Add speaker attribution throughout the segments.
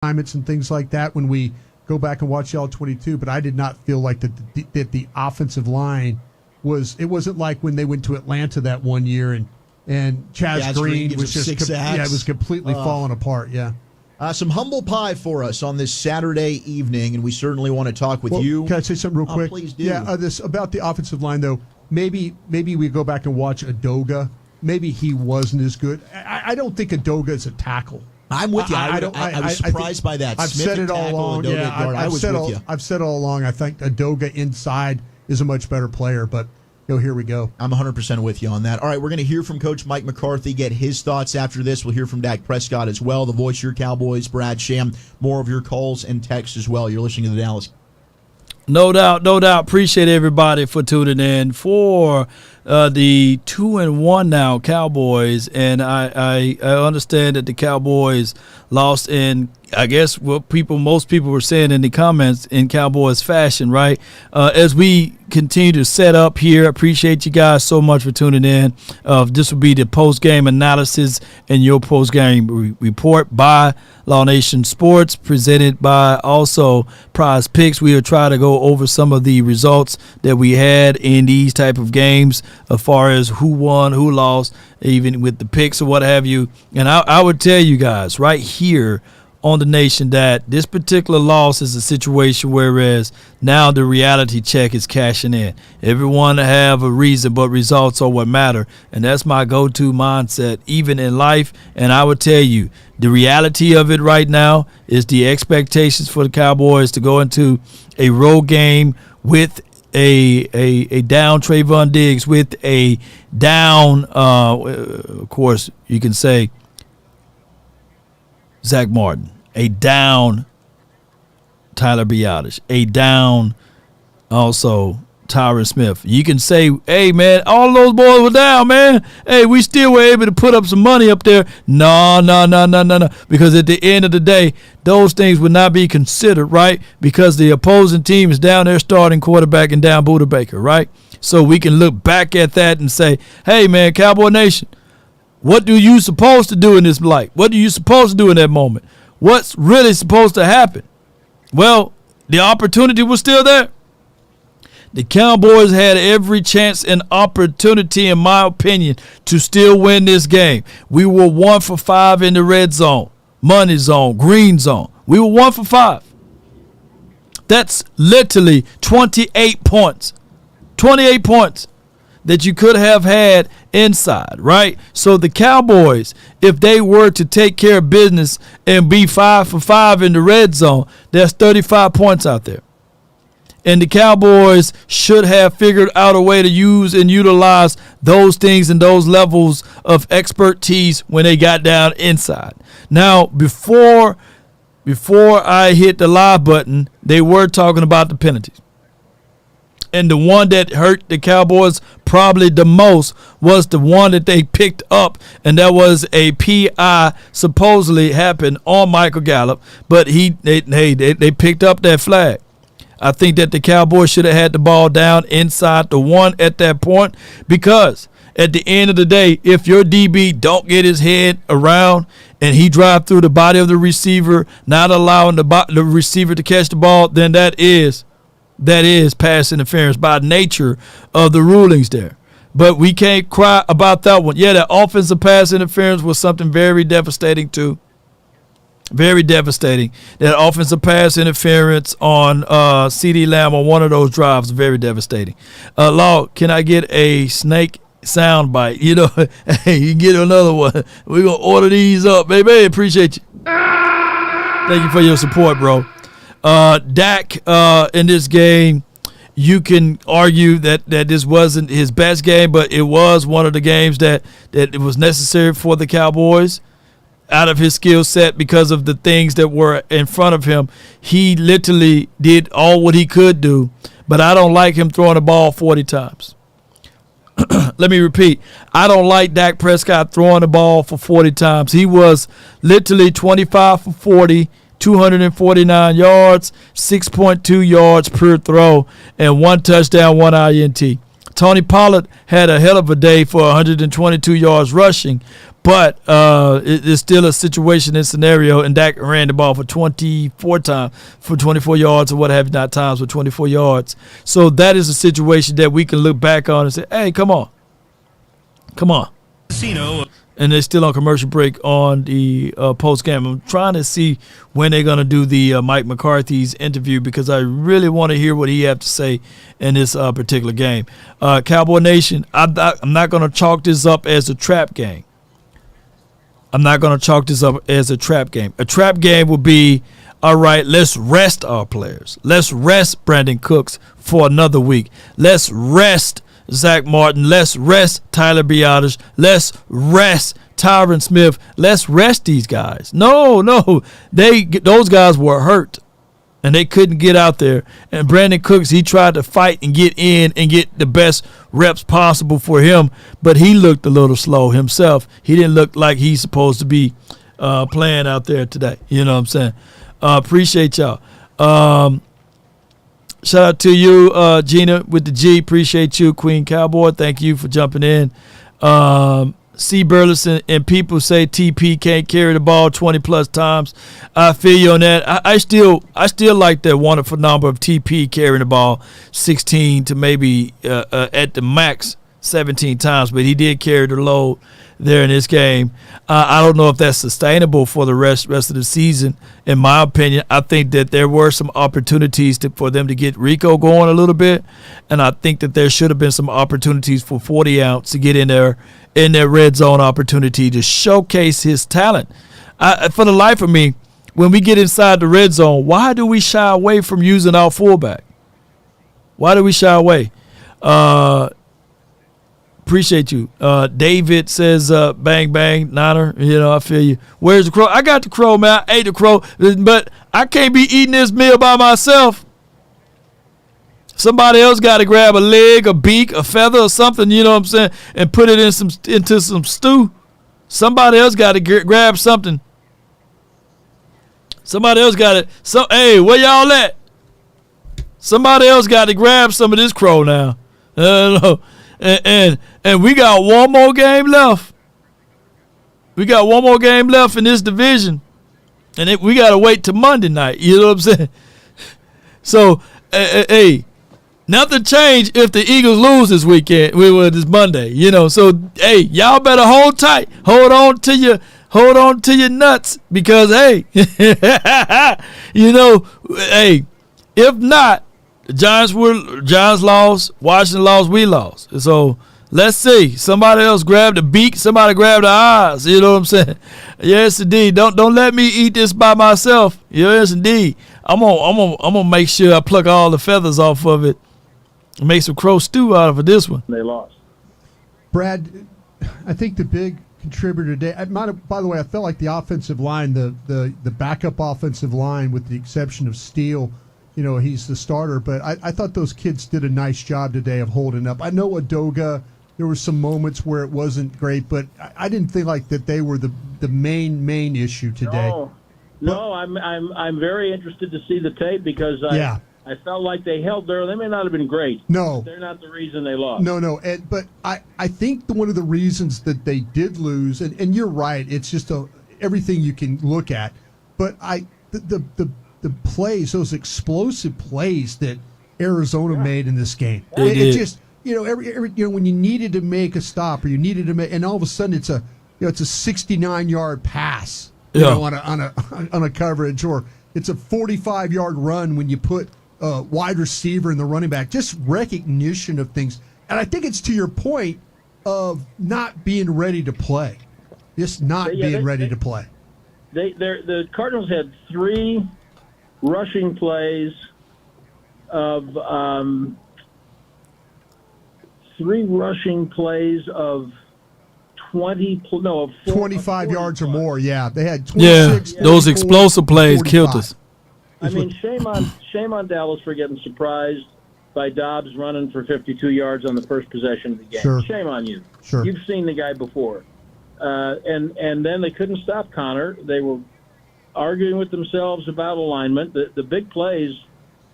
Speaker 1: assignments and things like that when we go back and watch all 22, but I did not feel like that the offensive line it wasn't like when they went to Atlanta that one year and Chaz Green was just it was completely falling apart. Yeah.
Speaker 2: Some humble pie for us on this Saturday evening, and we certainly want to talk with you.
Speaker 1: Can I say something real quick?
Speaker 2: Please do.
Speaker 1: Yeah, this about the offensive line though. Maybe we go back and watch Adoga. Maybe he wasn't as good. I don't think Adoga is a tackle.
Speaker 2: I'm with you. I was surprised by that.
Speaker 1: I've said it all along. Yeah, I've said all along. I think Adoga inside is a much better player, but here we go.
Speaker 2: I'm 100% with you on that. All right, we're going to hear from Coach Mike McCarthy, get his thoughts after this. We'll hear from Dak Prescott as well, the voice of your Cowboys, Brad Sham. More of your calls and texts as well. You're listening to the Dallas.
Speaker 3: No doubt. Appreciate everybody for tuning in for the 2-1 now Cowboys, and I understand that the Cowboys lost in, I guess, what most people were saying in the comments, in Cowboys fashion, right? As we continue to set up here, appreciate you guys so much for tuning in. This will be the post-game analysis and your post-game report by Law Nation Sports, presented by also Prize Picks. We will try to go over some of the results that we had in these type of games as far as who won, who lost, even with the picks or what have you. And I would tell you guys right here on the Nation that this particular loss is a situation whereas now the reality check is cashing in. Everyone have a reason, but results are what matter, and that's my go-to mindset even in life. And I would tell you the reality of it right now is the expectations for the Cowboys to go into a road game with a down Trayvon Diggs, with a down of course you can say Zach Martin, a down Tyler Biadasz, a down also Tyron Smith. You can say, hey, man, all those boys were down, man. Hey, we still were able to put up some money up there. No. Because at the end of the day, those things would not be considered, right? Because the opposing team is down there starting quarterback and down Buda Baker, right? So we can look back at that and say, hey, man, Cowboy Nation, what do you supposed to do in this life? What are you supposed to do in that moment? What's really supposed to happen? Well, the opportunity was still there. The Cowboys had every chance and opportunity, in my opinion, to still win this game. We were 1 for 5 in the red zone, money zone, green zone. We were 1 for 5. That's literally 28 points. 28 points that you could have had inside, right? So the Cowboys, if they were to take care of business and be 5 for 5 in the red zone, that's 35 points out there. And the Cowboys should have figured out a way to use and utilize those things and those levels of expertise when they got down inside. Now, before I hit the live button, they were talking about the penalties. And the one that hurt the Cowboys probably the most was the one that they picked up, and that was a PI supposedly happened on Michael Gallup, but they picked up that flag. I think that the Cowboys should have had the ball down inside the one at that point, because at the end of the day, if your DB don't get his head around and he drive through the body of the receiver, not allowing the receiver to catch the ball, then that is pass interference by nature of the rulings there. But we can't cry about that one. Yeah, the offensive pass interference was something very devastating too. Very devastating. That offensive pass interference on CeeDee Lamb on one of those drives, very devastating. Law, can I get a snake sound bite? Hey, you can get another one. We're going to order these up, baby. Appreciate you. Thank you for your support, bro. Dak in this game, you can argue that this wasn't his best game, but it was one of the games that it was necessary for the Cowboys out of his skill set because of the things that were in front of him. He literally did all what he could do, but I don't like him throwing the ball 40 times. Let me repeat. I don't like Dak Prescott throwing the ball for 40 times. He was literally 25 for 40, 249 yards, 6.2 yards per throw, and 1 touchdown, 1 INT. Tony Pollard had a hell of a day for 122 yards rushing, But it's still a situation and scenario, and Dak ran the ball for 24 times, for 24 yards or what have you, not times, for 24 yards. So that is a situation that we can look back on and say, hey, come on. And they're still on commercial break on the post game. I'm trying to see when they're going to do the Mike McCarthy's interview, because I really want to hear what he has to say in this particular game. Cowboy Nation, I'm not going to chalk this up as a trap game. A trap game would be, all right, let's rest our players. Let's rest Brandon Cooks for another week. Let's rest Zach Martin. Let's rest Tyler Biotis. Let's rest Tyron Smith. Let's rest these guys. No. Those guys were hurt, and they couldn't get out there. And Brandon Cooks, he tried to fight and get in and get the best reps possible for him, but he looked a little slow himself. He didn't look like he's supposed to be playing out there today. You know what I'm saying? Appreciate y'all. Shout out to you, Gina with the G. Appreciate you, Queen Cowboy. Thank you for jumping in. C. Burleson, and people say TP can't carry the ball 20-plus times. I feel you on that. I still like that wonderful number of TP carrying the ball 16 to maybe at the max 17 times, but he did carry the load there in this game. I don't know if that's sustainable for the rest of the season. In my opinion, I think that there were some opportunities for them to get Rico going a little bit, and I think that there should have been some opportunities for 40 ounce to get in their red zone opportunity to showcase his talent. For the life of me, when we get inside the red zone, why do we shy away from using our fullback? Why do we shy away? Appreciate you. David says, bang, bang, Niner. I feel you. Where's the crow? I got the crow, man. I ate the crow, but I can't be eating this meal by myself. Somebody else got to grab a leg, a beak, a feather, or something, you know what I'm saying, and put it into some stew. Somebody else got to grab something. Somebody else got to. Hey, where y'all at? Somebody else got to grab some of this crow now. And we got one more game left. We got one more game left in this division, and we got to wait till Monday night. You know what I'm saying? So, hey. Nothing changed if the Eagles lose this weekend. This Monday, So, hey, y'all better hold tight. Hold on to your nuts, because hey, hey, if not, the Giants lost, Washington lost, we lost. So let's see. Somebody else grabbed the beak. Somebody grabbed the eyes. You know what I'm saying? Yes, indeed. Don't let me eat this by myself. Yes, indeed. I'm gonna make sure I pluck all the feathers off of it. Make some crow stew out of this one.
Speaker 4: They lost.
Speaker 1: Brad, I think the big contributor today, by the way, I felt like the offensive line, the backup offensive line, with the exception of Steele, he's the starter, but I thought those kids did a nice job today of holding up. I know Adoga, there were some moments where it wasn't great, but I didn't think like that they were the main issue today.
Speaker 4: No, I'm very interested to see the tape, because I felt like they held there. They may not have been great.
Speaker 1: No.
Speaker 4: They're not the reason they lost.
Speaker 1: No. But I think one of the reasons that they did lose, and you're right, it's just everything you can look at. But the plays, those explosive plays that Arizona made in this game. It just, when you needed to make a stop, or you needed to make, and all of a sudden it's a 69-yard pass on a coverage, or it's a 45-yard run when you put wide receiver and the running back, just recognition of things. And I think it's to your point of not being ready to play. Just not being ready to play.
Speaker 4: The Cardinals had three rushing plays of
Speaker 1: 25 yards or more. Yeah, they had 26.
Speaker 3: Those explosive plays killed us.
Speaker 4: I mean, shame on Dallas for getting surprised by Dobbs running for 52 yards on the first possession of the game.
Speaker 1: Sure.
Speaker 4: Shame on you.
Speaker 1: Sure.
Speaker 4: You've seen the guy before. And then they couldn't stop Connor. They were arguing with themselves about alignment. The big plays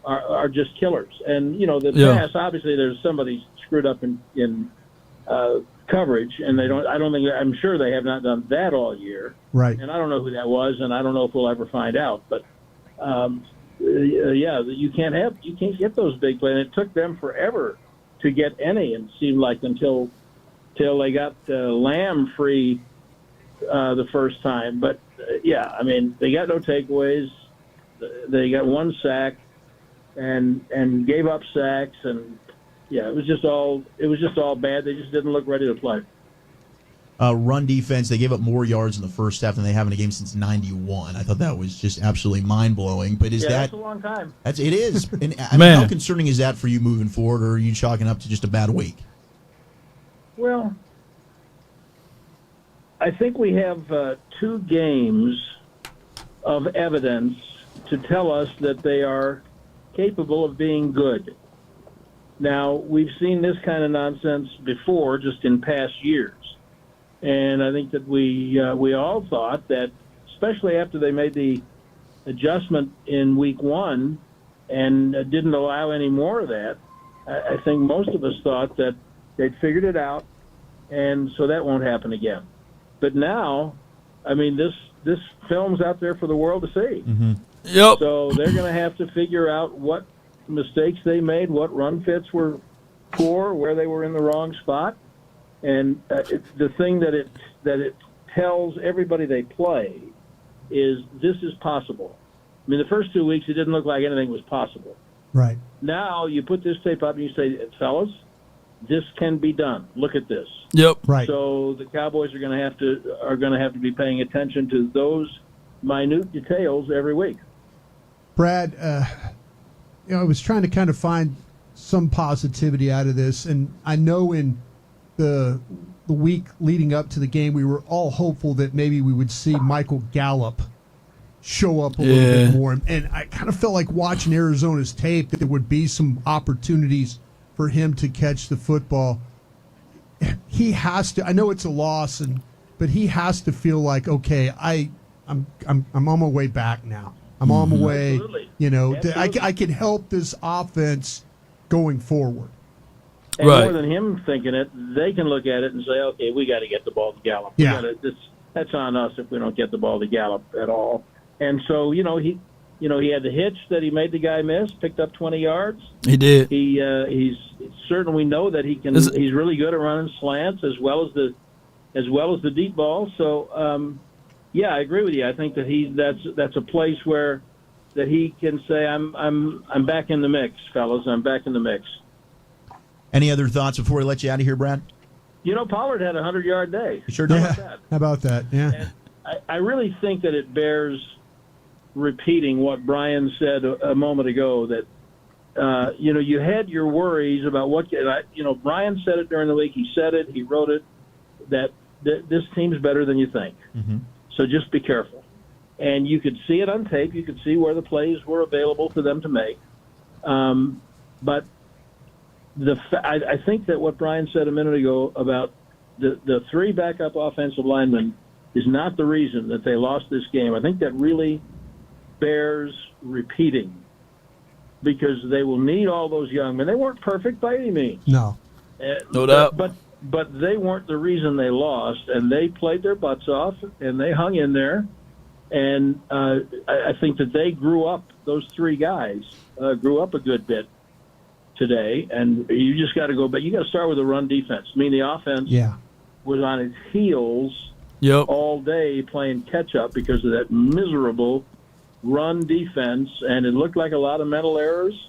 Speaker 4: are just killers. And, the pass, obviously there's somebody screwed up in coverage, and they don't. I don't think. I'm sure they have not done that all year.
Speaker 1: Right.
Speaker 4: And I don't know who that was, and I don't know if we'll ever find out. But you can't get those big plays. And it took them forever to get any. It seemed like until they got Lamb free the first time. But I mean, they got no takeaways. They got one sack, and gave up sacks, and it was just all bad. They just didn't look ready to play.
Speaker 2: Run defense, they gave up more yards in the first half than they have in a game since '91. I thought that was just absolutely mind-blowing. But
Speaker 4: that's a long time.
Speaker 2: It is. And I mean, how concerning is that for you moving forward, or are you chalking up to just a bad week?
Speaker 4: Well, I think we have 2 games of evidence to tell us that they are capable of being good. Now, we've seen this kind of nonsense before, just in past years. And I think that we all thought that, especially after they made the adjustment in week 1 and didn't allow any more of that, I think most of us thought that they'd figured it out, and so that won't happen again. But now, I mean, this film's out there for the world to see.
Speaker 2: Mm-hmm.
Speaker 3: Yep.
Speaker 4: So they're going to have to figure out what mistakes they made, what run fits were poor, where they were in the wrong spot. And the thing that it tells everybody they play is this is possible. I mean, the first 2 weeks, it didn't look like anything was possible.
Speaker 1: Right.
Speaker 4: Now you put this tape up and you say, fellas, this can be done. Look at this.
Speaker 3: Yep.
Speaker 1: Right.
Speaker 4: So the Cowboys are going to have to be paying attention to those minute details every week.
Speaker 1: Brad, I was trying to kind of find some positivity out of this, and I know in the week leading up to the game, we were all hopeful that maybe we would see Michael Gallup show up a little bit more. And I kind of felt like watching Arizona's tape that there would be some opportunities for him to catch the football. He has to. I know it's a loss, but he has to feel like, okay, I'm on my way back now. I'm on my way.
Speaker 4: Absolutely.
Speaker 1: I can help this offense going forward.
Speaker 4: And
Speaker 3: Right.
Speaker 4: more than him thinking it, they can look at it and say, okay, we got to get the ball to Gallup.
Speaker 1: Yeah.
Speaker 4: That's on us if we don't get the ball to Gallup at all. And so, he had the hitch that he made the guy miss, picked up 20 yards.
Speaker 3: He did.
Speaker 4: He's certainly know that he can. He's really good at running slants as well as the deep ball. So, I agree with you. I think that that's a place where that he can say, I'm back in the mix, fellas. I'm back in the mix.
Speaker 2: Any other thoughts before we let you out of here, Brad?
Speaker 4: Pollard had a 100-yard day.
Speaker 2: You sure
Speaker 1: Yeah.
Speaker 2: did.
Speaker 1: How about that? Yeah.
Speaker 4: And I really think that it bears repeating what Brian said a moment ago, that you had your worries about what Brian said it during the week. He said it. He wrote it. That this team's better than you think. Mm-hmm. So just be careful. And you could see it on tape. You could see where the plays were available for them to make. But I think that what Brian said a minute ago about the 3 backup offensive linemen is not the reason that they lost this game. I think that really bears repeating, because they will need all those young men. They weren't perfect by any means.
Speaker 1: No.
Speaker 3: No doubt.
Speaker 4: But they weren't the reason they lost, and they played their butts off, and they hung in there. And I think that they grew up, those 3 guys grew up a good bit today, and you just got to go, but you got to start with the run defense. I mean, the offense was on its heels all day playing catch-up because of that miserable run defense, and it looked like a lot of mental errors,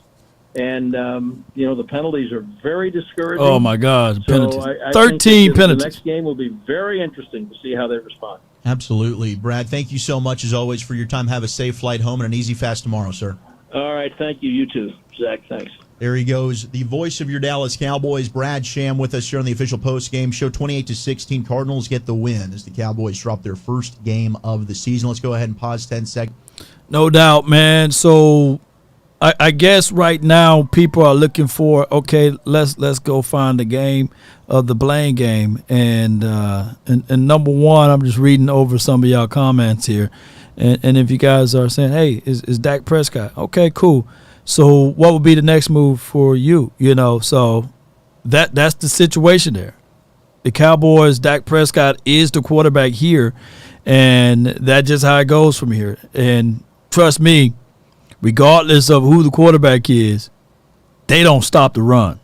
Speaker 4: and the penalties are very discouraging.
Speaker 3: Oh my God, penalties!
Speaker 4: So I
Speaker 3: 13
Speaker 4: think
Speaker 3: penalties.
Speaker 4: The next game will be very interesting to see how they respond.
Speaker 2: Absolutely. Brad, thank you so much, as always, for your time. Have a safe flight home and an easy fast tomorrow, sir.
Speaker 4: All right, thank you. You too, Zach. Thanks.
Speaker 2: There he goes, the voice of your Dallas Cowboys, Brad Sham, with us here on the official post-game show. 28-16, Cardinals get the win as the Cowboys drop their first game of the season. Let's go ahead and pause 10 seconds.
Speaker 3: No doubt, man. So I guess right now people are looking for, okay, let's go find the game of the blame game. And number one, I'm just reading over some of y'all comments here. And if you guys are saying, hey, is Dak Prescott? Okay, cool. So what would be the next move for you? So that's the situation there. the Cowboys, Dak Prescott is the quarterback here, and that's just how it goes from here. And trust me, regardless of who the quarterback is, they don't stop the run.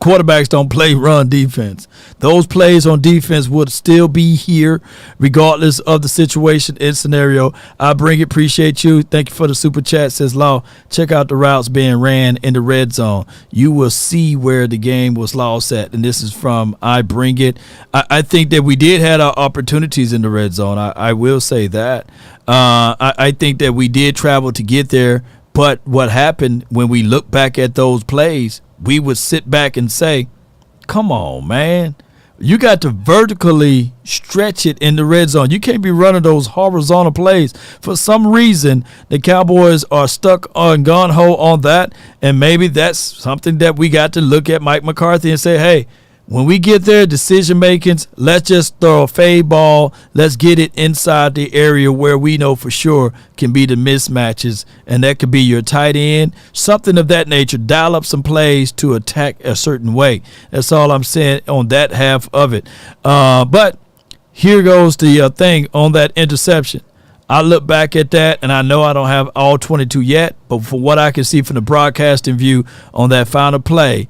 Speaker 3: Quarterbacks don't play run defense. Those plays on defense would still be here regardless of the situation and scenario. I bring it. Appreciate you. Thank you for the super chat. Says Law, check out the routes being ran in the red zone. You will see where the game was lost at. And this is from I Bring It. I think that we did have our opportunities in the red zone. I will say that. I think that we did travel to get there. But what happened when we look back at those plays, we would sit back and say, come on, man. You got to vertically stretch it in the red zone. You can't be running those horizontal plays. For some reason, the Cowboys are stuck on gun-ho on that, and maybe that's something that we got to look at Mike McCarthy and say, hey, when we get there, decision makings, let's just throw a fade ball. Let's get it inside the area where we know for sure can be the mismatches, and that could be your tight end, something of that nature. Dial up some plays to attack a certain way. That's all I'm saying on that half of it. But here goes the thing on that interception. I look back at that, and I know I don't have all 22 yet, but from what I can see from the broadcasting view on that final play,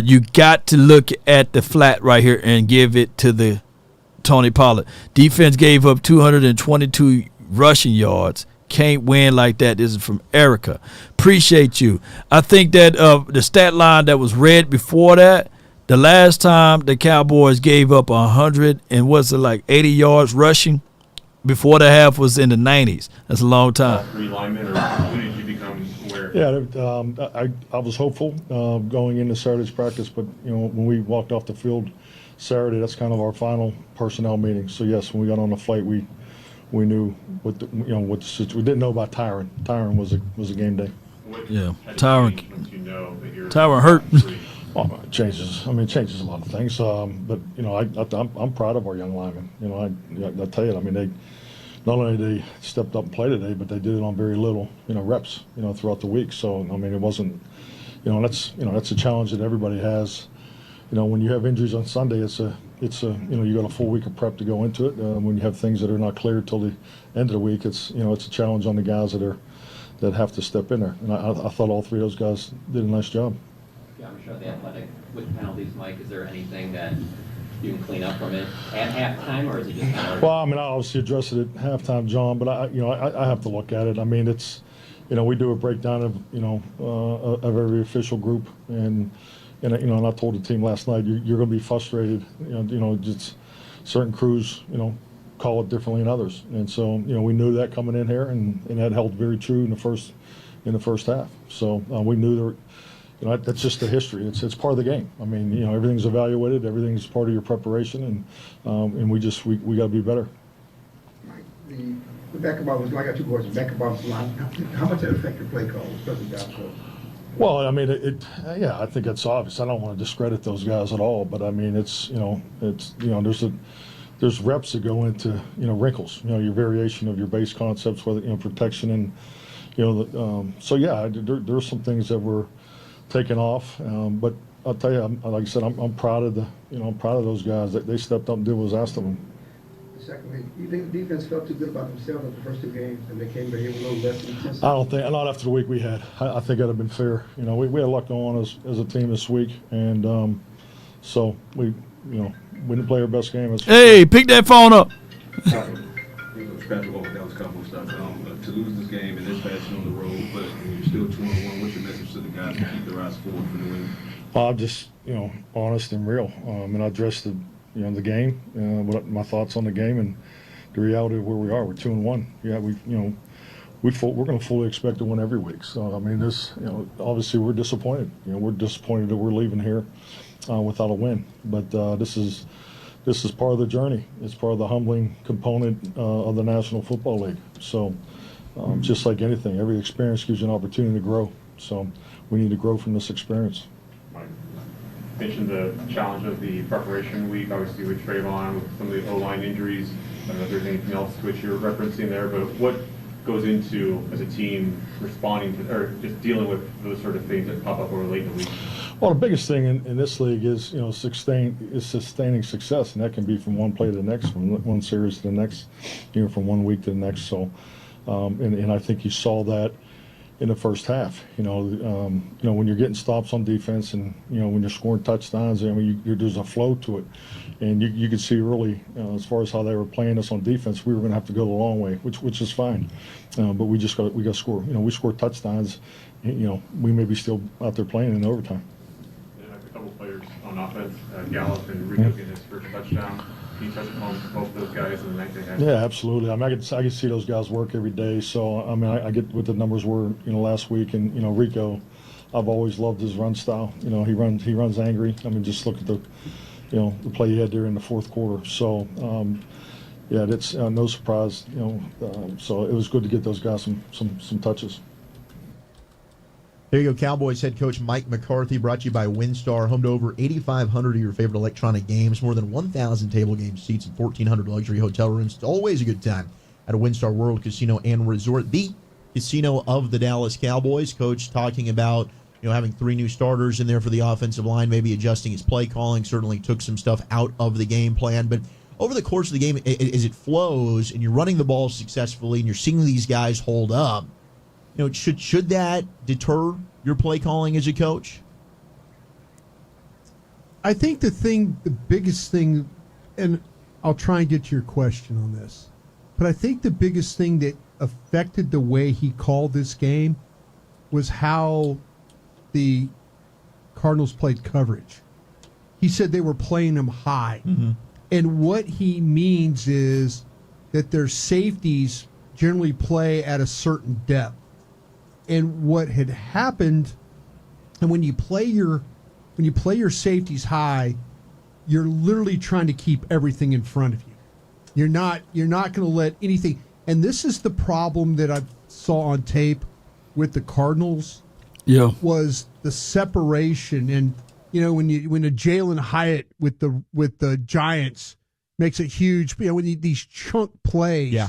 Speaker 3: you got to look at the flat right here and give it to the Tony Pollard. Defense gave up 222 rushing yards. Can't win like that. This is from Erica. Appreciate you. I think that the stat line that was read before that, the last time the Cowboys gave up 100 and was it like 80 yards rushing before the half was in the 90s. That's a long time.
Speaker 5: Three linemen, or when did you become aware?
Speaker 6: Yeah, I was hopeful going into Saturday's practice, but when we walked off the field Saturday, that's kind of our final personnel meeting. So yes, when we got on the flight, we knew what the situation. We didn't know about Tyron. Tyron was a game day.
Speaker 3: Yeah, Tyron. Tyron hurt.
Speaker 6: Well, it changes. It changes a lot of things. But I'm proud of our young linemen. I tell you, they not only they stepped up and played today, but they did it on very little, reps, throughout the week. So it wasn't, that's a challenge that everybody has. When you have injuries on Sunday, it's a you got a full week of prep to go into it. When you have things that are not clear till the end of the week, it's a challenge on the guys that have to step in there. And I thought all three of those guys did a nice job.
Speaker 7: Yeah, I'm sure the Athletic with penalties, Mike. Is there anything that you can clean up from it at halftime, or is it just kind of?
Speaker 6: Well, I obviously addressed it at halftime, John, but I have to look at it. It's, we do a breakdown of every official group, and I told the team last night, you're going to be frustrated. Just certain crews, call it differently than others, and so we knew that coming in here, and that held very true in the first half. So we knew there. That's just the history. It's part of the game. Everything's evaluated. Everything's part of your preparation, and we got to be better.
Speaker 8: Mike, the backup ball was. I got two questions. Backup ball was a lot. How much did it affect your play call, especially down coach?
Speaker 6: Well, I think it's obvious. I don't want to discredit those guys at all, but there's reps that go into wrinkles. Your variation of your base concepts, whether protection and so yeah, there's some things that were taken off, but I'll tell you, like I said, I'm proud of I'm proud of those guys that they stepped up and did what was asked of them.
Speaker 8: Secondly, you think the defense felt too good about themselves in the first two games, and they came back here with a little less intensity?
Speaker 6: I don't think, not after the week we had. I think that'd have been fair. We had a lot going on as a team this week, and so we didn't play our best game.
Speaker 3: Hey, pick that phone up.
Speaker 5: Scratch over that was a couple of stuff. To lose this game in this fashion on the road, but you're still 2-1. What's your message to the guys to keep their eyes forward for the win?
Speaker 6: I'm just honest and real, and I addressed the game, what my thoughts on the game, and the reality of where we are. We're 2-1. Yeah, we're going to fully expect to win every week. So this, obviously we're disappointed. We're disappointed that we're leaving here without a win. But this is part of the journey. It's part of the humbling component of the National Football League. So just like anything, every experience gives you an opportunity to grow. So we need to grow from this experience.
Speaker 5: Mentioned the challenge of the preparation week, obviously with Trayvon, with some of the O-line injuries. I don't know if there's anything else to which you're referencing there, but what goes into, as a team, responding to, or just dealing with those sort of things that pop up over late in the week?
Speaker 6: Well, the biggest thing in this league is, sustaining success, and that can be from one play to the next, from one series to the next, from 1 week to the next. So, and I think you saw that in the first half. When you're getting stops on defense, and when you're scoring touchdowns, there's a flow to it, and you could see early, as far as how they were playing us on defense, we were going to have to go the long way, which is fine, but we got to score. We score touchdowns. We may be still out there playing in overtime.
Speaker 5: And a couple players on offense, Gallup and Rico getting his first touchdown. Can you touch upon both those guys in the night they had?
Speaker 6: Yeah, absolutely. I can see those guys work every day. So I get what the numbers were, last week, and Rico, I've always loved his run style. He runs angry. Just look at the play he had there in the fourth quarter. So that's no surprise. So it was good to get those guys some touches.
Speaker 2: There you go, Cowboys head coach Mike McCarthy, brought to you by WinStar, home to over 8,500 of your favorite electronic games, more than 1,000 table game seats, and 1,400 luxury hotel rooms. It's always a good time at a WinStar World Casino and Resort, the casino of the Dallas Cowboys. Coach talking about having 3 new starters in there for the offensive line, maybe adjusting his play calling, certainly took some stuff out of the game plan. But over the course of the game, as it flows and you're running the ball successfully and you're seeing these guys hold up, should that deter your play calling as a coach?
Speaker 1: I think the biggest thing, and I'll try and get to your question on this, but I think the biggest thing that affected the way he called this game was how the Cardinals played coverage. He said they were playing them high. Mm-hmm. And what he means is that their safeties generally play at a certain depth. And what had happened, and when you play your safeties high, you're literally trying to keep everything in front of you. You're not going to let anything. And this is the problem that I saw on tape with the Cardinals.
Speaker 3: Yeah,
Speaker 1: was the separation. And when a Jalen Hyatt with the Giants makes a huge, when these chunk plays,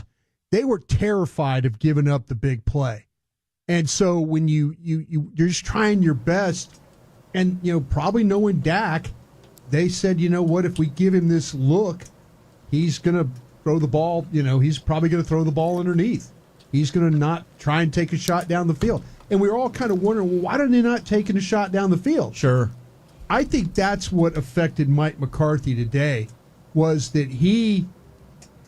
Speaker 1: they were terrified of giving up the big play. And so when you're just trying your best, and probably knowing Dak, they said, what, if we give him this look, he's gonna throw the ball. He's probably gonna throw the ball underneath. He's gonna not try and take a shot down the field. And we were all kind of wondering, well, why are they not taking a shot down the field?
Speaker 2: Sure.
Speaker 1: I think that's what affected Mike McCarthy today, was that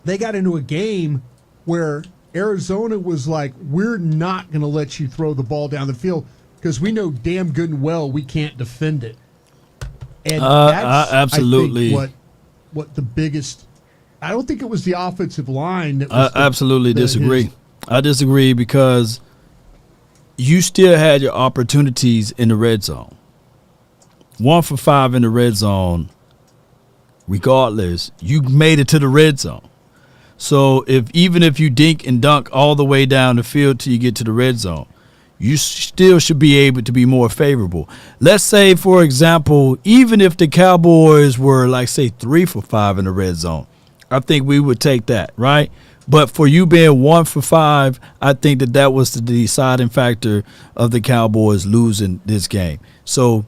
Speaker 1: they got into a game where Arizona was like, we're not going to let you throw the ball down the field because we know damn good and well we can't defend it. And that's
Speaker 3: absolutely
Speaker 1: I think what the biggest. I don't think it was the offensive line that
Speaker 3: was. I absolutely disagree. I disagree because you still had your opportunities in the red zone. 1 for 5 in the red zone. Regardless, you made it to the red zone. So even if you dink and dunk all the way down the field till you get to the red zone, you still should be able to be more favorable. Let's say, for example, even if the Cowboys were, like, say, 3 for 5 in the red zone, I think we would take that, right? But for you being 1 for 5, I think that was the deciding factor of the Cowboys losing this game. So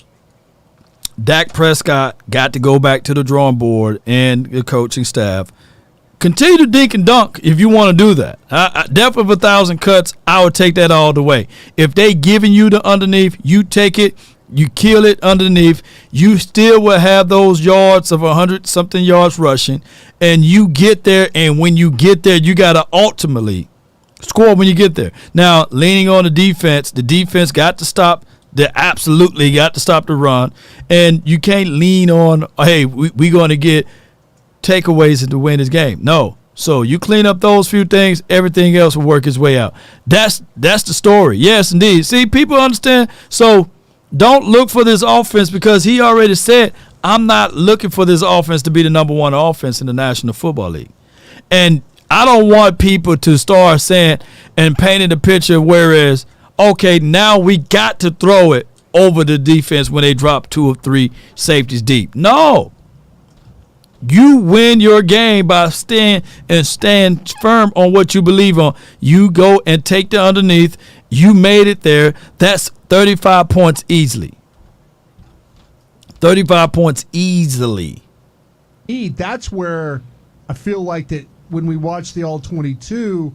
Speaker 3: Dak Prescott got to go back to the drawing board and the coaching staff. Continue to dink and dunk if you want to do that. Depth of 1,000 cuts, I would take that all the way. If they giving you the underneath, you take it, you kill it underneath. You still will have those yards of 100-something yards rushing, and you get there, and when you get there, you got to ultimately score when you get there. Now, leaning on the defense got to stop. They absolutely got to stop the run, and you can't lean on, hey, we're going to get takeaways to win this game. No. So you clean up those few things, everything else will work its way out. That's the story. Yes, indeed. See, people understand. So don't look for this offense because he already said, I'm not looking for this offense to be the number 1 offense in the National Football League. And I don't want people to start saying and painting the picture whereas, okay, now we got to throw it over the defense when they drop 2 or 3 safeties deep. No. You win your game by stand firm on what you believe on. You go and take the underneath. You made it there. That's 35 points easily. 35 points easily.
Speaker 1: That's where I feel like that when we watched the All-22,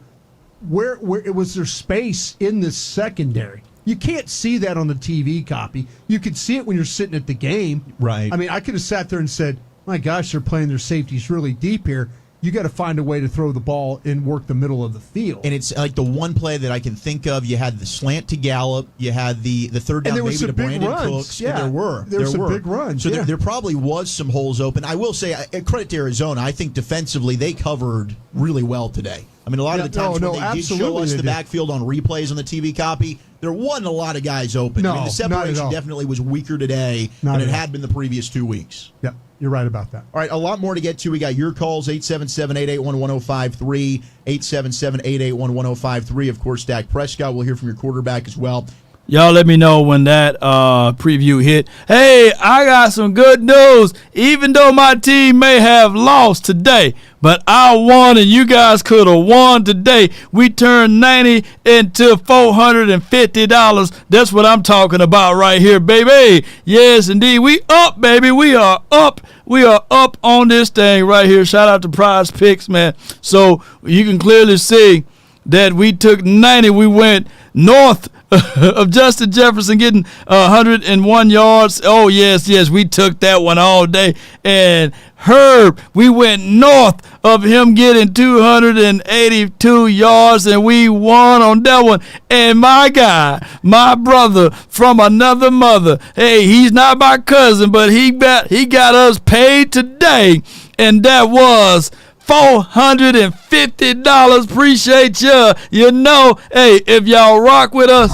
Speaker 1: where it was their space in the secondary. You can't see that on the TV copy. You could see it when you're sitting at the game.
Speaker 2: Right.
Speaker 1: I mean, I could have sat there and said, my gosh, they're playing their safeties really deep here. You got to find a way to throw the ball and work the middle of the field.
Speaker 2: And it's like the one play that I can think of. You had the slant to Gallup. You had the third down maybe to Brandon Cooks.
Speaker 1: Yeah,
Speaker 2: and there
Speaker 1: were
Speaker 2: were
Speaker 1: some big runs.
Speaker 2: So
Speaker 1: yeah.
Speaker 2: there probably was some holes open. I will say, credit to Arizona. I think defensively they covered really well today. I mean, a lot of the times when they did show us the backfield on replays on the TV copy, there wasn't a lot of guys open. I mean, the separation definitely was weaker today than it had been the previous 2 weeks.
Speaker 1: Yeah, you're right about that.
Speaker 2: All right, a lot more to get to. We got your calls, 877-881-1053, 877-881-1053. Of course, Dak Prescott. We'll hear from your quarterback as well.
Speaker 3: Y'all let me know when that preview hit. Hey, I got some good news. Even though my team may have lost today, but I won and you guys could have won today. We turned 90 into $450. That's what I'm talking about right here, baby. Yes, indeed. We up, baby. We are up. We are up on this thing right here. Shout out to Prize Picks, man. So you can clearly see that we took 90. We went north of Justin Jefferson getting 101 yards. Oh, yes, we took that one all day. And Herb, we went north of him getting 282 yards, and we won on that one. And my guy, my brother from another mother, hey, he's not my cousin, but he got us paid today, and that was $450. Appreciate you. You know, hey, if y'all rock with us,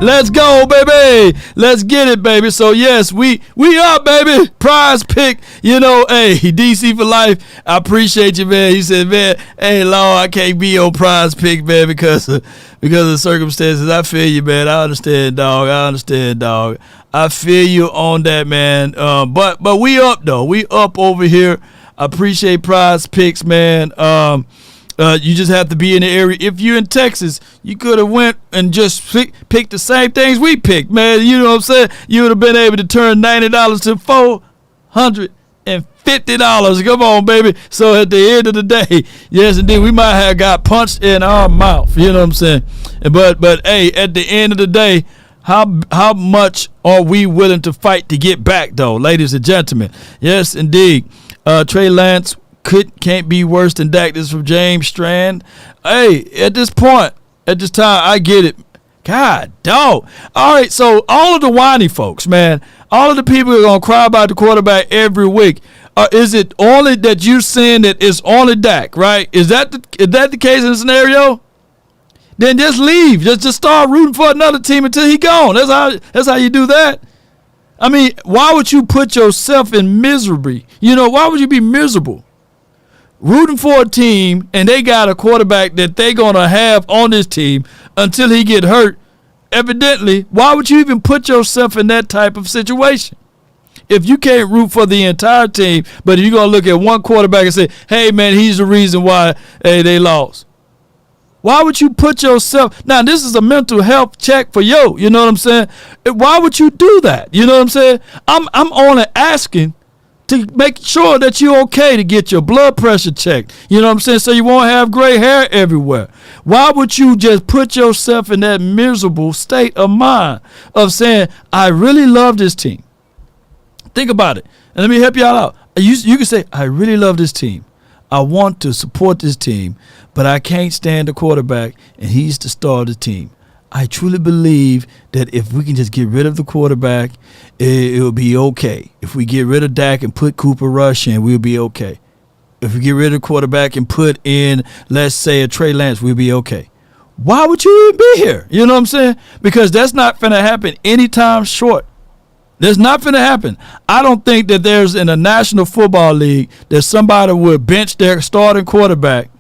Speaker 3: let's go, baby. Let's get it, baby. So yes, we up, baby. Prize pick. You know, hey, DC for life. I appreciate you, man. He said, man, hey, Lord, I can't be on prize pick, man, because of circumstances. I feel you, man. I understand, dog. I feel you on that, man. But we up though. We up over here. I appreciate Prize Picks, man. You just have to be in the area. If you're in Texas, you could have went and just picked the same things we picked, man. You know what I'm saying? You would have been able to turn $90 to $450. Come on, baby. So at the end of the day, yes, indeed, we might have got punched in our mouth. You know what I'm saying? But hey, at the end of the day, how much are we willing to fight to get back, though, ladies and gentlemen? Yes, indeed. Trey Lance can't be worse than Dak. This is from James Strand. Hey, at this point, at this time, I get it. God, dog. All right, so all of the whiny folks, man, all of the people who are going to cry about the quarterback every week, is it only that you're saying that it's only Dak, right? Is that the case in the scenario? Then just leave. Just start rooting for another team until he gone. That's how you do that. I mean, why would you put yourself in misery? You know, why would you be miserable? Rooting for a team and they got a quarterback that they're going to have on this team until he get hurt. Evidently, why would you even put yourself in that type of situation? If you can't root for the entire team, but you're going to look at one quarterback and say, hey, man, he's the reason why they lost. Why would you put yourself – now, this is a mental health check for you. You know what I'm saying? Why would you do that? You know what I'm saying? I'm only asking to make sure that you're okay to get your blood pressure checked. You know what I'm saying? So you won't have gray hair everywhere. Why would you just put yourself in that miserable state of mind of saying, I really love this team? Think about it. And let me help y'all out. You can say, I really love this team. I want to support this team, but I can't stand the quarterback, and he's the star of the team. I truly believe that if we can just get rid of the quarterback, it'll be okay. If we get rid of Dak and put Cooper Rush in, we'll be okay. If we get rid of the quarterback and put in, let's say, a Trey Lance, we'll be okay. Why would you even be here? You know what I'm saying? Because that's not going to happen anytime short. That's not going to happen. I don't think that there's in the National Football League that somebody would bench their starting quarterback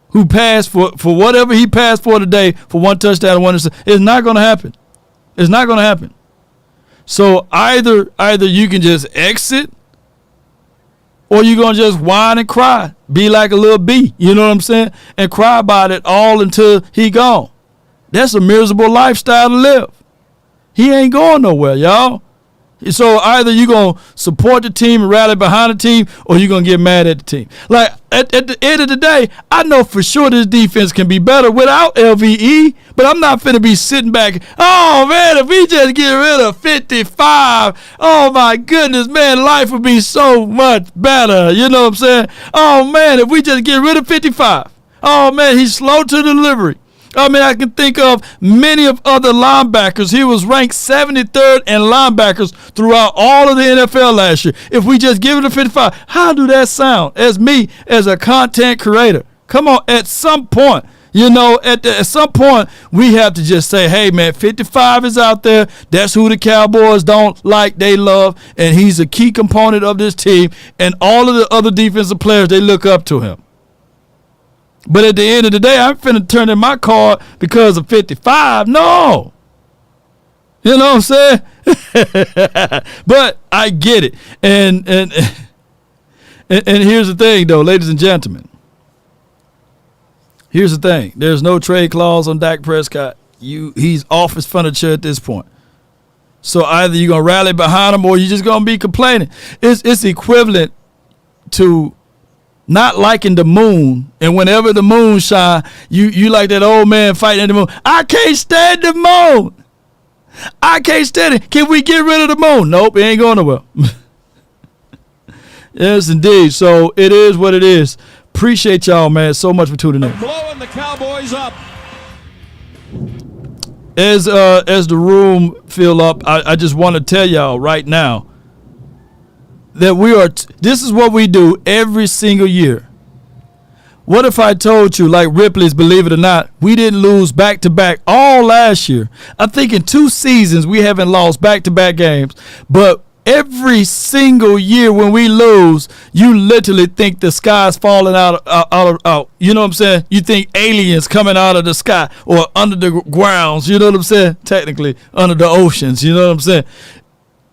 Speaker 3: who passed for whatever he passed for today for one touchdown and one interception. It's not going to happen. It's not going to happen. So either you can just exit or you're going to just whine and cry. Be like a little bee, you know what I'm saying? And cry about it all until he gone. That's a miserable lifestyle to live. He ain't going nowhere, y'all. So either you're going to support the team and rally behind the team, or you're going to get mad at the team. Like, at the end of the day, I know for sure this defense can be better without LVE, but I'm not finna be sitting back, oh, man, if we just get rid of 55, oh, my goodness, man, life would be so much better. You know what I'm saying? Oh, man, if we just get rid of 55, oh, man, he's slow to delivery. I mean, I can think of many of other linebackers. He was ranked 73rd in linebackers throughout all of the NFL last year. If we just give it a 55, how do that sound as me, as a content creator? Come on, at some point, you know, at some point, we have to just say, hey, man, 55 is out there. That's who the Cowboys don't like, they love, and he's a key component of this team, and all of the other defensive players, they look up to him. But at the end of the day, I'm finna turn in my card because of 55. No. You know what I'm saying? But I get it. And here's the thing, though, ladies and gentlemen. Here's the thing. There's no trade clause on Dak Prescott. He's off his furniture at this point. So either you're going to rally behind him or you're just going to be complaining. It's equivalent to not liking the moon, and whenever the moon shine, you like that old man fighting at the moon. I can't stand the moon. I can't stand it. Can we get rid of the moon? Nope, it ain't going nowhere. Yes, indeed. So it is what it is. Appreciate y'all, man, so much for tuning in.
Speaker 9: Blowing the Cowboys up.
Speaker 3: As the room fill up, I just want to tell y'all right now that this is what we do every single year. What if I told you, like Ripley's Believe It or Not, we didn't lose back-to-back all last year. I think in 2 seasons we haven't lost back-to-back games, but every single year when we lose, you literally think the sky's falling out. You know what I'm saying? You think aliens coming out of the sky or under the grounds, you know what I'm saying? Technically, under the oceans, you know what I'm saying?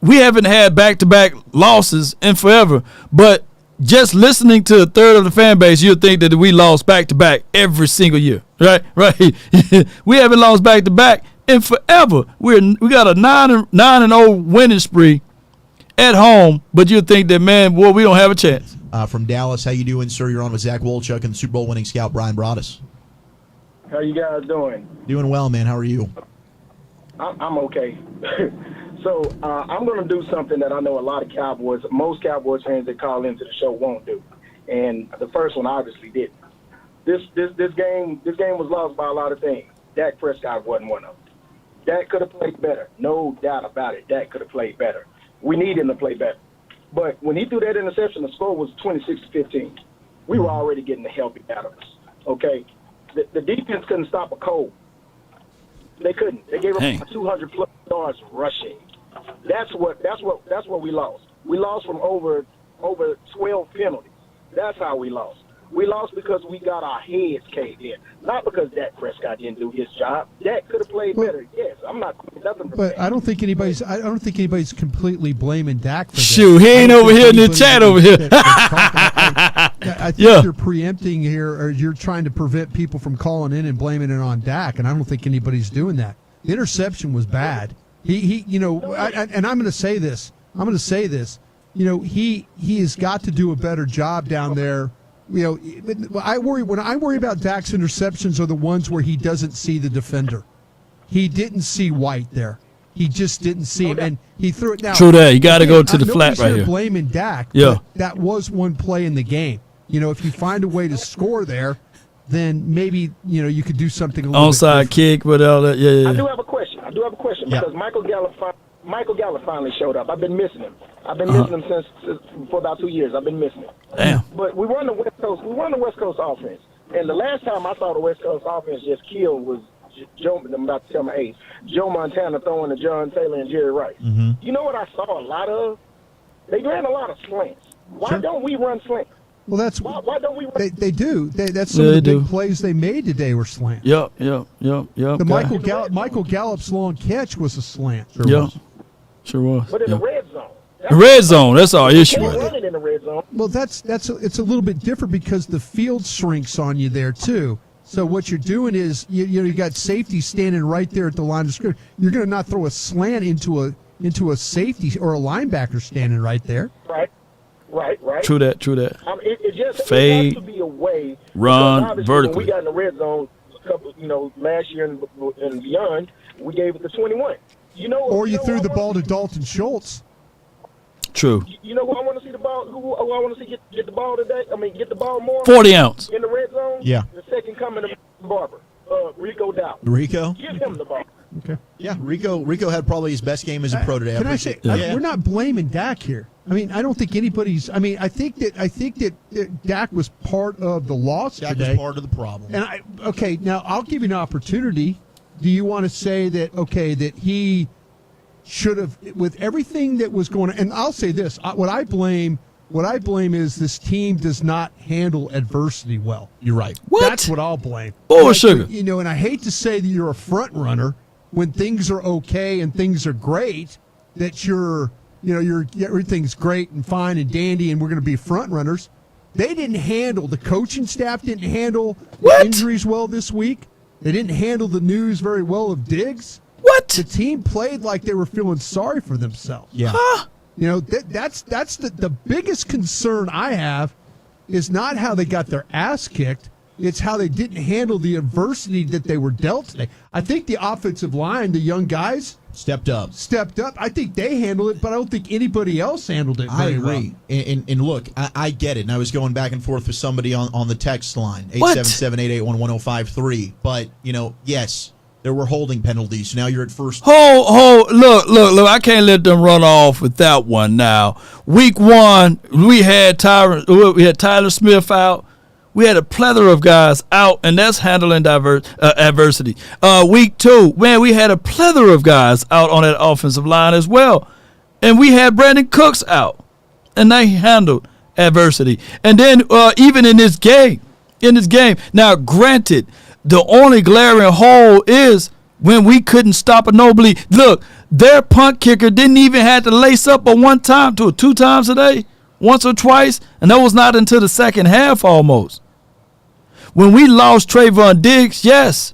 Speaker 3: We haven't had back-to-back losses in forever, but just listening to a third of the fan base, you'll think that we lost back-to-back every single year, right? Right. We haven't lost back-to-back in forever. We got a 9-0 winning spree at home, but you'll think that, man, boy, we don't have a chance.
Speaker 2: From Dallas, how you doing, sir? You're on with Zach Wolchuk and the Super Bowl winning scout Brian Broaddus.
Speaker 10: How you guys doing?
Speaker 2: Doing well, man. How are you?
Speaker 10: I'm okay. So I'm going to do something that I know a lot of most Cowboys fans that call into the show won't do, and the first one obviously didn't. This game was lost by a lot of things. Dak Prescott wasn't one of them. Dak could have played better, no doubt about it. Dak could have played better. We need him to play better. But when he threw that interception, the score was 26-15. We were already getting the hell beat out of us. Okay, the defense couldn't stop a cold. They couldn't. They gave up 200+ yards rushing. That's what we lost. We lost from over 12 penalties. That's how we lost. We lost because we got our heads caved in, not because Dak Prescott didn't do his job. Dak could have played better. Yes, I'm not nothing.
Speaker 1: But I don't think anybody's completely blaming Dak for that.
Speaker 3: Shoot, he ain't over here in the chat over here.
Speaker 1: I think you're preempting here, or you're trying to prevent people from calling in and blaming it on Dak, and I don't think anybody's doing that. The interception was bad. He you know, and I'm going to say this. You know, he has got to do a better job down there. You know, when I worry about Dak's interceptions are the ones where he doesn't see the defender. He didn't see White there. He just didn't see him, and he threw it. Now,
Speaker 3: true that. You got to go to the flat right here.
Speaker 1: Blaming Dak.
Speaker 3: Yeah,
Speaker 1: that was one play in the game. You know, if you find a way to score there, then maybe you could do something a little
Speaker 3: onside kick with all that. Yeah.
Speaker 10: I do have a question because Michael Gallup finally showed up. I've been missing him. I've been missing him for about 2 years. I've been missing him.
Speaker 3: Damn.
Speaker 10: But we run the West Coast. We run the West Coast offense. And the last time I saw the West Coast offense just kill was Joe. I'm about to tell my age. Joe Montana throwing to John Taylor and Jerry Rice.
Speaker 2: Mm-hmm.
Speaker 10: You know what I saw a lot of? They ran a lot of slants. Why don't we run slants?
Speaker 1: Well, that's
Speaker 10: why don't we?
Speaker 1: They do. That's some of the big plays they made today were slants.
Speaker 3: Yep.
Speaker 1: The Michael Gallup's long catch was a slant.
Speaker 3: Sure was.
Speaker 10: But in the red zone.
Speaker 3: The red zone. That's our issue.
Speaker 10: Run it in the red zone.
Speaker 1: Well, it's a little bit different because the field shrinks on you there too. So what you're doing is you got safety standing right there at the line of scrimmage. You're going to not throw a slant into a safety or a linebacker standing right there.
Speaker 10: Right.
Speaker 3: True that.
Speaker 10: It
Speaker 3: Fade,
Speaker 10: has to be a way.
Speaker 3: run
Speaker 10: because obviously
Speaker 3: vertically.
Speaker 10: When we got in the red zone, a couple, last year and beyond, we gave it to 21.
Speaker 1: Or you threw
Speaker 10: who
Speaker 1: the
Speaker 10: I
Speaker 1: ball
Speaker 10: wanna
Speaker 1: to Dalton Schultz.
Speaker 3: True.
Speaker 10: You know who I want to see the ball? Who I want to see get the ball today? Get the ball more.
Speaker 3: 40 ounce.
Speaker 10: In the red zone.
Speaker 2: Yeah.
Speaker 10: The second coming of Barber, Rico Dowd.
Speaker 2: Rico?
Speaker 10: Give him the ball.
Speaker 1: Okay.
Speaker 2: Yeah, Rico had probably his best game as a pro today.
Speaker 1: Can I say we're not blaming Dak here? I mean, I don't think anybody's. I mean, I think that Dak was part of the loss
Speaker 2: Dak
Speaker 1: today.
Speaker 2: was part of the problem.
Speaker 1: And now I'll give you an opportunity. Do you want to say that that he should have, with everything that was going on? And I'll say this: what I blame is this team does not handle adversity well.
Speaker 2: You're right.
Speaker 3: What?
Speaker 1: That's what I'll blame.
Speaker 3: Bullshit.
Speaker 1: And I hate to say that you're a front runner when things are okay and things are great. That you're everything's great and fine and dandy, and we're going to be front runners. They didn't handle, the coaching staff didn't handle the injuries well this week. They didn't handle the news very well of Diggs.
Speaker 3: What?
Speaker 1: The team played like they were feeling sorry for themselves.
Speaker 2: Yeah.
Speaker 3: Huh?
Speaker 1: That's the biggest concern I have is not how they got their ass kicked. It's how they didn't handle the adversity that they were dealt today. I think the offensive line, the young guys,
Speaker 2: Stepped up.
Speaker 1: I think they handled it, but I don't think anybody else handled it
Speaker 2: I
Speaker 1: very
Speaker 2: agree.
Speaker 1: well.
Speaker 2: And look, I get it. And I was going back and forth with somebody on the text line,
Speaker 3: What?
Speaker 2: 877-881-1053. But, yes, there were holding penalties. Now you're at first.
Speaker 3: Look, I can't let them run off with that one now. Week 1, we had Tyler Smith out. We had a plethora of guys out, and that's handling adversity. Week 2, man, we had a plethora of guys out on that offensive line as well. And we had Brandon Cooks out, and they handled adversity. And then even in this game, now granted, the only glaring hole is when we couldn't stop a nosebleed. Look, their punt kicker didn't even have to lace up one time to 2 times a day, once or twice, and that was not until the second half almost. When we lost Trayvon Diggs, yes,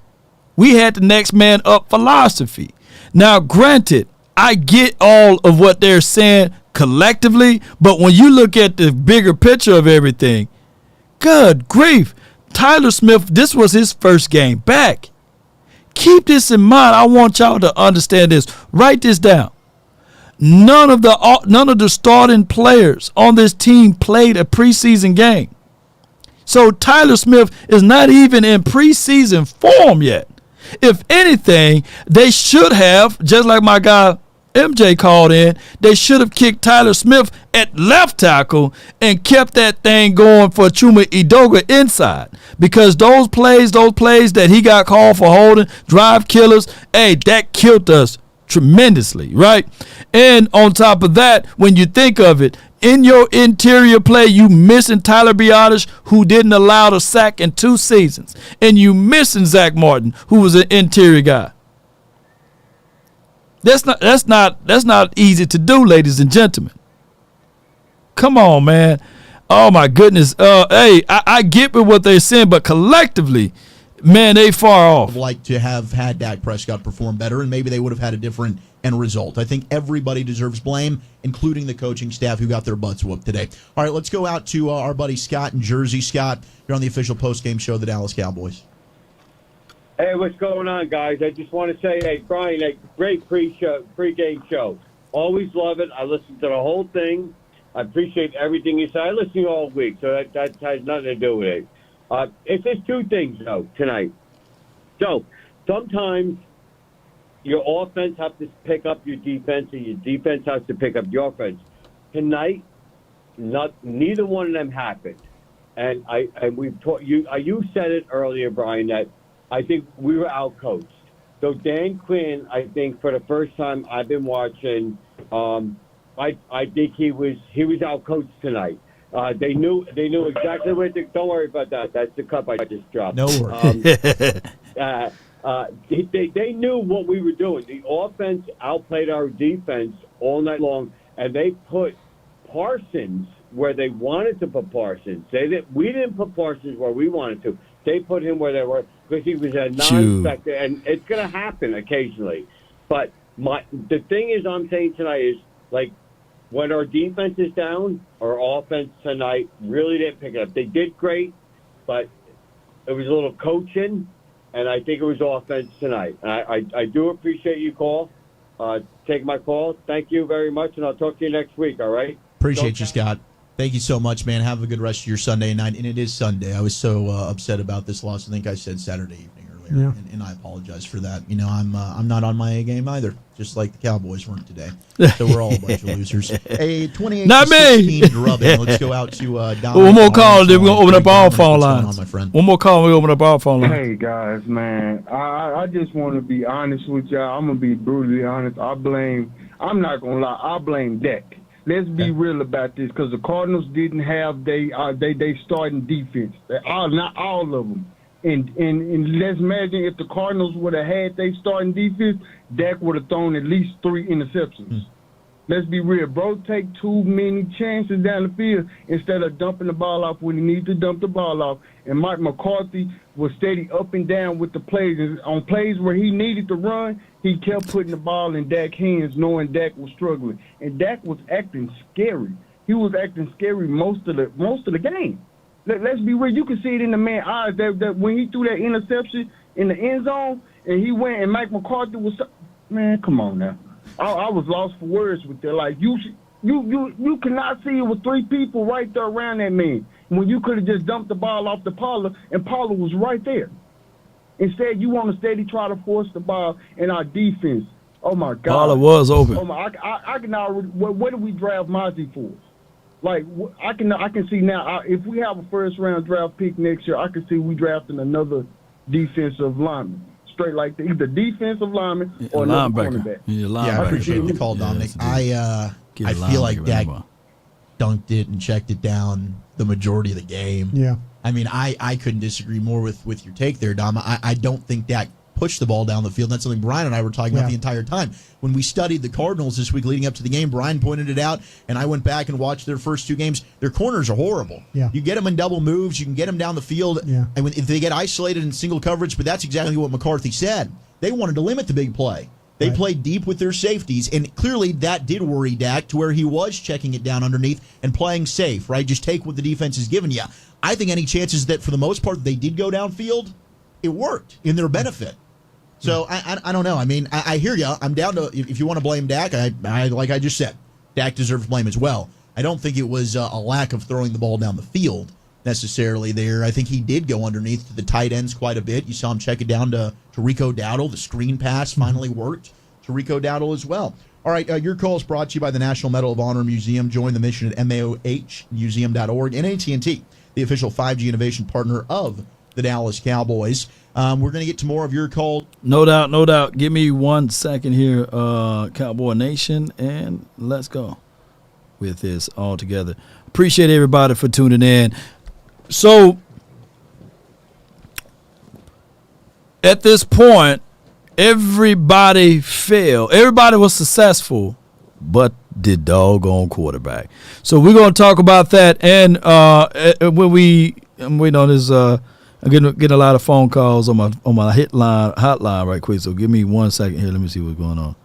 Speaker 3: we had the next man up philosophy. Now, granted, I get all of what they're saying collectively, but when you look at the bigger picture of everything, good grief, Tyler Smith, this was his first game back. Keep this in mind. I want y'all to understand this. Write this down. None of the starting players on this team played a preseason game. So Tyler Smith is not even in preseason form yet. If anything, they should have, just like my guy MJ called in, they should have kicked Tyler Smith at left tackle and kept that thing going for Chuma Edoga inside. Because those plays that he got called for holding, drive killers, that killed us tremendously, right? And on top of that, when you think of it, in your interior play, you missing Tyler Biadasz, who didn't allow the sack in 2 seasons. And you missing Zach Martin, who was an interior guy. That's not easy to do, ladies and gentlemen. Come on, man. Oh my goodness. I get with what they're saying, but collectively, man, they far off.
Speaker 2: I'd like to have had Dak Prescott perform better, and maybe they would have had a different end result. I think everybody deserves blame, including the coaching staff who got their butts whooped today. All right, let's go out to our buddy Scott in Jersey. Scott, you're on the official postgame show of the Dallas Cowboys.
Speaker 9: Hey, what's going on, guys? I just want to say, hey, Brian, a great pre-game show. Always love it. I listen to the whole thing. I appreciate everything you say. I listen to you all week, so that has nothing to do with it. It's just 2 things, though, tonight. So, sometimes your offense has to pick up your defense, and your defense has to pick up your offense. Tonight, neither one of them happened. And we've taught you. You said it earlier, Brian, that I think we were outcoached. So Dan Quinn, I think for the first time I've been watching, I think he was outcoached tonight. They knew exactly what to. Don't worry about that. That's the cup I just dropped.
Speaker 2: No worries.
Speaker 9: They knew what we were doing. The offense outplayed our defense all night long, and they put Parsons where they wanted to put Parsons. We didn't put Parsons where we wanted to. They put him where they were because he was a non-factor, and it's going to happen occasionally. But the thing is, I'm saying tonight is, like, when our defense is down, our offense tonight really didn't pick it up. They did great, but it was a little coaching, and I think it was offense tonight. I do appreciate you, taking my call. Thank you very much, and I'll talk to you next week, all right?
Speaker 2: Appreciate you, Scott. Thank you so much, man. Have a good rest of your Sunday night. And it is Sunday. I was so upset about this loss. I think I said Saturday evening earlier, and I apologize for that. You know, I'm not on my A game either, just like the Cowboys weren't today. So we're all a bunch of losers. A 28-16 drubbing. Let's go out to Don.
Speaker 3: One more call, then we're going to open up all phone
Speaker 2: What's
Speaker 3: lines.
Speaker 2: going on, my friend?
Speaker 3: One more call, we open up all phone lines.
Speaker 11: Hey, guys, man. I just want to be honest with y'all. I'm going to be brutally honest. I'm not going to lie, I blame Dak. Let's be real about this, because the Cardinals didn't have they starting defense. Not all of them. And let's imagine if the Cardinals would have had they starting defense, Dak would have thrown at least 3 interceptions. Let's be real. Bro, take too many chances down the field instead of dumping the ball off when he needs to dump the ball off. And Mike McCarthy was steady up and down with the plays. And on plays where he needed to run, he kept putting the ball in Dak's hands, knowing Dak was struggling. And Dak was acting scary. He was acting scary most of the game. Let's be real. You can see it in the man's eyes that when he threw that interception in the end zone and he went and Mike McCarthy was, man, come on now. I was lost for words with that. Like, you cannot see it with 3 people right there around that man when you could have just dumped the ball off to Pollard, and Pollard was right there. Instead, you want to steady try to force the ball in our defense. Oh, my God.
Speaker 3: Pollard was open.
Speaker 11: Oh, my, I can already, what do we draft Mozzie for? Like, I can see now, if we have a first-round draft pick next year, I can see we drafting another defensive lineman. Straight like either defensive lineman or another cornerback.
Speaker 2: I appreciate the call, Dominic. I feel like Dak dunked it and checked it down the majority of the game.
Speaker 1: Yeah.
Speaker 2: I mean, I couldn't disagree more with your take there, Dom. I don't think Dak pushed the ball down the field. That's something Brian and I were talking about the entire time. When we studied the Cardinals this week leading up to the game, Brian pointed it out, and I went back and watched their first 2 games. Their corners are horrible.
Speaker 1: Yeah.
Speaker 2: You get them in double moves. You can get them down the field.
Speaker 1: Yeah.
Speaker 2: And if they get isolated in single coverage, but that's exactly what McCarthy said. They wanted to limit the big play. They played deep with their safeties, and clearly that did worry Dak to where he was checking it down underneath and playing safe, right? Just take what the defense is giving you. I think any chances that for the most part they did go downfield, it worked in their benefit. So I don't know. I mean, I hear you. I'm down to, if you want to blame Dak, I like I just said, Dak deserves blame as well. I don't think it was a lack of throwing the ball down the field necessarily there. I think he did go underneath to the tight ends quite a bit. You saw him check it down to Rico Dowdle. The screen pass finally worked to Rico Dowdle as well. All right, your call is brought to you by the National Medal of Honor Museum. Join the mission at maohmuseum.org and AT&T, the official 5G innovation partner of the Dallas Cowboys. We're going to get to more of your call.
Speaker 3: No doubt, no doubt. Give me 1 second here, Cowboy Nation, and let's go with this all together. Appreciate everybody for tuning in. So, at this point, everybody failed. Everybody was successful, but the doggone quarterback. So we're going to talk about that. And I'm waiting on this. I'm getting a lot of phone calls on my hotline right quick. So give me 1 second here. Let me see what's going on.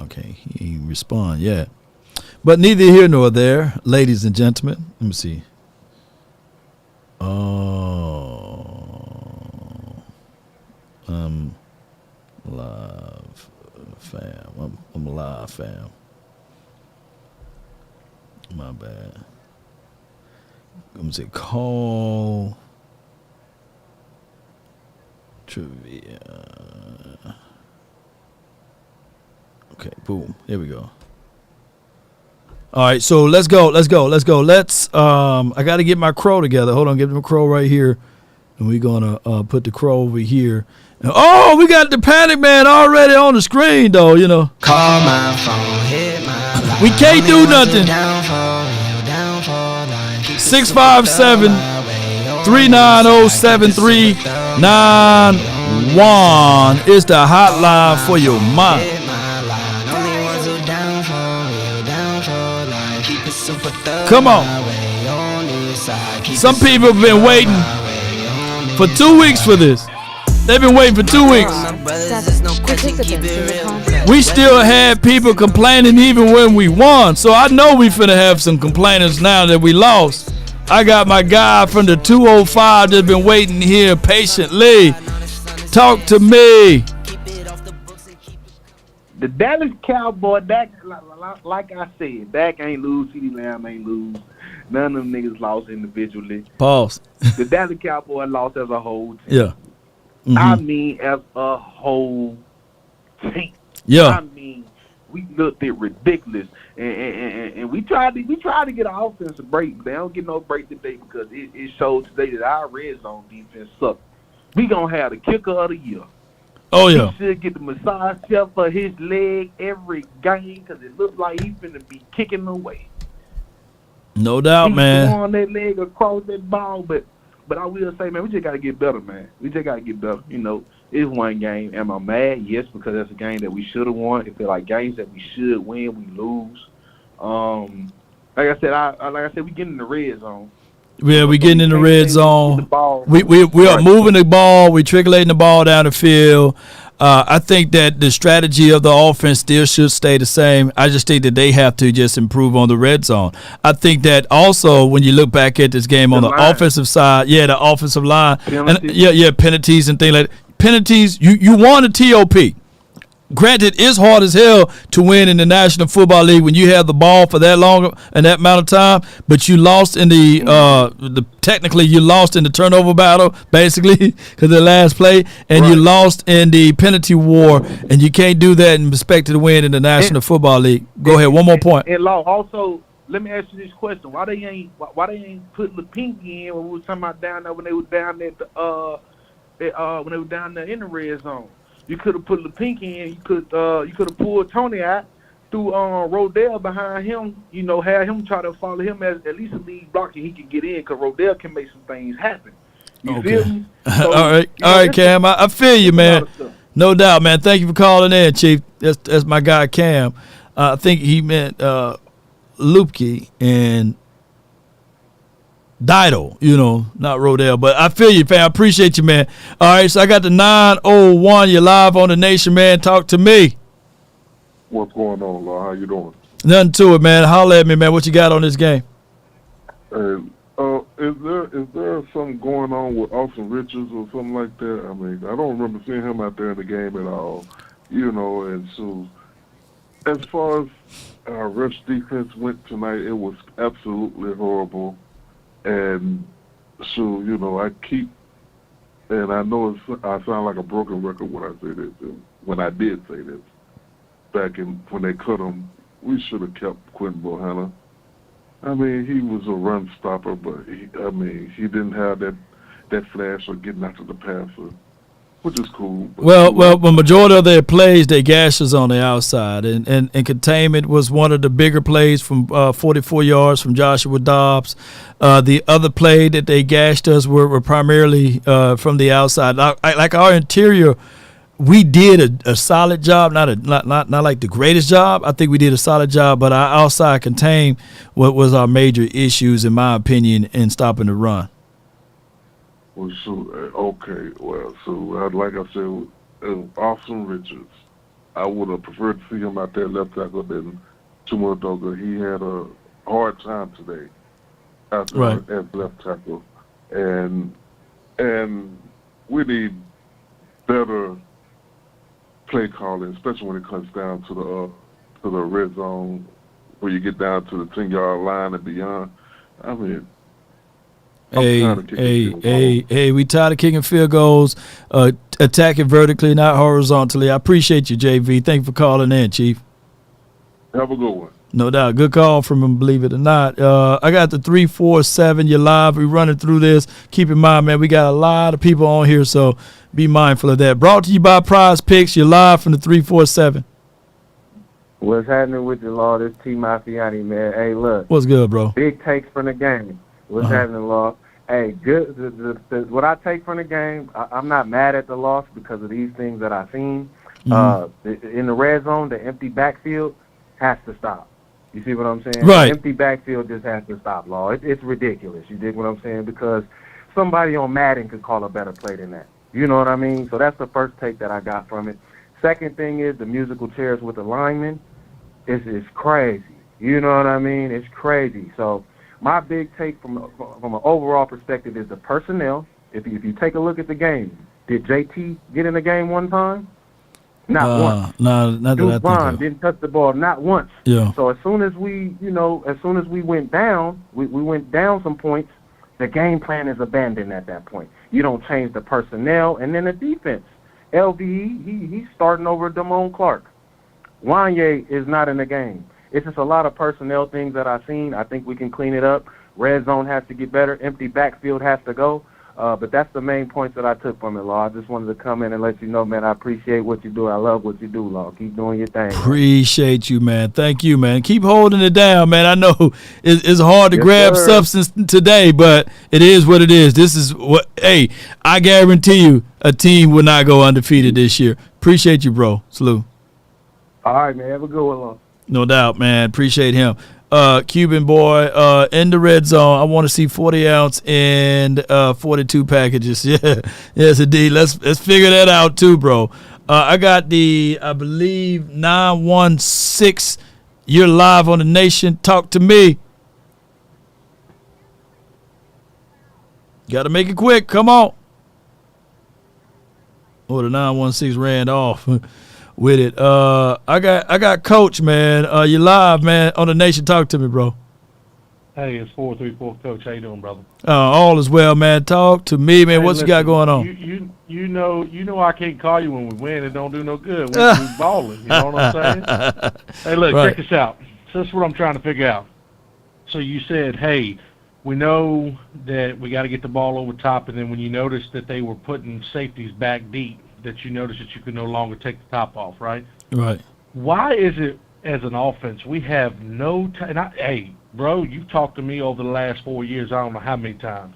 Speaker 3: Okay, he ain't respond yet. But neither here nor there, ladies and gentlemen. Let me see. Live fam. I'm live fam. My bad. I'm gonna say call trivia. Okay, boom. There we go. All right, so let's go. I got to get my crow together. Hold on, get my crow right here, and we're gonna put the crow over here. And, oh, we got the Panic Man already on the screen, though. You know.
Speaker 12: Call my phone, hit my line.
Speaker 3: We can't do nothing. 657-390-7391 is the hotline for your mind. Come on. Some people have been waiting for 2 weeks for this. They've been waiting for 2 weeks. We still had people complaining even when we won. So I know we finna have some complainers now that we lost. I got my guy from the 205 that's been waiting here patiently. Talk to me.
Speaker 13: The Dallas Cowboy, like I said, Dak ain't lose, CeeDee Lamb ain't lose. None of them niggas lost individually.
Speaker 3: Pause.
Speaker 13: The Dallas Cowboy lost as a whole team.
Speaker 3: Yeah. Mm-hmm.
Speaker 13: I mean, as a whole team.
Speaker 3: Yeah.
Speaker 13: I mean, we looked at ridiculous, and we tried to get an offensive break, but they don't get no break today because it showed today that our red zone defense sucked. We gonna have the kicker of the year.
Speaker 3: Oh yeah.
Speaker 13: He should get the massage chair for his leg every game because it looks like he's finna be kicking away.
Speaker 3: No doubt, man.
Speaker 13: He's on that leg across that ball, but I will say, man, we just gotta get better, man. We just gotta get better. You know, it's one game. Am I mad? Yes, because that's a game that we should have won. If they're like games that we should win, we lose. Like I said, we get in the red zone.
Speaker 3: Yeah, we getting in the red zone. We are moving the ball. We trickulating the ball down the field. I think that the strategy of the offense still should stay the same. I just think that they have to just improve on the red zone. I think that also when you look back at this game on the offensive side, the offensive line, and, penalties and things like that. Penalties, you won a TOP. Granted, it's hard as hell to win in the National Football League when you have the ball for that long and that amount of time, but you lost in technically you lost in the turnover battle, basically, because of the last play, and you lost in the penalty war, and you can't do that in respect to the win in the National Football League. Go ahead, one more point.
Speaker 13: And Law, also, let me ask you this question: Why they ain't put LaPinky in when we were talking about down there when they were down there when they were down there in the red zone? You could have put LaPinky in. You could have pulled Tony out, threw Rodell behind him. You know, had him try to follow him as at least a lead blocker. He can get in because Rodell can make some things happen. You feel me? So,
Speaker 3: all right, Cam. I feel you, man. No doubt, man. Thank you for calling in, Chief. That's my guy, Cam. I think he meant Lupke and Dido, not Rodell, but I feel you, fam. I appreciate you, man. All right, so I got the 901. You're live on the Nation, man. Talk to me.
Speaker 14: What's going on, Law? How you doing?
Speaker 3: Nothing to it, man. Holler at me, man. What you got on this game?
Speaker 14: Is there something going on with Austin Richards or something like that? I mean, I don't remember seeing him out there in the game at all, and so as far as our rush defense went tonight, it was absolutely horrible. And so, I know I sound like a broken record when I say this. When I did say this, back when they cut him, we should have kept Quentin Bohanna. I mean, he was a run stopper, but he didn't have that flash of getting after the passer, which is cool.
Speaker 3: Well, the majority of their plays, they gashed us on the outside, and containment was one of the bigger plays from 44 yards from Joshua Dobbs. The other play that they gashed us were primarily from the outside. Like our interior, we did a solid job, not like the greatest job. I think we did a solid job, but our outside contained what was our major issues, in my opinion, in stopping the run.
Speaker 14: Well, like I said, Austin Richards, I would have preferred to see him out there left tackle than Chumadoga. He had a hard time today out there at left tackle, and we need better play calling, especially when it comes down to the red zone, where you get down to the 10-yard line and beyond. I mean. Hey,
Speaker 3: we tired of kicking field goals, attacking vertically, not horizontally. I appreciate you, JV. Thank you for calling in, Chief.
Speaker 14: Have a good one.
Speaker 3: No doubt. Good call from him, believe it or not. I got the 347. You're live. We're running through this. Keep in mind, man, we got a lot of people on here, so be mindful of that. Brought to you by Prize Picks. You're live from the 347.
Speaker 15: What's happening with the Law? This T. Mafiani, man. Hey, look.
Speaker 3: What's good, bro?
Speaker 15: Big takes from the game. What's happening, Law? Hey, good. What I take from the game, I'm not mad at the loss because of these things that I've seen. In the red zone, the empty backfield has to stop. You see what I'm saying?
Speaker 3: Right.
Speaker 15: Empty backfield just has to stop, Law. It's ridiculous. You dig what I'm saying? Because somebody on Madden could call a better play than that. You know what I mean? So that's the first take that I got from it. Second thing is the musical chairs with the linemen. It's crazy. You know what I mean? It's crazy. So my big take from an overall perspective is the personnel. If you take a look at the game, did JT get in the game one time? Not once.
Speaker 3: No, not that I
Speaker 15: Duke
Speaker 3: think
Speaker 15: Vaughn
Speaker 3: of.
Speaker 15: didn't touch the ball, not once.
Speaker 3: Yeah.
Speaker 15: So as soon as we went down, we went down some points. The game plan is abandoned at that point. You don't change the personnel, and then the defense. LVE, he's starting over Damone Clark. Wanye is not in the game. It's just a lot of personnel things that I've seen. I think we can clean it up. Red zone has to get better. Empty backfield has to go. But that's the main points that I took from it, Law. I just wanted to come in and let you know, man, I appreciate what you do. I love what you do, Law. Keep doing your thing.
Speaker 3: Appreciate you, man. Thank you, man. Keep holding it down, man. I know it's hard to
Speaker 15: Yes,
Speaker 3: grab
Speaker 15: sir.
Speaker 3: substance today, but it is what it is. This is what, hey, I guarantee you a team will not go undefeated this year. Appreciate you, bro. Salute.
Speaker 15: All right, man. Have a good one, Law.
Speaker 3: No doubt, man. Appreciate him. Cuban boy, in the red zone. I want to see 40 ounce and 42 packages. Yeah, yes, indeed. Let's figure that out too, bro. I got I believe 916. You're live on the Nation. Talk to me. Got to make it quick. Come on. Oh, the 916 ran off. With it, I got Coach, man. You live, man, on the Nation. Talk to me, bro.
Speaker 16: Hey, it's 434 Coach. How you doing, brother?
Speaker 3: All is well, man. Talk to me, man.
Speaker 16: Hey,
Speaker 3: What's you got going on?
Speaker 16: You know I can't call you when we win. It don't do no good. We balling. You know what I'm saying? Hey, look,
Speaker 3: Right.
Speaker 16: check this out. So this is what I'm trying to figure out. So you said, hey, we know that we got to get the ball over top, and then when you noticed that they were putting safeties back deep, that you noticed that you could no longer take the top off, right?
Speaker 3: Right.
Speaker 16: Why is it, as an offense, we have no time? Hey, bro, you've talked to me over the last 4 years, I don't know how many times.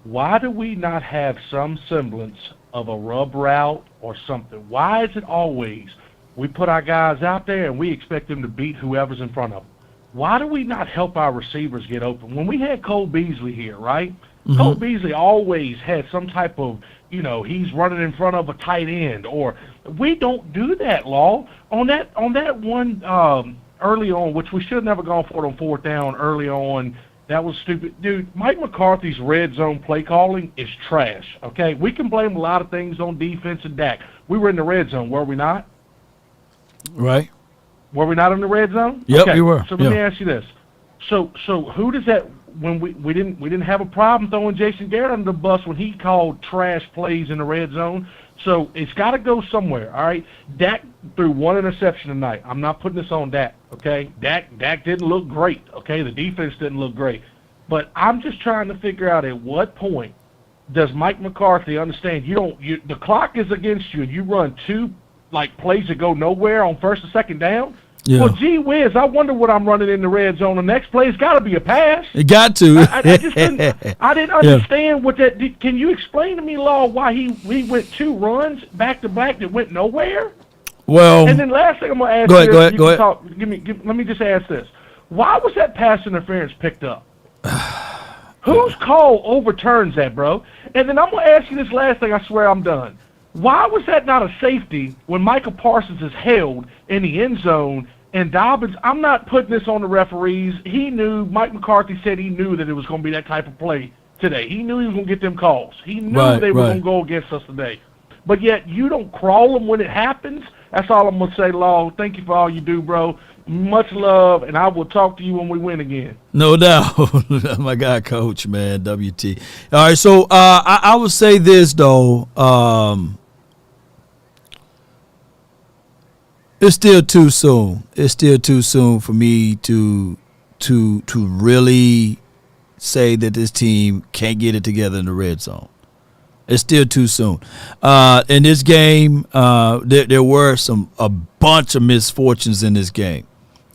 Speaker 16: Why do we not have some semblance of a rub route or something? Why is it always we put our guys out there and we expect them to beat whoever's in front of them? Why do we not help our receivers get open? When we had Cole Beasley here, right?
Speaker 3: Mm-hmm.
Speaker 16: Cole Beasley always had some type of, he's running in front of a tight end, or we don't do that, Law. On that one early on, which we should have never gone for it on fourth down early on, that was stupid. Dude, Mike McCarthy's red zone play calling is trash, okay? We can blame a lot of things on defense and Dak. We were in the red zone, were we not?
Speaker 3: Right.
Speaker 16: Were we not in the red zone?
Speaker 3: Yep,
Speaker 16: okay.
Speaker 3: we were.
Speaker 16: So let me ask you this. So who does that, when we didn't have a problem throwing Jason Garrett under the bus when he called trash plays in the red zone? So it's got to go somewhere, all right? Dak threw one interception tonight. I'm not putting this on Dak, okay? Dak didn't look great, okay? The defense didn't look great. But I'm just trying to figure out at what point does Mike McCarthy understand the clock is against you and you run two plays that go nowhere on first and second down?
Speaker 3: Yeah.
Speaker 16: Well, gee whiz, I wonder what I'm running in the red zone. The next play's got to be a pass.
Speaker 3: It got to.
Speaker 16: I just I didn't understand what that. Can you explain to me, Law, why he went two runs back to back that went nowhere?
Speaker 3: Well,
Speaker 16: And then last thing I'm gonna ask.
Speaker 3: Go
Speaker 16: you,
Speaker 3: ahead.
Speaker 16: Let me just ask this: why was that pass interference picked up? Whose call overturns that, bro? And then I'm gonna ask you this last thing. I swear I'm done. Why was that not a safety when Michael Parsons is held in the end zone and Dobbins? I'm not putting this on the referees. He knew. Mike McCarthy said he knew that it was going to be that type of play today. He knew he was going to get them calls. He knew they were going to go against us today. But yet you don't crawl them when it happens. That's all I'm going to say, Law. Thank you for all you do, bro. Much love, and I will talk to you when we win again.
Speaker 3: No doubt. My guy, Coach, man, WT. All right, so I would say this, though. It's still too soon. It's still too soon for me to really say that this team can't get it together in the red zone. It's still too soon. In this game, there were a bunch of misfortunes in this game.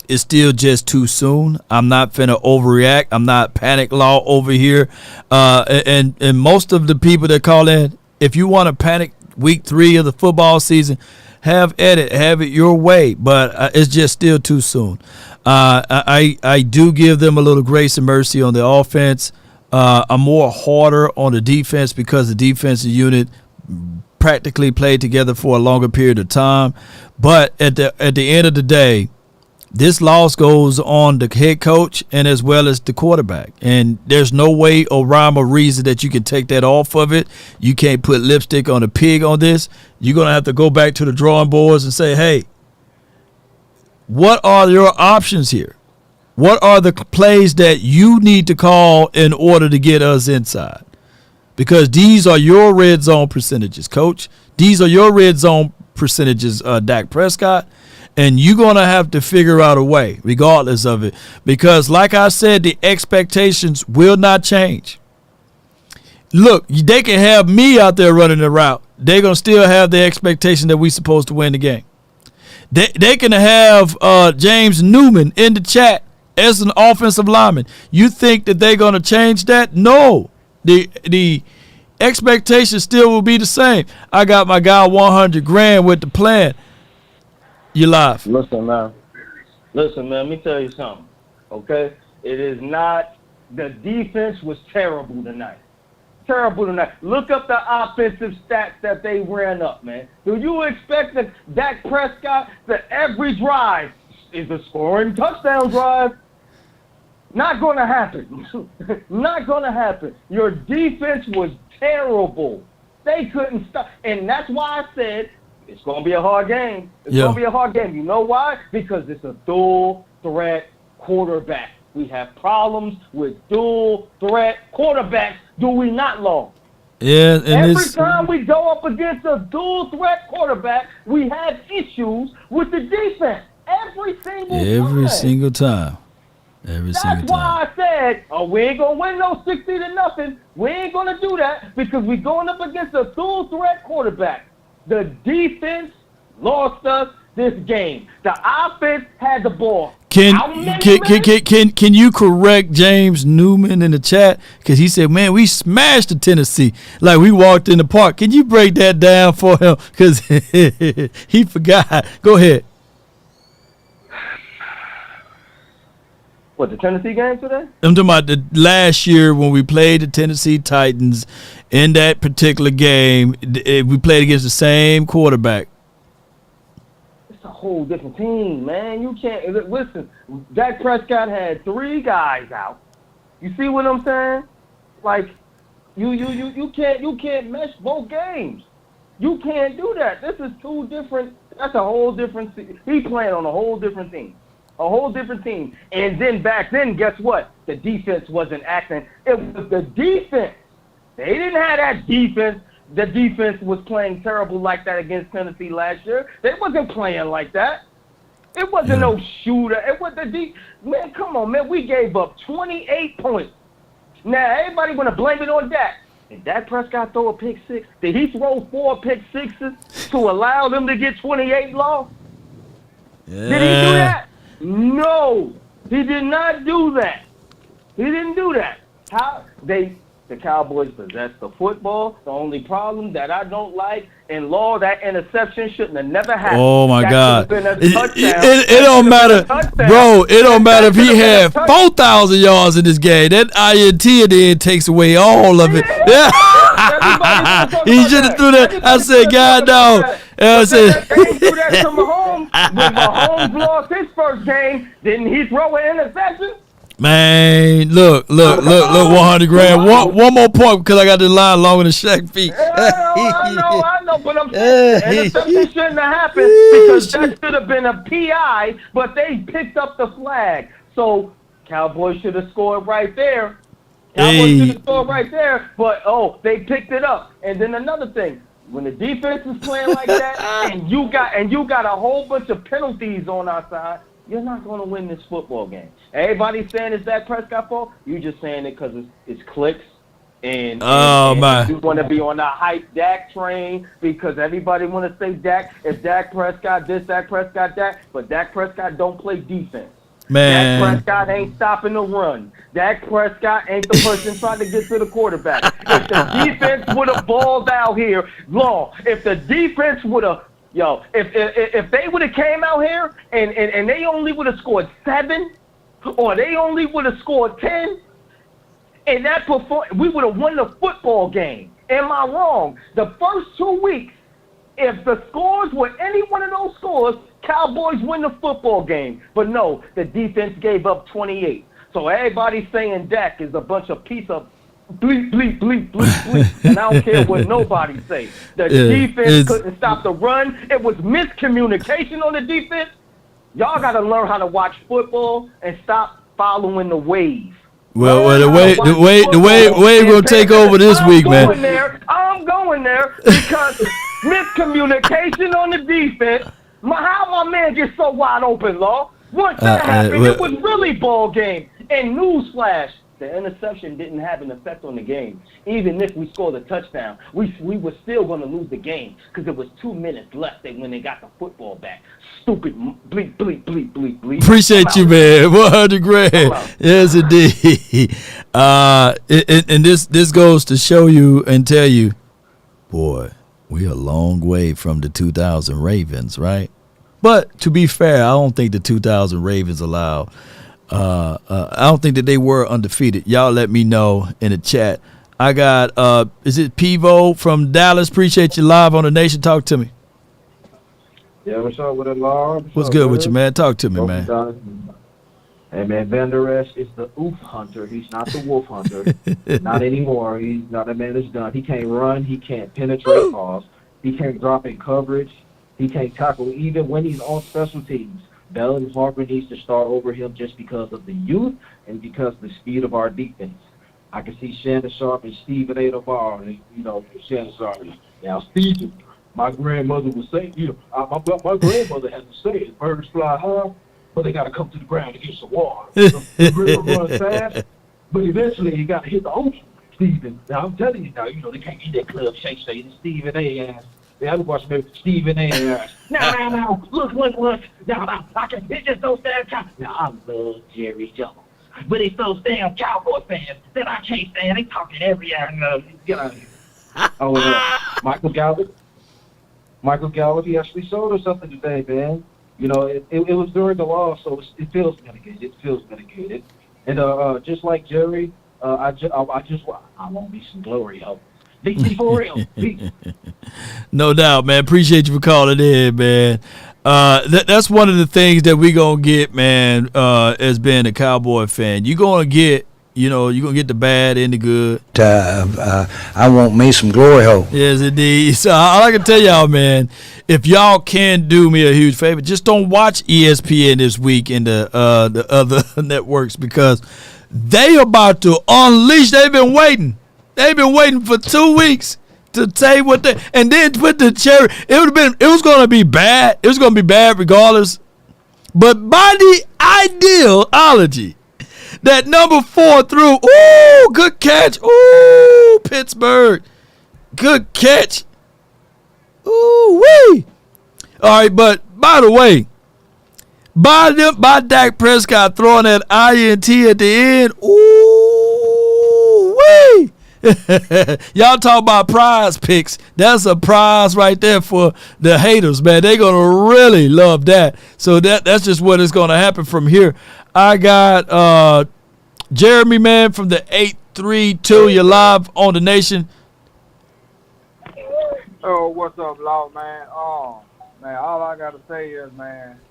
Speaker 3: It's still just too soon. I'm not finna overreact. I'm not panic Law over here. And most of the people that call in, if you want to panic week 3 of the football season, have it your way, but it's just still too soon. I do give them a little grace and mercy on the offense. I'm more harder on the defense because the defensive unit practically played together for a longer period of time. But at the end of the day, this loss goes on the head coach and as well as the quarterback. And there's no way or rhyme or reason that you can take that off of it. You can't put lipstick on a pig on this. You're going to have to go back to the drawing boards and say, hey, what are your options here? What are the plays that you need to call in order to get us inside? Because these are your red zone percentages, Coach. These are your red zone percentages, Dak Prescott. And you're going to have to figure out a way, regardless of it. Because, like I said, the expectations will not change. Look, they can have me out there running the route. They're going to still have the expectation that we're supposed to win the game. They can have James Newman in the chat as an offensive lineman. You think that they're going to change that? No. The expectation still will be the same. I got my guy $100,000 with the plan. You live.
Speaker 17: Listen, man, let me tell you something, okay? It is not – the defense was terrible tonight. Terrible tonight. Look up the offensive stats that they ran up, man. Do you expect that Dak Prescott, that every drive is a scoring touchdown drive? Not going to happen. Not going to happen. Your defense was terrible. They couldn't stop. And that's why I said – it's going to be a hard game. It's going to be a hard game. You know why? Because it's a dual-threat quarterback. We have problems with dual-threat quarterbacks, do we not, Law?
Speaker 3: Yeah. And
Speaker 17: every time we go up against a dual-threat quarterback, we have issues with the defense. Every single time. That's why I said, we ain't going to win no 60-0. We ain't going to do that because we're going up against a dual-threat quarterback. The defense lost us this game. The offense had the ball.
Speaker 3: Can you correct James Newman in the chat? Because he said, man, we smashed the Tennessee like we walked in the park. Can you break that down for him? Because he forgot. Go ahead.
Speaker 17: What, the Tennessee game today?
Speaker 3: I'm talking about the last year when we played the Tennessee Titans. In that particular game, we played against the same quarterback.
Speaker 17: It's a whole different team, man. You can't listen. Dak Prescott had 3 guys out. You see what I'm saying? Like, you can't mesh both games. You can't do that. This is 2 different. That's a whole different. He playing on a whole different team. A whole different team. And then back then, guess what? The defense wasn't acting. It was the defense. They didn't have that defense. The defense was playing terrible like that against Tennessee last year. They wasn't playing like that. It wasn't no shooter. It was man, come on, man. We gave up 28 points. Now, everybody want to blame it on Dak. Did Dak Prescott throw a pick 6? Did he throw 4 pick 6s to allow them to get 28 lost? Yeah. Did he do that? No. He did not do that. He didn't do that. The Cowboys possess the football. The only problem that I don't like, in Law, that interception shouldn't have never happened.
Speaker 3: Oh, my God. It don't matter. Bro, it don't matter if he had 4,000 yards in this game. That INT then takes away all of it. Yeah. He should have threw that. I said, God, no. I said,
Speaker 17: he threw that to Mahomes. When Mahomes lost his first game, didn't he throw an interception?
Speaker 3: Man, look, $100,000. One more point because I got the line longer than Shaq feet.
Speaker 17: I know, but I'm saying interception shouldn't have happened because that should have been a PI, but they picked up the flag. So Cowboys should have scored right there. Cowboys should have scored right there, but they picked it up. And then another thing, when the defense is playing like that, and you got a whole bunch of penalties on our side, you're not going to win this football game. Everybody's saying it's Dak Prescott fault. You just saying it because it's clicks. And you want to be on the hype Dak train because everybody want to say Dak. If Dak Prescott this, Dak Prescott that. But Dak Prescott don't play defense.
Speaker 3: Man.
Speaker 17: Dak Prescott ain't stopping the run. Dak Prescott ain't the person trying to get to the quarterback. If the defense would have balled out here, Law, if the defense would have Yo, if they would have came out here and they only would have scored 7, or they only would have scored 10, and we would have won the football game. Am I wrong? The first 2 weeks, if the scores were any one of those scores, Cowboys win the football game. But no, the defense gave up 28. So everybody's saying Dak is a bunch of piece of bleep, bleep, bleep, bleep, bleep. And I don't care what nobody say. The defense couldn't stop the run. It was miscommunication on the defense. Y'all got to learn how to watch football and stop following the wave.
Speaker 3: Well, the way we're gonna take over this week, man.
Speaker 17: I'm going there because miscommunication on the defense. How my man gets so wide open, Law? Once that happened, it was really ball game. And newsflash, the interception didn't have an effect on the game. Even if we scored a touchdown, we were still going to lose the game because there was 2 minutes left when they got the football back. Stupid bleep, bleep, bleep, bleep, bleep.
Speaker 3: Appreciate you, man. 100 grand. Yes, indeed. And this goes to show you and tell you, boy, we're a long way from the 2000 Ravens, right? But to be fair, I don't think the 2000 Ravens allowed. I don't think that they were undefeated. Y'all let me know in the chat. I got, is it Pivo from Dallas? Appreciate you live on the Nation. Talk to me.
Speaker 18: Yeah, what's up with it, Law?
Speaker 3: What's good with you, man? Talk to me, man.
Speaker 18: Hey, man, Van Der Esch is the oof hunter. He's not the wolf hunter. Not anymore. He's not a man that's done. He can't run. He can't penetrate balls. He can't drop in coverage. He can't tackle even when he's on special teams. Bell and Harper needs to start over him just because of the youth and because of the speed of our defense. I can see Shannon Sharp and Stephen A. tomorrow. Shannon Sharp. Now, Stephen, my grandmother was saying, my grandmother had to say it. Birds fly high, but they got to come to the ground to get some water. The river runs fast, but eventually you got to hit the ocean, Stephen. Now, I'm telling you now, they can't get that club shake Stephen A. ass. They have to watch Stephen A. ass. No. Look. No, I can. It's just those damn Cowboys. Now, I love Jerry Jones. But it's those damn Cowboy fans that I can't stand. They talking every hour. Get out of here. Michael Gallup, he actually showed us something today, man. It was during the loss, so it feels mitigated. And just like Jerry, I want me some glory help. Be for real.
Speaker 3: No doubt, man. Appreciate you for calling in, man. That's one of the things that we gonna get, man. As being a Cowboy fan, you're gonna get the bad and the good.
Speaker 19: I want me some glory hole.
Speaker 3: Yes, indeed. So all I can tell y'all, man, if y'all can do me a huge favor, just don't watch ESPN this week and the other networks because they about to unleash. They've been waiting for 2 weeks to say what they, and then put the cherry. It was going to be bad. It was going to be bad regardless. But by the ideology that number 4 threw, ooh, good catch. Ooh, Pittsburgh. Good catch. Ooh, wee. All right, but by the way, by Dak Prescott throwing that INT at the end, ooh, wee. Y'all talk about prize picks. That's a prize right there for the haters, man. They're going to really love that. So that's just what is going to happen from here. I got Jeremy, man, from the 832. You're live on the Nation.
Speaker 20: Oh, what's up, Law, man? Oh, man, all I got to say is, man,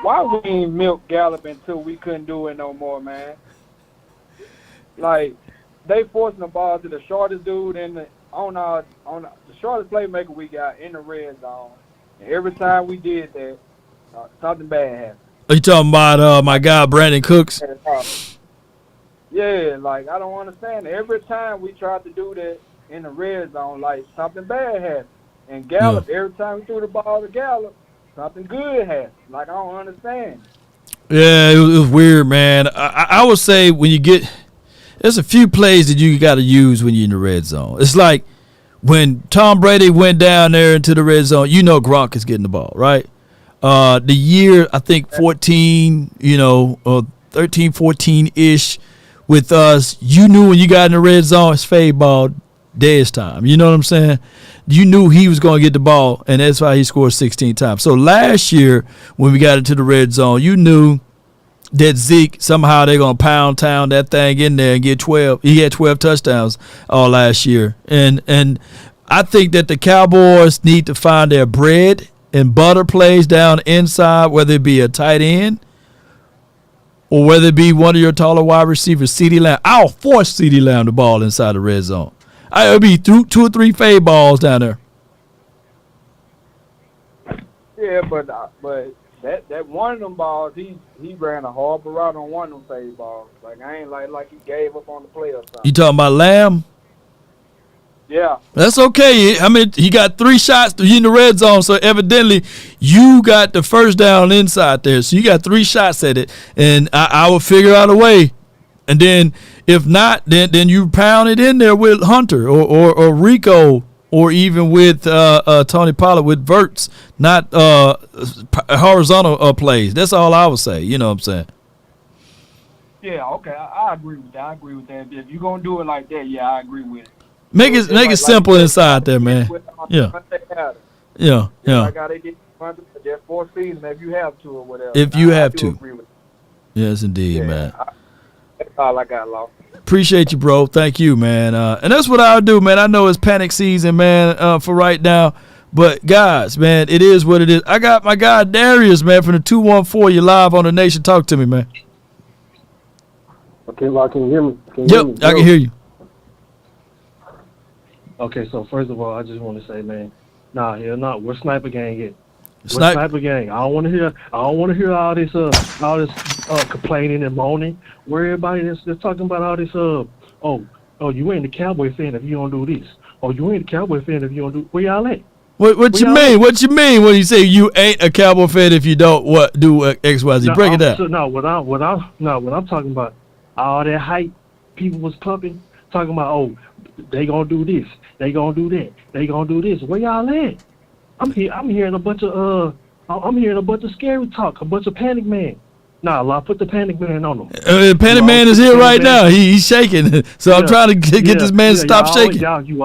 Speaker 20: why we ain't milk Gallup until we couldn't do it no more, man? Like, they forcing the ball to the shortest dude on the shortest playmaker we got in the red zone. And every time we did that, something bad happened.
Speaker 3: Are you talking about my guy Brandon Cooks?
Speaker 20: Yeah, like I don't understand. Every time we tried to do that in the red zone, like something bad happened. And Gallup, every time we threw the ball to Gallup, something good happened. Like I don't understand.
Speaker 3: Yeah, it was weird, man. I would say when you get. There's a few plays that you got to use when you're in the red zone. It's like when Tom Brady went down there into the red zone, Gronk is getting the ball, right? The year, I think 14, 13, 14-ish with us, you knew when you got in the red zone, it's fade ball. Dead's time. You know what I'm saying? You knew he was going to get the ball, and that's why he scored 16 times. So last year when we got into the red zone, you knew that Zeke, somehow they're going to pound town that thing in there and get 12. He had 12 touchdowns all last year. And I think that the Cowboys need to find their bread and butter plays down inside, whether it be a tight end or whether it be one of your taller wide receivers, CeeDee Lamb. I'll force CeeDee Lamb the ball inside the red zone. It'll be two or three fade balls down there.
Speaker 20: Yeah, but that one of them balls, he ran a horrible route on one of them fade balls. Like I ain't like he gave up on the play or something.
Speaker 3: You talking about Lamb?
Speaker 20: Yeah.
Speaker 3: That's okay. I mean, he got 3 shots in the red zone, so evidently you got the first down inside there. So you got 3 shots at it, and I will figure out a way. And then if not, then you pound it in there with Hunter or Rico or even with Tony Pollard with verts, not horizontal plays. That's all I would say. You know what I'm saying?
Speaker 20: Yeah, okay. I agree with that. If you're going to do it like that, yeah, I agree with it.
Speaker 3: Make it simple inside there, man. Yeah. Yeah.
Speaker 20: I got to get their 4th season if you have to or whatever.
Speaker 3: If you have to. Yes, indeed, man.
Speaker 20: That's all I got, Law.
Speaker 3: Appreciate you, bro. Thank you, man. And that's what I'll do, man. I know it's panic season, man, for right now. But, guys, man, it is what it is. I got my guy Darius, man, from the 214. You're live on The Nation. Talk to me, man.
Speaker 21: Okay, Law, can you hear me?
Speaker 3: I can hear you.
Speaker 21: Okay, so first of all, I just want to say, man, we're sniper gang yet. We're sniper gang. I don't want to hear all this complaining and moaning. Where everybody that's talking about all this you ain't a Cowboy fan if you don't do this. Oh, you ain't a Cowboy fan if you don't do. Where y'all at?
Speaker 3: What you mean? What you mean when you say you ain't a Cowboy fan if you don't do X, Y, Z? Break it down.
Speaker 21: What I'm talking about, all that hype people was pumping, talking about they gonna do this, they gonna do that, they gonna do this. Where y'all at? I'm hearing a bunch of scary talk, a bunch of panic man. Nah, put the panic man on them.
Speaker 3: Panic man is here right now. He's shaking. So I'm trying to get this man to stop shaking.
Speaker 21: You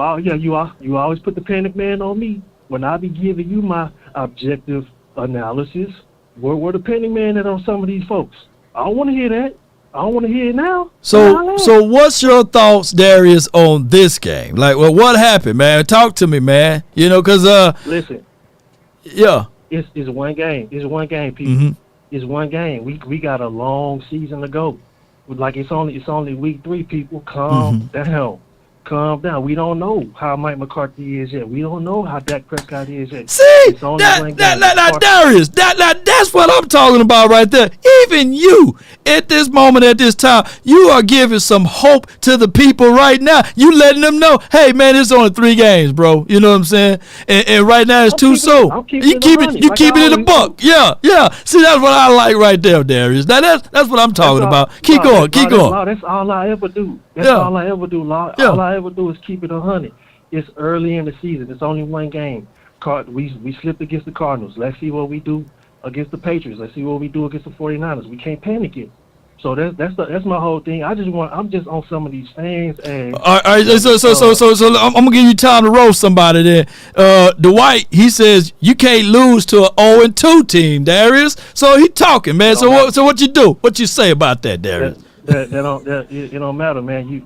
Speaker 21: always put the panic man on me when I be giving you my objective analysis. Where the panic man at on some of these folks? I don't want to hear that. I don't want to hear it now.
Speaker 3: So what's your thoughts, Darius, on this game? Like, well, what happened, man? Talk to me, man. You know, because
Speaker 21: listen,
Speaker 3: yeah,
Speaker 21: it's one game. It's one game, people.
Speaker 3: Mm-hmm.
Speaker 21: It's one game. We got a long season to go. Like it's only week 3. People, calm down. Calm down. We don't know how Mike McCarthy is yet. We don't know how Dak Prescott is yet.
Speaker 3: See, Darius, that's what I'm talking about right there. Even you, at this moment, at this time, you are giving some hope to the people right now. You letting them know, hey, man, it's only 3 games, bro. You know what I'm saying? And right now it's too soon. You keep it in the book. Yeah. See, that's what I like right there, Darius. Now that's what I'm talking about. Keep going.
Speaker 21: That's all I ever do. All I ever do, Law.
Speaker 3: Yeah.
Speaker 21: All I ever do is keep it 100. It's early in the season. It's only one game. We slipped against the Cardinals. Let's see what we do against the Patriots. Let's see what we do against the 49ers. We can't panic it. So that's my whole thing. I'm just on some of these fans. And
Speaker 3: all right. So I'm gonna give you time to roast somebody there. Dwight, he says you can't lose to an 0-2 team, Darius. So he talking, man. So what you do? What you say about that, Darius?
Speaker 21: It don't matter, man. You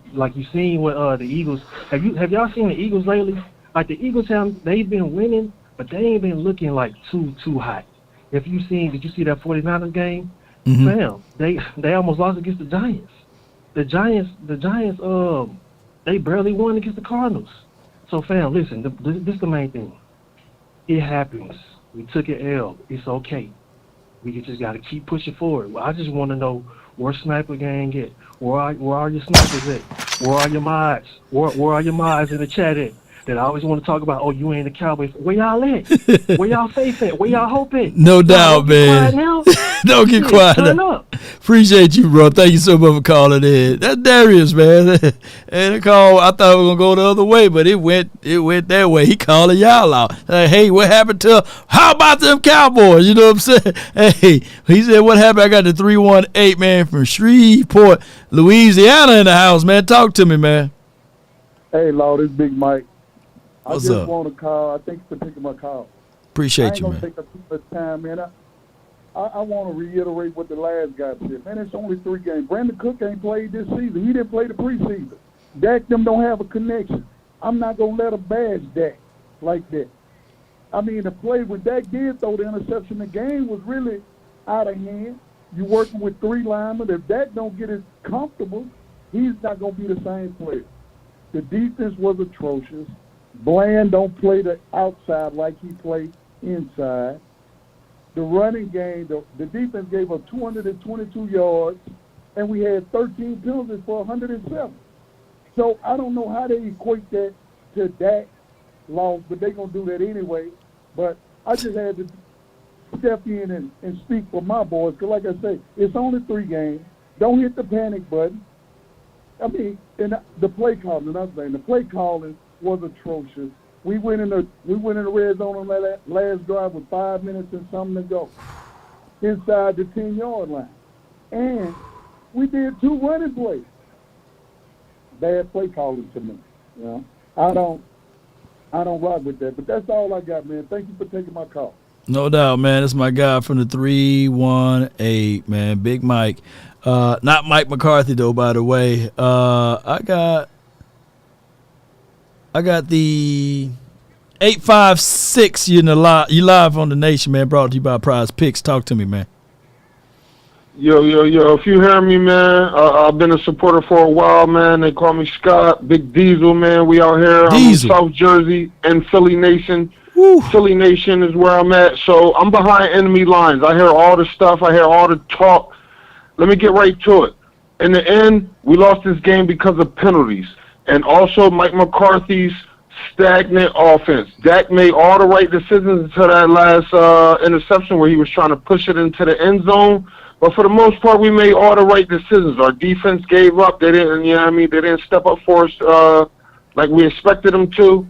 Speaker 21: seen what the Eagles have y'all seen the Eagles lately? Like the Eagles they've been winning, but they ain't been looking like too hot. Did you see that 49ers game? Fam, they almost lost against the Giants. The Giants they barely won against the Cardinals. So fam, listen, this is the main thing. It happens. We took an L. It's okay. We just got to keep pushing forward. Well, I just want to know where Sniper Gang at? Where are your snipers at? Where are your mods? Where are your mods in the chat at? That I always want to talk about, you ain't a Cowboy. Where y'all at? Where y'all faith at? Where y'all hope at?
Speaker 3: No doubt, man. Don't get quiet
Speaker 21: Turn
Speaker 3: now.
Speaker 21: up.
Speaker 3: Appreciate you, bro. Thank you so much for calling in. That's Darius, man. And the call, I thought it was going to go the other way, but it went that way. He calling y'all out. Like, hey, what happened to how about them Cowboys? You know what I'm saying? Hey, he said, what happened? I got the 318, man, from Shreveport, Louisiana in the house, man. Talk to me, man.
Speaker 4: Hey, Law, this is Big Mike.
Speaker 3: What's
Speaker 4: I just
Speaker 3: up?
Speaker 4: want to call. Thanks for taking my call.
Speaker 3: Appreciate
Speaker 4: I ain't
Speaker 3: you,
Speaker 4: gonna
Speaker 3: man.
Speaker 4: take up too much time, man. I want to reiterate what the last guy said. Man, it's only 3 games. Brandon Cook ain't played this season. He didn't play the preseason. Dak them don't have a connection. I'm not gonna let a bash Dak like that. I mean, the play when Dak did throw the interception, the game was really out of hand. You're working with 3 linemen. If Dak don't get it comfortable, he's not gonna be the same player. The defense was atrocious. Bland don't play the outside like he played inside. The running game, the defense gave up 222 yards, and we had 13 penalties for 107. So I don't know how they equate that to Dak loss, but they're going to do that anyway. But I just had to step in and speak for my boys, because like I say, it's only 3 games. Don't hit the panic button. I mean, and the play calling, another thing, the play calling was atrocious. We went in the red zone on that last drive with 5 minutes and something to go inside the 10-yard line, and we did 2 running plays. Bad play calling to me. You know, I don't rock with that. But that's all I got, man. Thank you for taking my call.
Speaker 3: No doubt, man. That's my guy from the 318, man. Big Mike. Not Mike McCarthy though, by the way. I got the 856. You live on the Nation, man. Brought to you by Prize Picks. Talk to me, man.
Speaker 11: Yo. If you hear me, man, I've been a supporter for a while, man. They call me Scott, Big Diesel, man. We out here.
Speaker 3: Diesel.
Speaker 11: I'm in South Jersey and Philly Nation. Woo. Philly Nation is where I'm at. So I'm behind enemy lines. I hear all the stuff. I hear all the talk. Let me get right to it. In the end, we lost this game because of penalties. And also Mike McCarthy's stagnant offense. Dak made all the right decisions until that last interception where he was trying to push it into the end zone. But for the most part, we made all the right decisions. Our defense gave up. They didn't, you know what I mean? They didn't step up for us like we expected them to.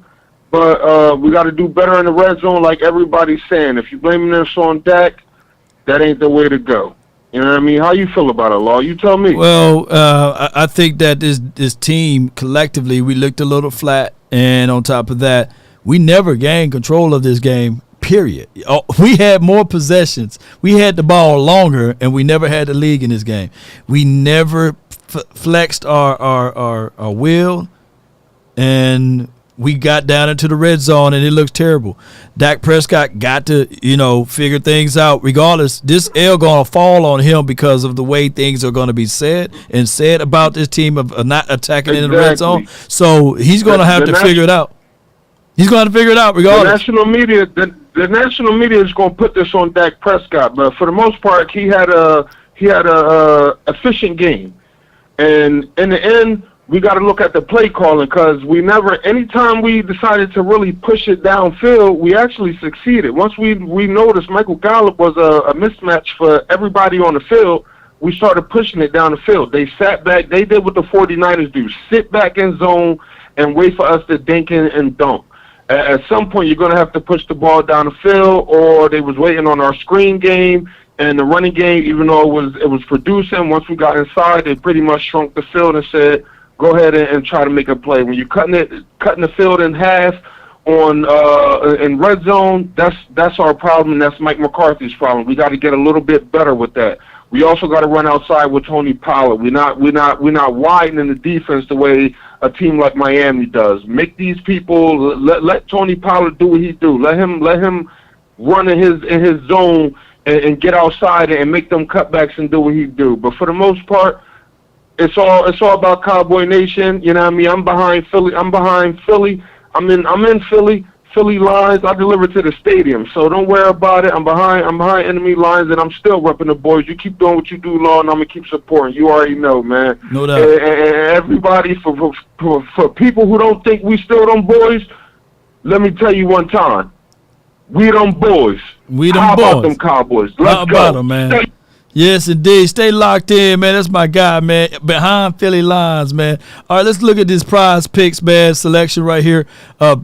Speaker 11: But we got to do better in the red zone like everybody's saying. If you're blaming this on Dak, that ain't the way to go. You know what I mean? How you feel about it, Law? You tell me.
Speaker 3: Well, I think that this team collectively, we looked a little flat. And on top of that, we never gained control of this game, period. We had more possessions. We had the ball longer, and we never had the league in this game. We never flexed our will, and we got down into the red zone, and it looks terrible. Dak Prescott got to, figure things out. Regardless, this L going to fall on him because of the way things are going to be said about this team of not attacking in the red zone. So he's going to have to figure it out. He's going to figure it out regardless.
Speaker 11: The national media is going to put this on Dak Prescott, but for the most part, he had a efficient game, and in the end, we got to look at the play calling because anytime we decided to really push it downfield, we actually succeeded. Once we noticed Michael Gallup was a mismatch for everybody on the field, we started pushing it down the field. They sat back. They did what the 49ers do, sit back in zone and wait for us to dink in and dunk. At some point, you're going to have to push the ball down the field, or they was waiting on our screen game and the running game, even though it was producing. Once we got inside, they pretty much shrunk the field and said, go ahead and try to make a play. When you're cutting the field in half on in red zone, that's our problem, and that's Mike McCarthy's problem. We got to get a little bit better with that. We also got to run outside with Tony Pollard. We're not widening the defense the way a team like Miami does. Make these people let Tony Pollard do what he do. Let him run in his zone and get outside and make them cutbacks and do what he do. But for the most part, it's all about Cowboy Nation. You know what I mean? I'm behind Philly. I'm in Philly. Philly lines. I deliver to the stadium, so don't worry about it. I'm behind enemy lines, and I'm still repping the boys. You keep doing what you do, Law, and I'm gonna keep supporting. You already know, man.
Speaker 3: No doubt.
Speaker 11: And everybody, for people who don't think we still them boys, let me tell you one time, we them boys.
Speaker 3: We them
Speaker 11: How
Speaker 3: boys.
Speaker 11: about them Cowboys? Let's
Speaker 3: How
Speaker 11: go.
Speaker 3: about them, man? Yes, indeed. Stay locked in, man. That's my guy, man. Behind Philly lines, man. All right, let's look at this Prize Picks, man, selection right here.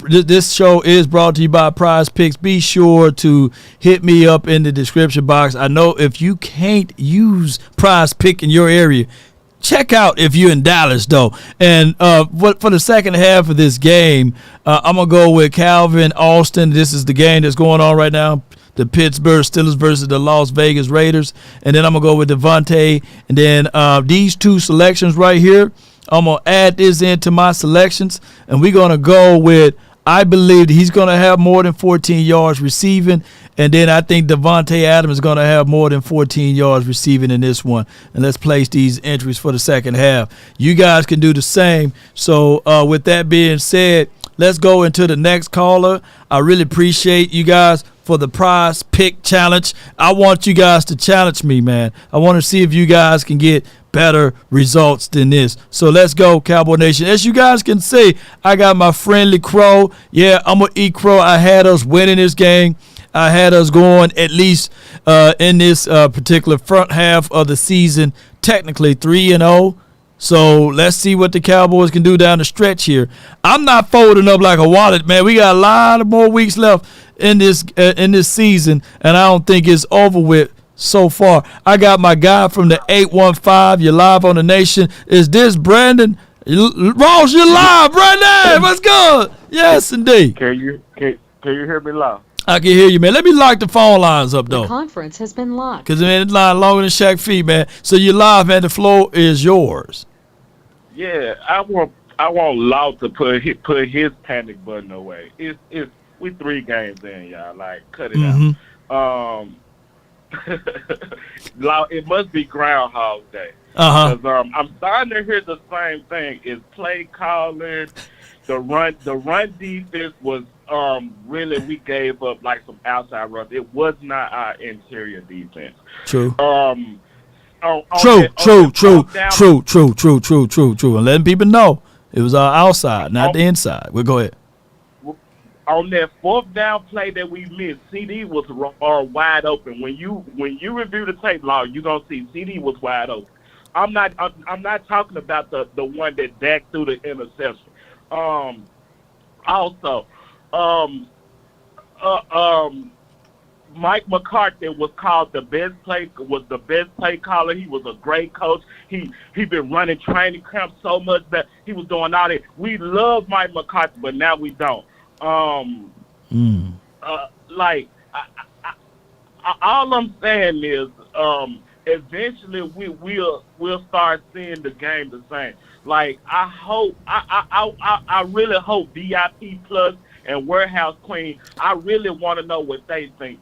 Speaker 3: This show is brought to you by Prize Picks. Be sure to hit me up in the description box. I know if you can't use Prize Pick in your area, check out if you're in Dallas, though. And for the second half of this game, I'm going to go with Calvin Austin. This is the game that's going on right now. The Pittsburgh Steelers versus the Las Vegas Raiders. And then I'm going to go with Devontae. And then these two selections right here, I'm going to add this into my selections. And we're going to go with, I believe that he's going to have more than 14 yards receiving. And then I think Devontae Adams is going to have more than 14 yards receiving in this one. And let's place these entries for the second half. You guys can do the same. So with that being said, let's go into the next caller. I really appreciate you guys for the prize pick challenge. I want you guys to challenge me, man. I want to see if you guys can get better results than this. So let's go, Cowboy Nation. As you guys can see, I got my friendly crow. Yeah, I'm going to eat crow. I had us winning this game. I had us going at least in this particular front half of the season, technically 3-0. So let's see what the Cowboys can do down the stretch here. I'm not folding up like a wallet, man. We got a lot of more weeks left in this season, and I don't think it's over with so far. I got my guy from the 815. You're live on the Nation. Is this Brandon? Ross, you're live, Brandon. What's good? Yes, indeed.
Speaker 7: Can you hear me loud?
Speaker 3: I can hear you, man. Let me lock the phone lines up, though.
Speaker 22: The conference has been locked.
Speaker 3: Because, man, it's line longer than Shaq Feet, man. So you're live, man. The floor is yours.
Speaker 7: Yeah, I want Law to put his panic button away. We 3 games in, y'all. Like, cut it out. Law, it must be Groundhog Day. Because I'm starting to hear the same thing. It's play calling. The run defense was really, we gave up like some outside runs. It was not our interior defense.
Speaker 3: True.
Speaker 7: True.
Speaker 3: And letting people know it was our outside, not the inside. We'll go ahead.
Speaker 7: On that 4th down play that we missed, CD was wide open. When you review the tape, Law, you're gonna see CD was wide open. I'm not talking about the one that Dak threw the interception. Also, Mike McCarthy was called the best play caller. He was a great coach. He been running training camp so much that he was doing all that. We love Mike McCarthy, but now we don't. All I'm saying is, eventually we'll start seeing the game the same. Like, I really hope VIP Plus and Warehouse Queen, I really want to know what they think.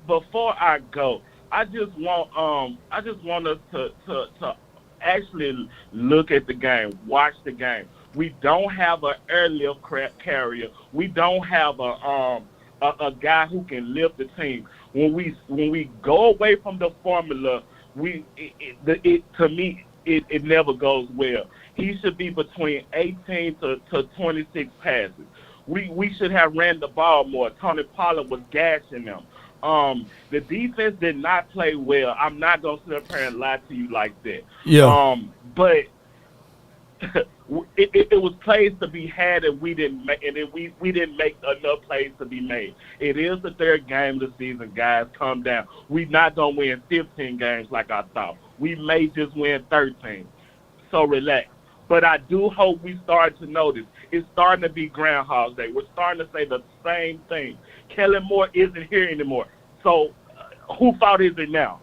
Speaker 7: Before I go, I just want us to actually look at the game, watch the game. We don't have an airlift carrier. We don't have a guy who can lift the team. When we go away from the formula, to me it never goes well. He should be between 18 to 26 passes. We should have ran the ball more. Tony Pollard was gashing them. The defense did not play well. I'm not gonna sit up here and lie to you like that.
Speaker 3: Yeah.
Speaker 7: But it was plays to be had, and we didn't make enough plays to be made. It is the 3rd game of the season, guys. Calm down. We're not gonna win 15 games like I thought. We may just win 13. So relax. But I do hope we start to notice it's starting to be Groundhog Day. We're starting to say the same thing. Kellen Moore isn't here anymore. So whose fault is it now?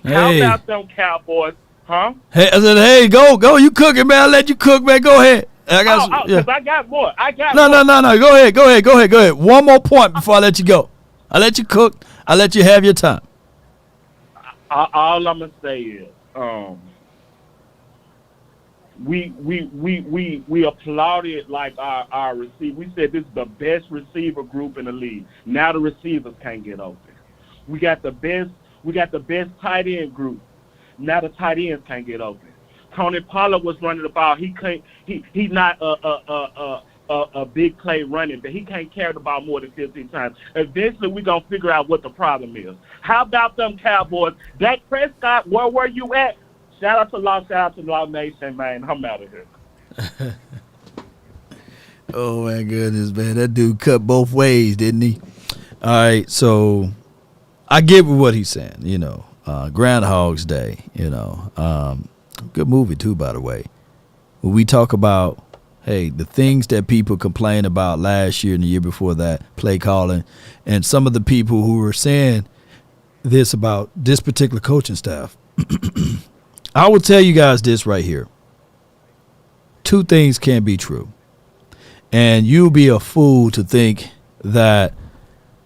Speaker 3: Hey.
Speaker 7: How about them Cowboys? Huh?
Speaker 3: Hey, I said, hey, go. You cooking, man. I'll let you cook, man. Go ahead. I got
Speaker 7: I got more.
Speaker 3: No. Go ahead. One more point before I let you go. I'll let you cook. I'll let you have your time.
Speaker 7: All I'm gonna say is, we applauded like our receiver. We said this is the best receiver group in the league. Now the receivers can't get open. We got the best tight end group. Now the tight ends can't get open. Tony Pollard was running the ball. He's not a big play running, but he can't carry the ball more than 15 times. Eventually, we're going to figure out what the problem is. How about them Cowboys? Dak Prescott, where were you at? Shout out to Law Nation, man. I'm out of here.
Speaker 3: Oh, my goodness, man. That dude cut both ways, didn't he? All right, so I get what he's saying, Groundhog's Day, good movie too, by the way. When we talk about, hey, the things that people complained about last year and the year before that, play calling, and some of the people who were saying this about this particular coaching staff. I will tell you guys this right here. Two things can be true. And you'll be a fool to think that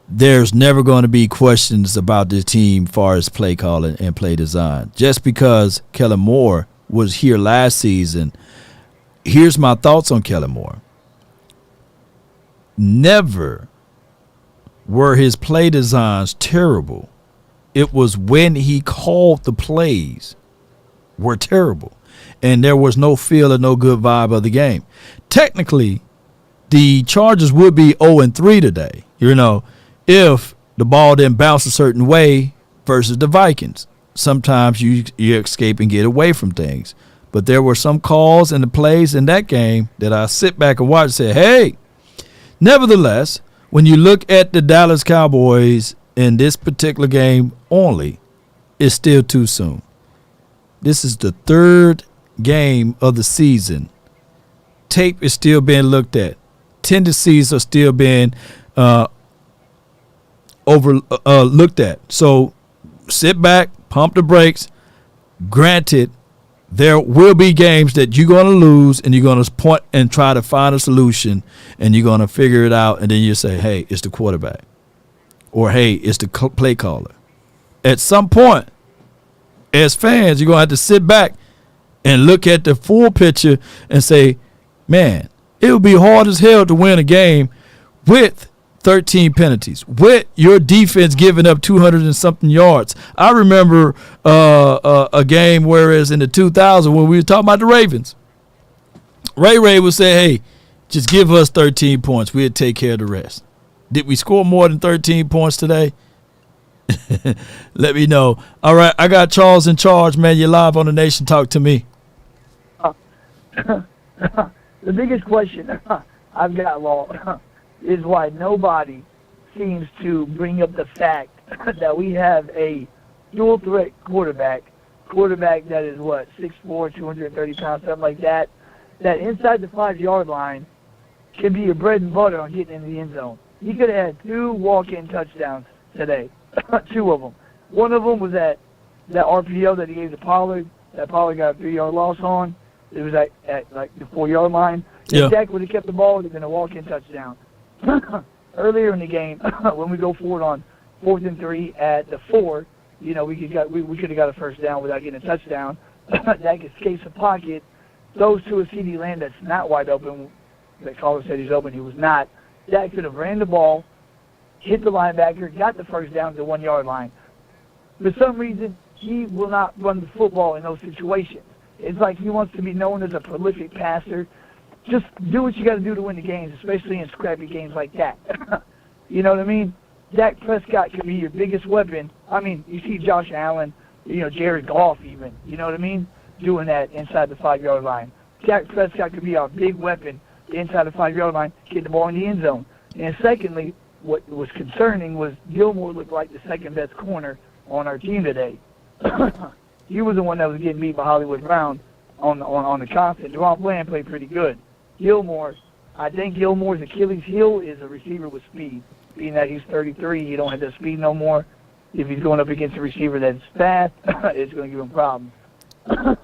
Speaker 3: there's never going to be questions about this team as far as play calling and play design. Just because Kellen Moore was here last season, here's my thoughts on Kellen Moore. Never were his play designs terrible. It was when he called the plays were terrible. And there was no feel or no good vibe of the game. Technically, the Chargers would be 0-3 today, if the ball didn't bounce a certain way versus the Vikings. Sometimes you escape and get away from things. But there were some calls and the plays in that game that I sit back and watch and say, hey, nevertheless, when you look at the Dallas Cowboys in this particular game only, it's still too soon. This is the third game of the season. Tape is still being looked at. Tendencies are still being looked at. So sit back, pump the brakes. Granted, there will be games that you're going to lose, and you're going to point and try to find a solution, and you're going to figure it out, and then you say, hey, it's the quarterback. Or, hey, it's the play caller. At some point, as fans, you're going to have to sit back and look at the full picture and say, man, it would be hard as hell to win a game with 13 penalties, with your defense giving up 200 and something yards. I remember a game whereas in the 2000 when we were talking about the Ravens, Ray would say, hey, just give us 13 points. We'll take care of the rest. Did we score more than 13 points today? Let me know. All right, I got Charles in charge, man. You're live on the Nation. Talk to me.
Speaker 8: The biggest question I've got, Law, is why nobody seems to bring up the fact that we have a dual-threat quarterback that is, 6'4", 230 pounds, something like that inside the 5-yard line can be your bread and butter on getting in the end zone. He could have had 2 walk-in touchdowns today, 2 of them. One of them was that RPO that he gave to Pollard, that Pollard got a 3-yard loss on. It was at like the 4-yard line.
Speaker 3: Yeah.
Speaker 8: If Dak would have kept the ball, it would have been a walk-in touchdown. Earlier in the game, when we go forward on 4th and 3 at the 4, we could have got a first down without getting a touchdown. Dak escapes the pocket, throws to a CeeDee Lamb that's not wide open. The caller said he's open. He was not. Dak could have ran the ball, hit the linebacker, got the first down to the 1-yard line. For some reason, he will not run the football in those situations. It's like he wants to be known as a prolific passer. Just do what you got to do to win the games, especially in scrappy games like that. You know what I mean? Dak Prescott could be your biggest weapon. I mean, you see Josh Allen, Jared Goff even, you know what I mean, doing that inside the 5-yard line. Dak Prescott could be our big weapon inside the 5-yard line, get the ball in the end zone. And secondly, what was concerning was Gilmore looked like the second-best corner on our team today. He was the one that was getting beat by Hollywood Brown on the constant. Deron Bland played pretty good. I think Gilmore's Achilles heel is a receiver with speed. Being that he's 33, he don't have that speed no more. If he's going up against a receiver that's fast, it's going to give him problems.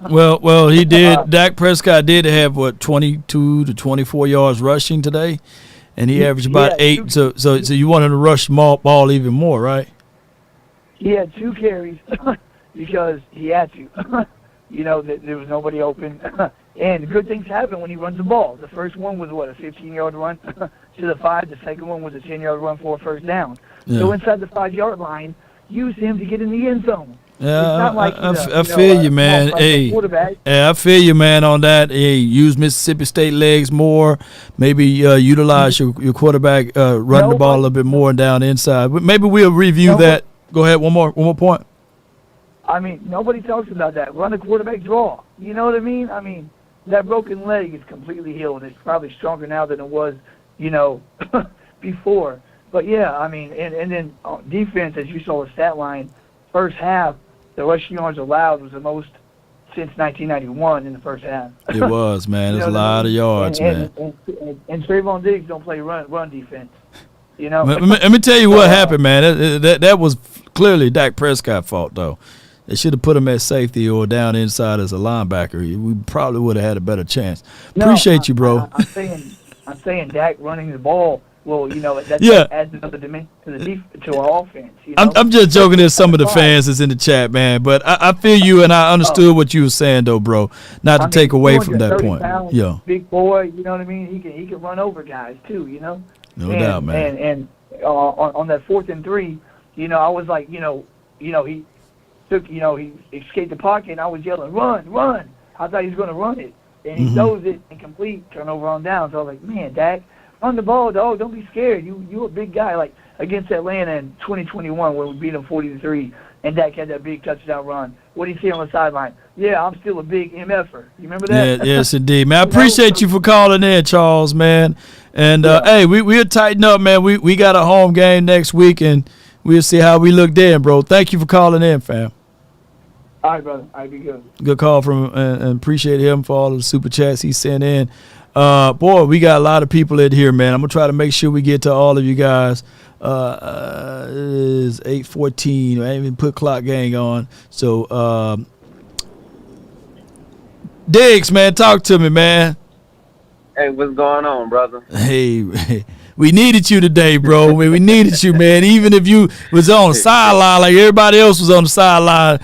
Speaker 3: Well, he did. Dak Prescott did have 22 to 24 yards rushing today, and he averaged about 8. So you want him to rush ball even more, right?
Speaker 8: He had 2 carries because he had to. There was nobody open. And good things happen when he runs the ball. The first one was, a 15-yard run to the 5. The second one was a 10-yard run for a first down.
Speaker 3: Yeah.
Speaker 8: So inside the 5-yard line, use him to get in the end zone.
Speaker 3: Yeah, I feel you, man. Hey, I feel you, man, on that. Hey, use Mississippi State legs more. Maybe utilize your quarterback running the ball a little bit more down inside. Maybe we'll review that. Go ahead, one more point.
Speaker 8: I mean, nobody talks about that. Run a quarterback draw. You know what I mean? I mean, that broken leg is completely healed. It's probably stronger now than it was, before. But, yeah, I mean, and then defense, as you saw the stat line, first half, the rushing yards allowed was the most since 1991 in the first half.
Speaker 3: It was, man. There's a lot of yards, man.
Speaker 8: And Trayvon Diggs don't play run defense. You know.
Speaker 3: Let me tell you what happened, man. That was clearly Dak Prescott's fault, though. They should have put him at safety or down inside as a linebacker. We probably would have had a better chance. Appreciate you, bro.
Speaker 8: I'm saying Dak running the ball. Well, you know, that adds another dimension to our offense. You know?
Speaker 3: I'm just joking. There's some of the fans that's in the chat, man. But I feel you, and I understood what you were saying, though, bro. Not to take away from that point.
Speaker 8: Yeah, big boy. You know what I mean? He can run over guys too. You know.
Speaker 3: No doubt, man.
Speaker 8: And on that 4th and 3, you know, I was like, he took, he escaped the pocket, and I was yelling, run. I thought he was going to run it, and he throws it incomplete, turnover on down. So I was like, man, Dak, run the ball, dog. Don't be scared. You a big guy. Like against Atlanta in 2021 when we beat them 40-3, and Dak had that big touchdown run. What did he say on the sideline? Yeah, I'm still a big MFer. You remember that?
Speaker 3: Yeah, yes, indeed, man. I appreciate you for calling in, Charles, man. And hey, we'll tighten up, man. We got a home game next week, and we'll see how we look then, bro. Thank you for calling in, fam.
Speaker 8: All right, brother. All right, be good.
Speaker 3: Good call from and appreciate him for all of the super chats he sent in. Boy, we got a lot of people in here, man. I'm gonna try to make sure we get to all of you guys. It is 8:14. I ain't even put clock gang on. So, Diggs, man, talk to me, man.
Speaker 17: Hey, what's going on, brother?
Speaker 3: Hey, we needed you today, bro. We needed you, man. Even if you was on the sideline like everybody else was on the sideline,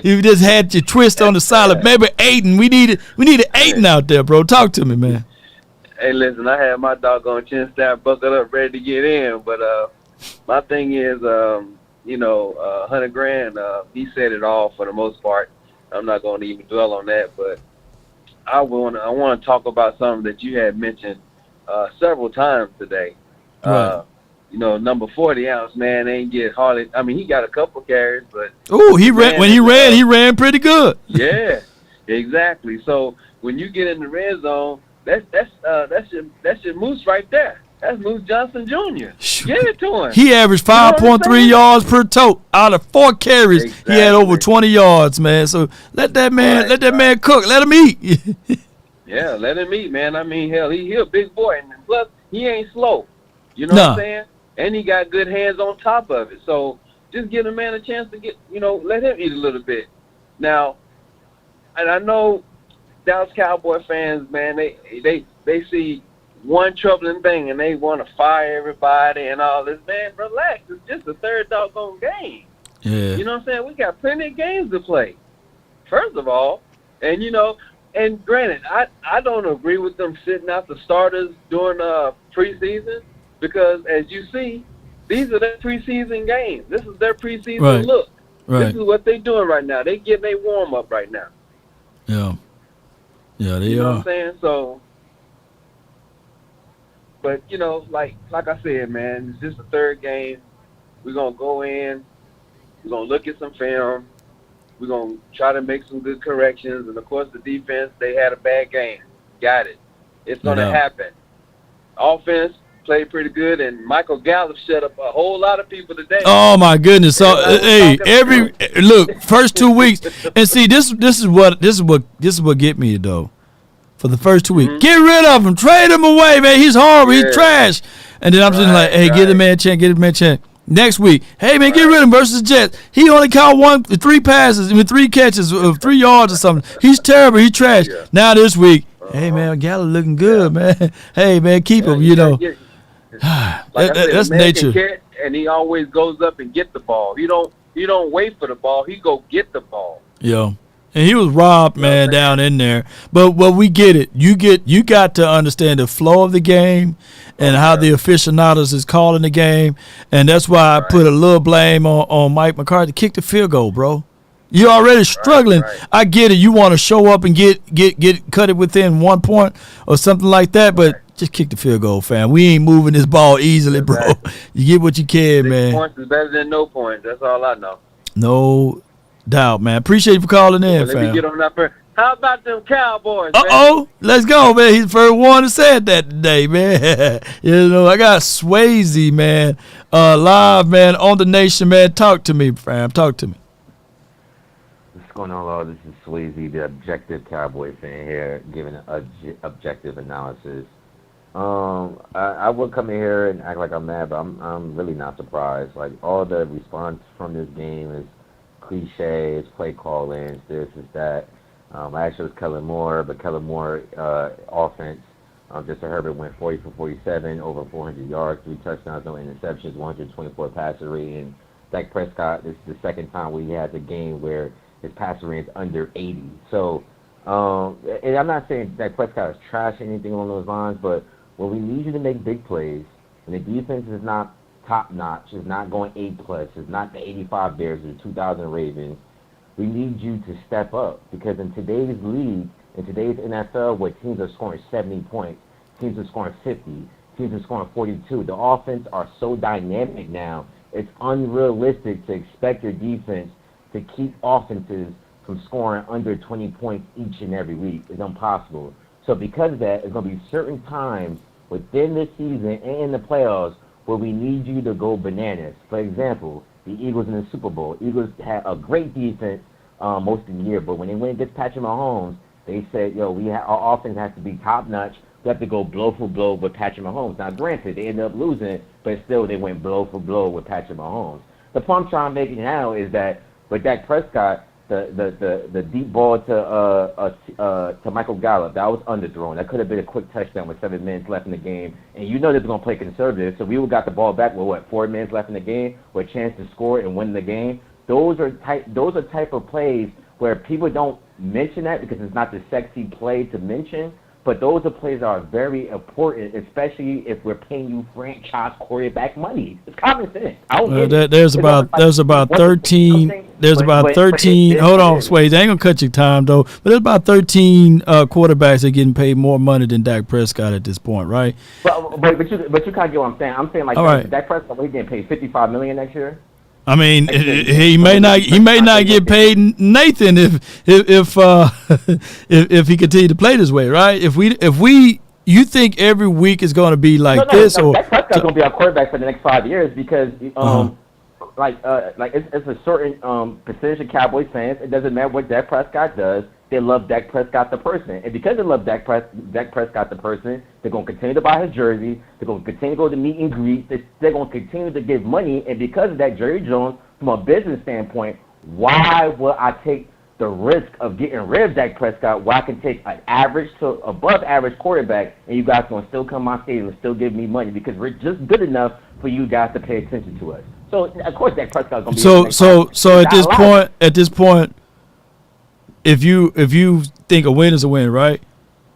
Speaker 3: you just had your twist on the sideline. Maybe Aiden. We needed Aiden out there, bro. Talk to me, man.
Speaker 17: Hey, listen, I had my doggone chin strap buckled up, ready to get in. But my thing is, $100,000. He said it all for the most part. I'm not going to even dwell on that, but I want to talk about something that you had mentioned several times today.
Speaker 3: Right.
Speaker 17: Number 40 ounce man ain't get hardly. I mean, he got a couple carries, but
Speaker 3: he ran pretty good.
Speaker 17: Yeah, exactly. So when you get in the red zone, that's your Moose right there. That's Moose Johnson Jr. Give it to him.
Speaker 3: He averaged 5.3 yards per tote out of 4 carries. Exactly. He had over 20 yards, man. So let that man cook. Let him eat.
Speaker 17: Yeah, let him eat, man. I mean, hell, he a big boy, and plus he ain't slow. You know what I'm saying? And he got good hands on top of it. So just give the man a chance to let him eat a little bit. Now, and I know Dallas Cowboy fans, man, they see one troubling thing and they want to fire everybody and all this. Man, relax. It's just the third doggone game.
Speaker 3: Yeah.
Speaker 17: You know what I'm saying? We got plenty of games to play, first of all. And, and granted, I don't agree with them sitting out the starters during preseason because, as you see, these are their preseason games. This is their preseason look. Right. This is what they're doing right now. They getting their warm-up right now.
Speaker 3: Yeah. Yeah, they are.
Speaker 17: You know what I'm saying? So, but, like I said, man, it's just the third game. We're going to go in. We're going to look at some film. We're going to try to make some good corrections. And, of course, the defense, they had a bad game. Got it. It's going to happen. Offense played pretty good, and Michael Gallup shut up a whole lot of people today.
Speaker 3: Oh, my goodness. So, look, first 2 weeks. And see, this is what get me, though. For the first 2 weeks. Mm-hmm. Get rid of him. Trade him away, man. He's horrible. Yeah. He's trash. And then I'm just like, hey, give the man a chance. Next week, hey, man, get rid of him versus Jets. He only caught 3 passes, 3 catches of 3 yards or something. He's terrible. He's trash. Yeah. Now this week, hey, man, Gallup looking good, man. Hey, man, keep him,
Speaker 17: Like
Speaker 3: that's nature.
Speaker 17: Catch, and he always goes up and get the ball. You don't wait for the ball. He go get the ball.
Speaker 3: Yeah. And he was robbed, man, down in there. But we get it. You got to understand the flow of the game and how the aficionados is calling the game. And that's why I put a little blame on Mike McCarthy. Kick the field goal, bro. You're already struggling. Right. I get it. You want to show up and get cut it within 1 point or something like that, but just kick the field goal, fam. We ain't moving this ball easily, bro. You get what you can,
Speaker 17: 6
Speaker 3: man.
Speaker 17: points is better than no points. That's all I know.
Speaker 3: No doubt, man. Appreciate you for calling in,
Speaker 17: Let
Speaker 3: fam.
Speaker 17: me get on that first. How about them Cowboys,
Speaker 3: man? Let's go, man. He's the first one that said that today, man. I got Swayze, man, live, man, on the Nation, man. Talk to me, fam. Talk to me.
Speaker 5: going on, Law? This is Sweezy, the objective Cowboy fan here, giving an objective analysis. I would come in here and act like I'm mad, but I'm really not surprised. Like, all the response from this game is cliche, it's play call-ins, this is that. Last year was Kellen Moore, but Kellen Moore offense. Justin Herbert went 40 for 47, over 400 yards, 3 touchdowns, no interceptions, 124 passer rating. Dak Prescott, this is the second time we had a game where his passer rating is under 80. So, and I'm not saying Dak Prescott is trash or anything along those lines, but when we need you to make big plays, and the defense is not top-notch, is not going A+, is not the 85 Bears or the 2000 Ravens, we need you to step up, because in today's league, in today's NFL, where teams are scoring 70 points, teams are scoring 50, teams are scoring 42, the offense are so dynamic now, it's unrealistic to expect your defense to keep offenses from scoring under 20 points each and every week. It's impossible. So because of that, it's going to be certain times within this season and in the playoffs where we need you to go bananas. For example, the Eagles in the Super Bowl. Eagles had a great defense most of the year, but when they went against Patrick Mahomes, they said, yo, our offense has to be top-notch. We have to go blow for blow with Patrick Mahomes. Now, granted, they ended up losing, but still they went blow for blow with Patrick Mahomes. The point I'm trying to make now is that with Dak Prescott, the deep ball to Michael Gallup, that was underthrown. That could have been a quick touchdown with 7 minutes left in the game. And you know they're going to play conservative, so we would got the ball back with, 4 minutes left in the game with a chance to score and win the game. Those are type of plays where people don't mention that because it's not the sexy play to mention, but those are plays that are very important, especially if we're paying you franchise quarterback money. It's common sense.
Speaker 3: There's about 13. Hold on, Swayze. I ain't gonna cut your time though. But there's about 13 quarterbacks that are getting paid more money than Dak Prescott at this point, right?
Speaker 5: But you kind of get what I'm saying. I'm saying like Dak Prescott, he's getting paid $55 million next year.
Speaker 3: I mean, he may not get paid Nathan if he continue to play this way, right? You think every week is going to be like this, or
Speaker 5: Dak Prescott's going to be our quarterback for the next 5 years because it's a certain percentage of Cowboys fans. It doesn't matter what Dak Prescott does. They love Dak Prescott the person. And because they love Dak Prescott the person, they're going to continue to buy his jersey. They're going to continue to go to meet and greets. They're going to continue to give money. And because of that, Jerry Jones, from a business standpoint, why would I take the risk of getting rid of Dak Prescott where I can take an average to above average quarterback and you guys going to still come to my stadium and still give me money because we're just good enough for you guys to pay attention to us. So, of course, Dak Prescott's going to be
Speaker 3: So at this point, if you think a win is a win, right?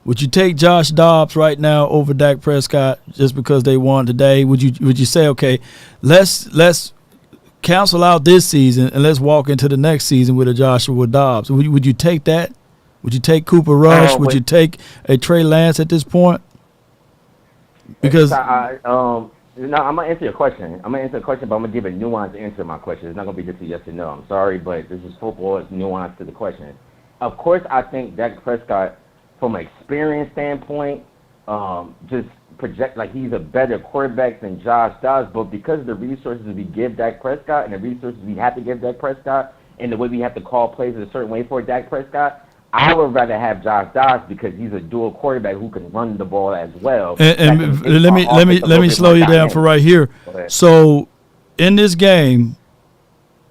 Speaker 3: Would you take Josh Dobbs right now over Dak Prescott just because they won today? Would you say, okay, let's cancel out this season and let's walk into the next season with a Joshua Dobbs? Would you take that? Would you take Cooper Rush? Would you take a Trey Lance at this point? Because
Speaker 5: no, I'm gonna answer your question. but I'm gonna give a nuanced answer to my question. It's not gonna be just a yes or no. I'm sorry, but this is football. It's nuanced to the question. Of course, I think Dak Prescott, from an experience standpoint, just project like he's a better quarterback than Josh Dobbs. But because of the resources we give Dak Prescott and the resources we have to give Dak Prescott and the way we have to call plays a certain way for Dak Prescott, I would rather have Josh Dobbs because he's a dual quarterback who can run the ball as well.
Speaker 3: And let me slow you down for right here. So, in this game,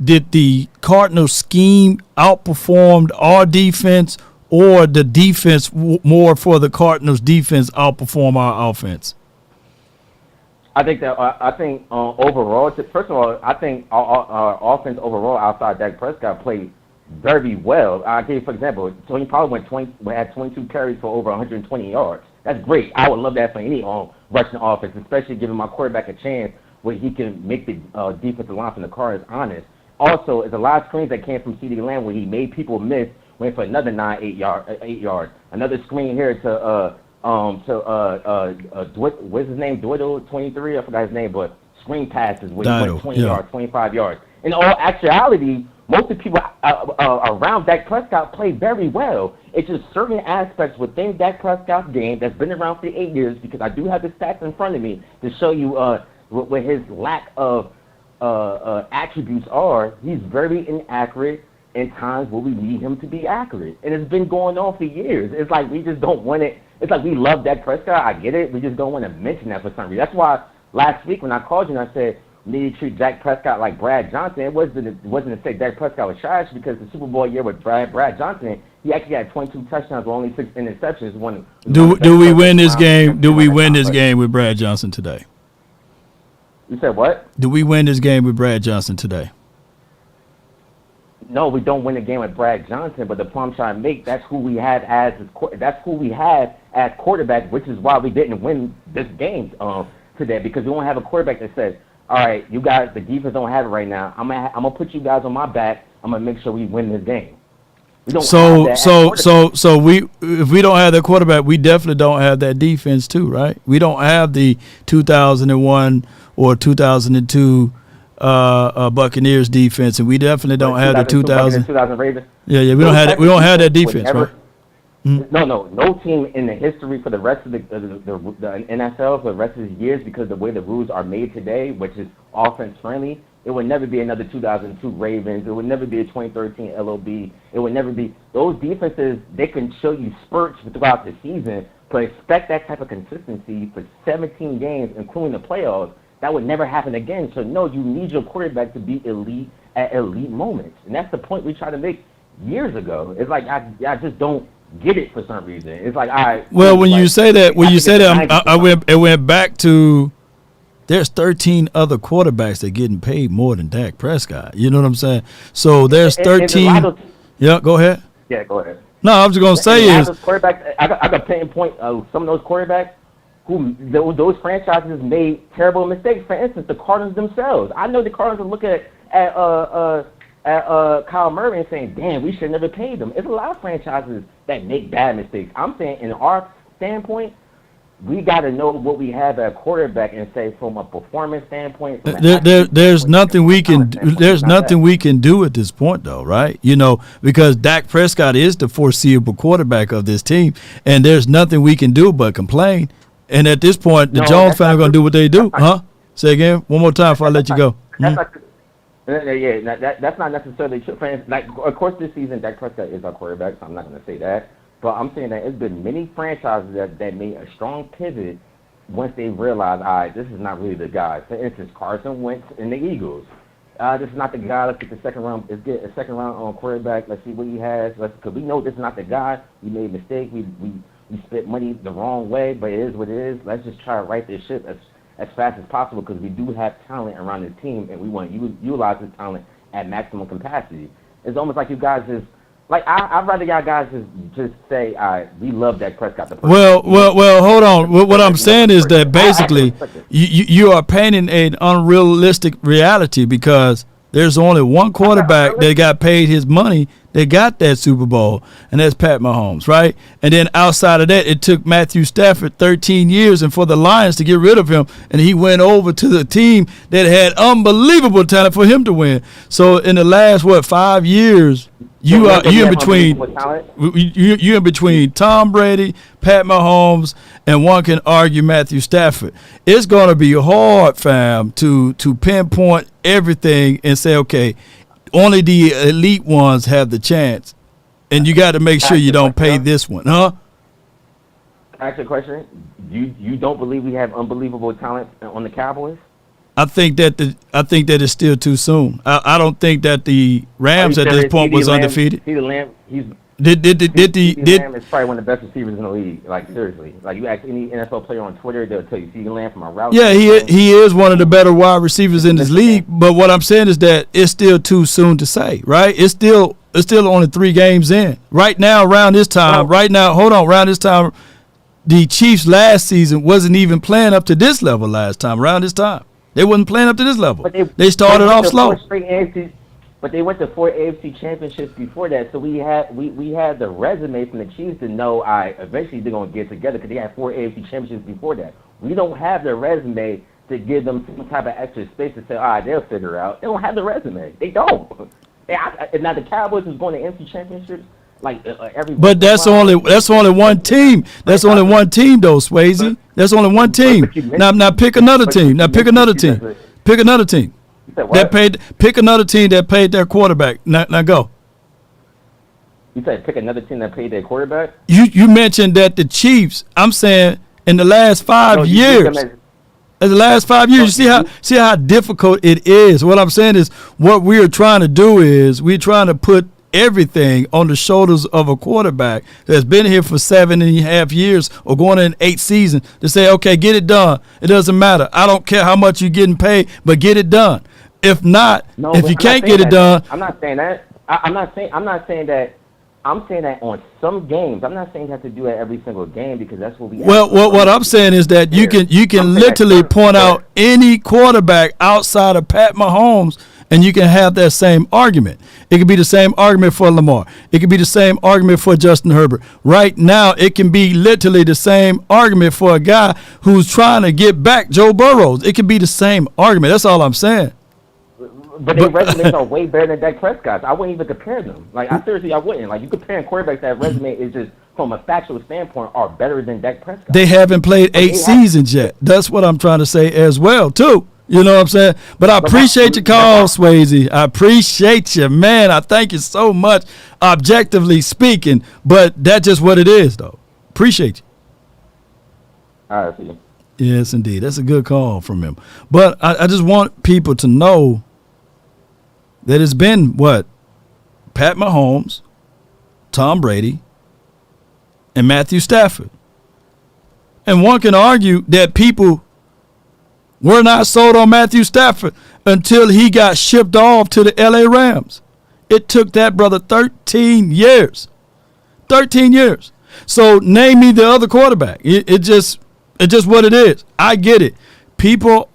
Speaker 3: did the Cardinals scheme outperformed our defense, or the defense more for the Cardinals defense outperform our offense?
Speaker 5: I think overall, first of all, I think our offense overall outside Dak Prescott played very well. I'll give you, for example, Tony probably had 22 carries for over 120 yards. That's great. I would love that for any rushing offense, especially giving my quarterback a chance where he can make the defensive line from the Cardinals honest. Also, there's a lot of screens that came from CeeDee Lamb where he made people miss, went for another 8 yards. Another screen here to what's his name? Dwiddle 23. I forgot his name, but screen passes where he went 20 yards, 25 yards. In all actuality, most of the people around Dak Prescott played very well. It's just certain aspects within Dak Prescott's game that's been around for 8 years, because I do have the stats in front of me to show you what his lack of attributes are. He's very inaccurate.
Speaker 17: in times where we need him to be accurate. And it's been going on for years. It's like we just don't want it. It's like we love Dak Prescott. I get it. We just don't want to mention that for some reason. That's why last week when I called you and I said we need to treat Dak Prescott like Brad Johnson, it wasn't to say Dak Prescott was trash, because the Super Bowl year with Brad Johnson, he actually had 22 touchdowns with only 6 interceptions.
Speaker 3: Do we win this game? Do we win this game with Brad Johnson today?
Speaker 17: You said what?
Speaker 3: Do we win this game with Brad Johnson today?
Speaker 17: No, we don't win the game with Brad Johnson, but the point I'm trying to make, that's who we had as quarterback, which is why we didn't win this game today, because we don't have a quarterback that says, all right, you guys, the defense don't have it right now. I'm gonna put you guys on my back. I'm gonna make sure we win this game. We don't have that
Speaker 3: if we don't have that quarterback, we definitely don't have that defense too, right? We don't have the 2001 or 2002 Buccaneers defense, and we definitely don't have the 2000
Speaker 17: Ravens.
Speaker 3: Yeah, we don't have that. We don't have that defense, right?
Speaker 17: No team in the history for the rest of the NFL for the rest of the years, because the way the rules are made today, which is offense friendly, it would never be another 2002 Ravens. It would never be a 2013 LOB. It would never be those defenses. They can show you spurts throughout the season, but expect that type of consistency for 17 games, including the playoffs. That would never happen again. So no, you need your quarterback to be elite at elite moments, and that's the point we tried to make years ago. It's like I just don't get it for some reason. It's like
Speaker 3: when you say that, it went back to there's 13 other quarterbacks that are getting paid more than Dak Prescott. You know what I'm saying? So there's 13. Yeah, go ahead.
Speaker 17: Yeah, go ahead.
Speaker 3: No, I was going to say is
Speaker 17: quarterbacks. I got pinpoint some of those quarterbacks who those franchises made terrible mistakes. For instance, the Cardinals themselves. I know the Cardinals are looking at Kyle Murray and saying, damn, we should never pay them. It's a lot of franchises that make bad mistakes. I'm saying in our standpoint, we got to know what we have at quarterback and say from a performance standpoint.
Speaker 3: There's nothing we can do at this point, though, right? You know, because Dak Prescott is the foreseeable quarterback of this team, and there's nothing we can do but complain. And at this point, the Jones family are going to do what they do, huh? Say again, one more time before I let you go.
Speaker 17: That's not necessarily true. Like, of course, this season, Dak Prescott is our quarterback, so I'm not going to say that. But I'm saying that it's been many franchises that made a strong pivot once they realized, all right, this is not really the guy. For instance, Carson Wentz and the Eagles. This is not the guy. Let's get the second round. Let's get a second round on quarterback. Let's see what he has. Because we know this is not the guy. We made a mistake. We spent money the wrong way, but it is what it is. Let's just try to right this ship as fast as possible, because we do have talent around the team, and we want to utilize this talent at maximum capacity. It's almost like you guys just, like, I'd rather y'all guys just say, all right, we love Dak Prescott.
Speaker 3: Well, hold on. What I'm saying is that basically you are painting an unrealistic reality, because there's only one quarterback that got paid his money that got that Super Bowl, and that's Pat Mahomes, right? And then outside of that, it took Matthew Stafford 13 years and for the Lions to get rid of him, and he went over to the team that had unbelievable talent for him to win. So in the last 5 years, you in between Tom Brady, Pat Mahomes, and one can argue Matthew Stafford. It's going to be hard, fam, to pinpoint everything and say, okay, only the elite ones have the chance, and you got to make sure you don't pay this one, huh?
Speaker 17: Ask you a question. You don't believe we have unbelievable talent on the Cowboys?
Speaker 3: I think that it's still too soon. I don't think that the Rams at this point was undefeated.
Speaker 17: CeeDee Lamb, Lamb is probably one of the best receivers in the league. Like, seriously. Like, you ask any NFL player on Twitter, they'll tell you CeeDee Lamb from a route.
Speaker 3: Yeah, he is one of the better wide receivers in this league. But what I'm saying is that it's still too soon to say, right? It's still only 3 games in. Right now, around this time, the Chiefs last season wasn't even playing up to this level last time. Around this time, they wasn't playing up to this level. They started off slow.
Speaker 17: But they went to 4 AFC championships before that, so we had the resume from the Chiefs to know, eventually they're going to get together, because they had 4 AFC championships before that. We don't have the resume to give them some type of extra space to say, all right, they'll figure it out. They don't have the resume. They don't. Now the Cowboys is going to AFC championships.
Speaker 3: But that's only one team. That's only one team, though, Swayze. That's only one team. Now pick another team. Pick another team. Pick another team that paid their quarterback. Now go.
Speaker 5: You said pick another team that paid their quarterback?
Speaker 3: You mentioned that the Chiefs, I'm saying in the last 5 years. In the last 5 years, you see how difficult it is. What I'm saying is what we are trying to do is we're trying to put everything on the shoulders of a quarterback that's been here for 7.5 years or going in 8 seasons to say, okay, get it done. It doesn't matter. I don't care how much you're getting paid, but get it done. If not, if you can't get it done.
Speaker 5: I'm not saying that. I'm not saying that. I'm saying that on some games. I'm not saying you have to do it every single game because that's what we.
Speaker 3: Well, what I'm saying is that you can literally point out any quarterback outside of Pat Mahomes, and you can have that same argument. It could be the same argument for Lamar. It could be the same argument for Justin Herbert. Right now, it can be literally the same argument for a guy who's trying to get back Joe Burrows. It can be the same argument. That's all I'm saying.
Speaker 5: But their resumes are way better than Dak Prescott's. I wouldn't even compare them. Like, I wouldn't. Like, you comparing quarterbacks that resume is just, from a factual standpoint, are better than Dak Prescott.
Speaker 3: They haven't played 8 seasons yet. That's what I'm trying to say as well, too. You know what I'm saying? But I appreciate your call, Swayze. I appreciate you, man. I thank you so much, objectively speaking. But that's just what it is, though. Appreciate you.
Speaker 5: All right, see you.
Speaker 3: Yes, indeed. That's a good call from him. But I just want people to know that it's been, Pat Mahomes, Tom Brady, and Matthew Stafford. And one can argue that people were not sold on Matthew Stafford until he got shipped off to the L.A. Rams. It took that brother 13 years. 13 years. So name me the other quarterback. It's just what it is. I get it. People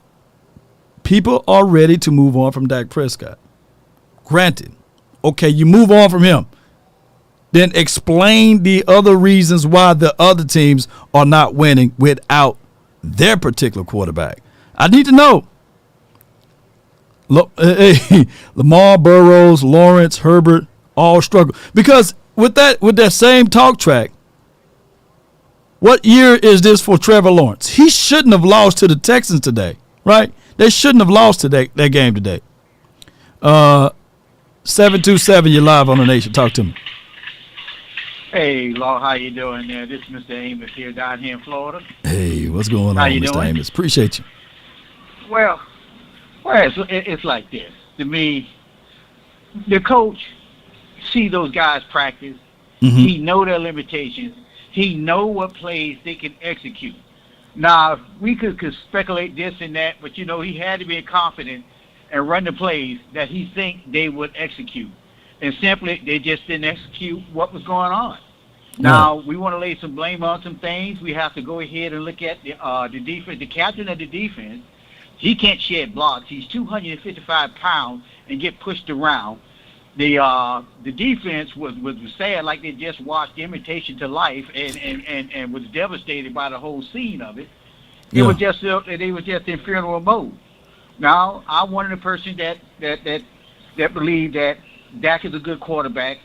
Speaker 3: are ready to move on from Dak Prescott. Granted. Okay, you move on from him. Then explain the other reasons why the other teams are not winning without their particular quarterback. I need to know. Lamar, Burrows, Lawrence, Herbert all struggle. Because with that same talk track, what year is this for Trevor Lawrence? He shouldn't have lost to the Texans today, right? They shouldn't have lost to that game today. 727, you're live on the Nation. Talk to me.
Speaker 6: Hey, Law, how you doing there? This is Mr. Amidst here down here in Florida.
Speaker 3: Hey, what's going on, Mr. Amos? Appreciate you.
Speaker 6: Well, it's like this. To me, the coach see those guys practice. Mm-hmm. He know their limitations. He know what plays they can execute. Now, we could speculate this and that, but, he had to be confident and run the plays that he think they would execute. And simply, they just didn't execute what was going on. Now, we want to lay some blame on some things. We have to go ahead and look at the defense. The captain of the defense, he can't shed blocks. He's 255 pounds and get pushed around. The defense was sad, like they just watched Imitation to Life and was devastated by the whole scene of it. They were just in funeral mode. Now, I'm one of the person that believe that Dak is a good quarterback.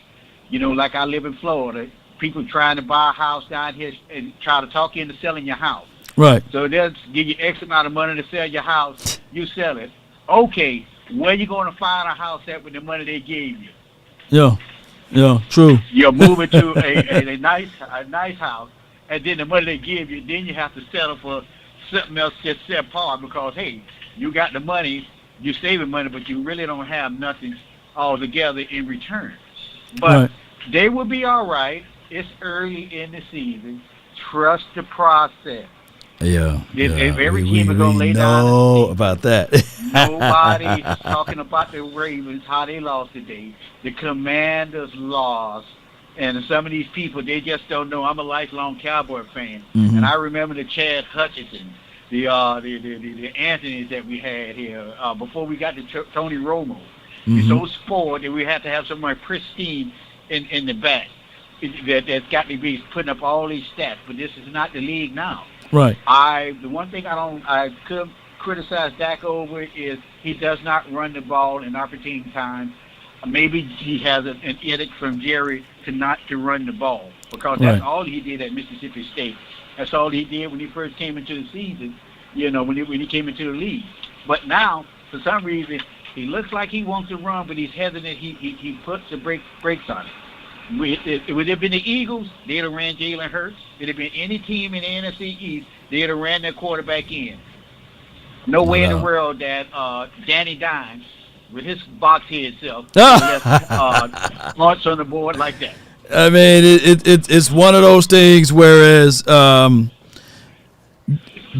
Speaker 6: Like I live in Florida, people trying to buy a house down here and try to talk you into selling your house.
Speaker 3: Right.
Speaker 6: So they'll give you X amount of money to sell your house. You sell it. Okay, where you going to find a house at with the money they gave you?
Speaker 3: Yeah, true.
Speaker 6: You're moving to a nice house, and then the money they give you, then you have to settle for something else just set apart because, hey, you got the money, you're saving money, but you really don't have nothing altogether in return. But they will be all right. It's early in the season. Trust the process.
Speaker 3: Yeah.
Speaker 6: If every team is going to lay
Speaker 3: down.
Speaker 6: Know
Speaker 3: about that.
Speaker 6: Nobody is talking about the Ravens, how they lost today. The Commanders lost. And some of these people, they just don't know. I'm a lifelong Cowboy fan. Mm-hmm. And I remember the Chad Hutchinson, the Anthonys that we had here before we got to Tony Romo. Mm-hmm. It's so spoiled that we have to have somebody pristine in the back that's got to be putting up all these stats. But this is not the league now.
Speaker 3: Right.
Speaker 6: The one thing I could criticize Dak over is he does not run the ball in opportune times. Maybe he has an edict from Jerry to run the ball because that's all he did at Mississippi State. That's all he did when he first came into the season. When he came into the league. But now, for some reason, he looks like he wants to run, but he's hesitant. He puts the brakes on it. It would have been the Eagles, they'd have ran Jalen Hurts. It'd have been any team in the NFC East, they'd have ran their quarterback in. No way in the world that Danny Dimes, with his box head self, left points on the board like that.
Speaker 3: I mean, it's one of those things. Whereas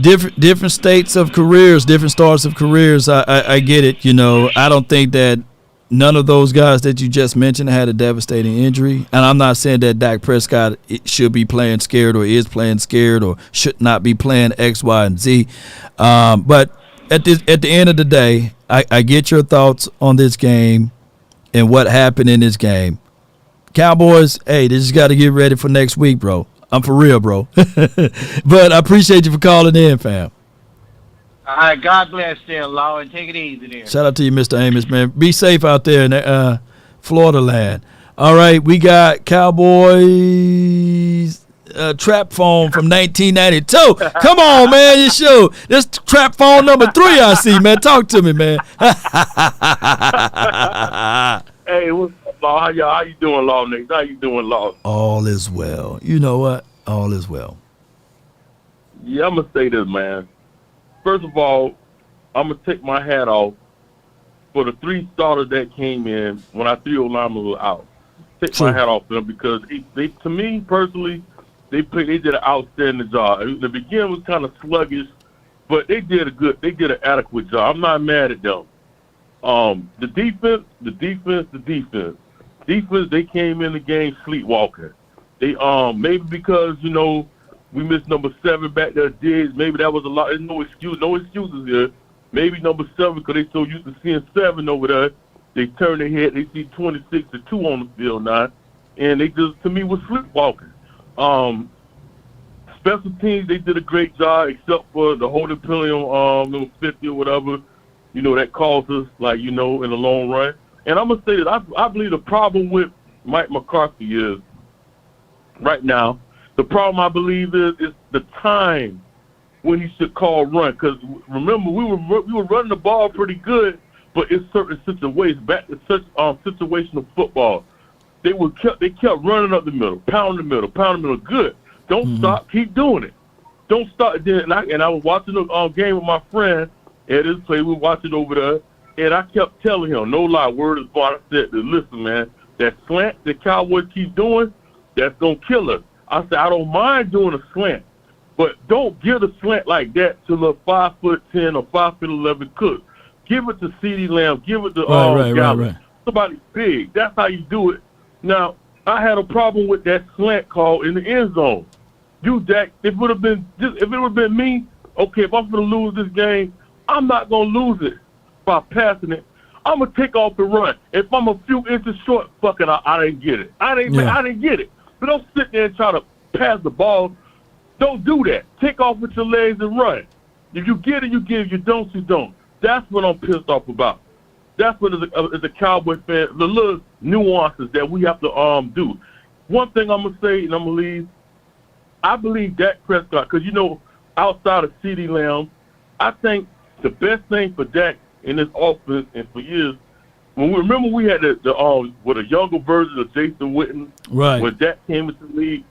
Speaker 3: different states of careers, different starts of careers. I get it. You know, I don't think that none of those guys that you just mentioned had a devastating injury. And I'm not saying that Dak Prescott should be playing scared or is playing scared or should not be playing X, Y, and Z. But at the end of the day, I get your thoughts on this game and what happened in this game. Cowboys, hey, they just got to get ready for next week, bro. I'm for real, bro. But I appreciate you for calling in, fam.
Speaker 6: All right, God bless there, Law, and take it easy there.
Speaker 3: Shout out to you, Mr. Amos, man. Be safe out there in Florida land. All right, we got Cowboys trap phone from 1992. Come on, man, you show. This trap phone number 3 I see, man. Talk to me, man.
Speaker 7: Hey, what's up, Law? How you doing, Law, Nick? How you doing, Law?
Speaker 3: All is well. You know what? All is well.
Speaker 7: Yeah, I'm going to say this, man. First of all, I'm going to take my hat off for the 3 starters that came in when our 3 linemen were out. Take my hat off for them because they to me, personally, they did an outstanding job. The beginning was kind of sluggish, but they did an adequate job. I'm not mad at them. The defense, they came in the game sleepwalking. They maybe because, you know, we missed number 7 back there, Diggs. Maybe that was a lot. There's no excuses here. Maybe number 7 because they so used to seeing 7 over there. They turn their head. They see 26-2 on the field now, and they just, to me, was sleepwalking. Special teams, they did a great job, except for the holding penalty on number 50 or whatever. You know, that cost us, like, you know, in the long run. And I'm going to say that I believe the problem with Mike McCarthy is, right now, the problem I believe is the time when he should call run. Because remember, we were running the ball pretty good, but in certain situations, back to such situational football, they kept running up the middle, pounding the middle. Good. Don't stop. Keep doing it. Don't stop. And I was watching the game with my friend at his place. We were watching over there, and I kept telling him, no lie, word is bond. I said, listen, man, that slant the Cowboys keep doing, that's going to kill us. I said, I don't mind doing a slant, but don't give a slant like that to the 5'10" or 5'11" Cook. Give it to CeeDee Lamb. Give it to Gallup. Somebody big. That's how you do it. Now, I had a problem with that slant call in the end zone. Dak, if it would have been me, okay, if I'm going to lose this game, I'm not going to lose it by passing it. I'm going to take off the run. If I'm a few inches short, fuck it, I didn't get it. I didn't get it. But don't sit there and try to pass the ball. Don't do that. Take off with your legs and run. If you get it, you get it. You don't, you don't. That's what I'm pissed off about. That's what, as a Cowboy fan, the little nuances that we have to do. One thing I'm going to say, and I'm going to leave, I believe Dak Prescott, because, you know, outside of CeeDee Lamb, I think the best thing for Dak in this offense and for years, when we had with a younger version of Jason Witten,
Speaker 3: right?
Speaker 7: When Dak came into the league,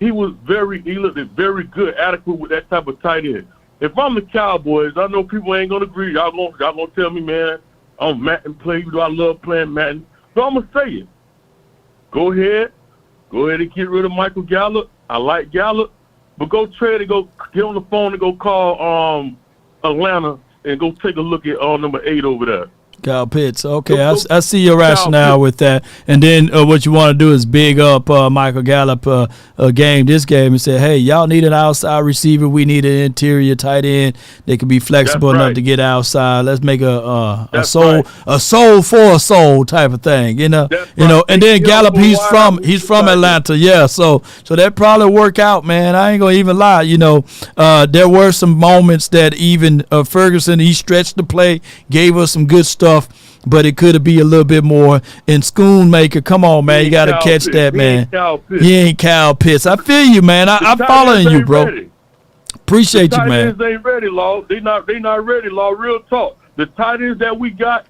Speaker 7: he looked very good, adequate with that type of tight end. If I'm the Cowboys, I know people ain't gonna agree. Y'all gonna tell me, man, I'm Madden play. You know I love playing Madden, so I'm gonna say it. Go ahead and get rid of Michael Gallup. I like Gallup, but go trade and go get on the phone and go call Atlanta and go take a look at number 8 over there.
Speaker 3: Kyle Pitts. Okay, I see your rationale with that. And then what you want to do is big up Michael Gallup this game and say, hey, y'all need an outside receiver. We need an interior tight end. They can be flexible enough to get outside. Let's make a soul for a soul type of thing. You know. And then Gallup, he's from Atlanta. Yeah, so that probably work out, man. I ain't gonna even lie. You know, there were some moments that even Ferguson, he stretched the play, gave us some good stuff. But it could be a little bit more. And Schoonmaker, come on, man, you got to catch that, man. He ain't Kyle Pitts. I feel you, man. I'm following you, bro. Appreciate you, man.
Speaker 7: The tight ends ain't ready, Law. They not ready, Law. Real talk. The tight ends that we got,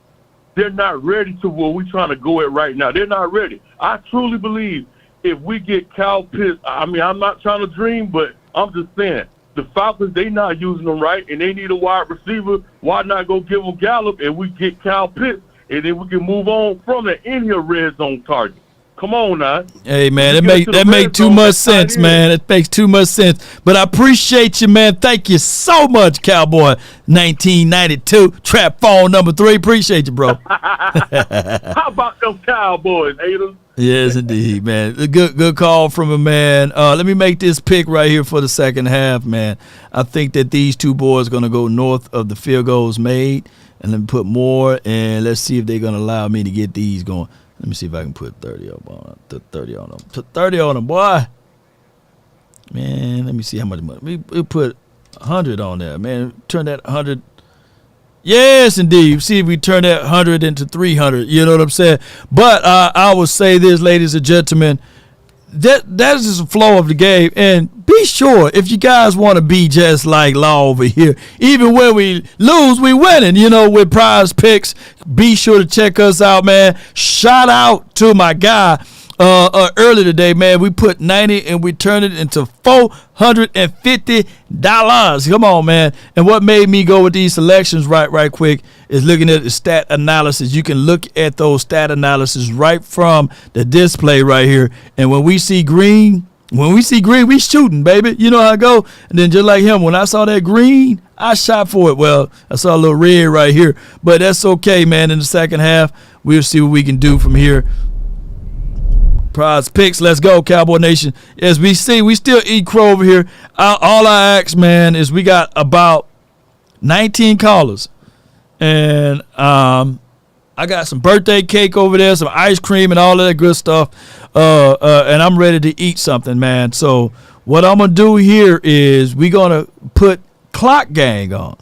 Speaker 7: they're not ready to where we're trying to go at right now. They're not ready. I truly believe if we get Kyle Pitts, I mean, I'm not trying to dream, but I'm just saying, the Falcons, they not using them right, and they need a wide receiver. Why not go give them Gallup and we get Kyle Pitts, and then we can move on from the in-here red zone target. Come on now.
Speaker 3: Hey, man, that make too much sense, man. It makes too much sense. But I appreciate you, man. Thank you so much, Cowboy 1992. Trap phone number 3. Appreciate you, bro.
Speaker 7: How about them Cowboys, haters?
Speaker 3: Yes, indeed, man. A good call from a man. Let me make this pick right here for the second half, man. I think that these two boys are going to go north of the field goals made. And let me put more, and let's see if they're going to allow me to get these going. Let me see if I can put 30 on them. 30 on them. Put 30 on them, boy. Man, let me see how much money. We put 100 on there, man. Turn that 100. Yes, indeed. See if we turn that 100 into 300. You know what I'm saying? But I will say this, ladies and gentlemen. That is just the flow of the game. And be sure, if you guys want to be just like Law over here, even when we lose, we winning, you know, with Prize Picks. Be sure to check us out, man. Shout out to my guy earlier today, man. We put 90 and we turned it into $450. Come on, man. And what made me go with these selections right quick is looking at the stat analysis. You can look at those stat analysis right from the display right here. And when we see green, we shooting, baby. You know how it go. And then just like him, when I saw that green, I shot for it. Well, I saw a little red right here. But that's okay, man. In the second half, we'll see what we can do from here. Prize Picks, let's go, Cowboy Nation. As we see, we still eat crow over here. All I ask, man, is we got about 19 callers. And I got some birthday cake over there, some ice cream and all of that good stuff. And I'm ready to eat something, man. So what I'm going to do here is we're going to put Clock Gang on.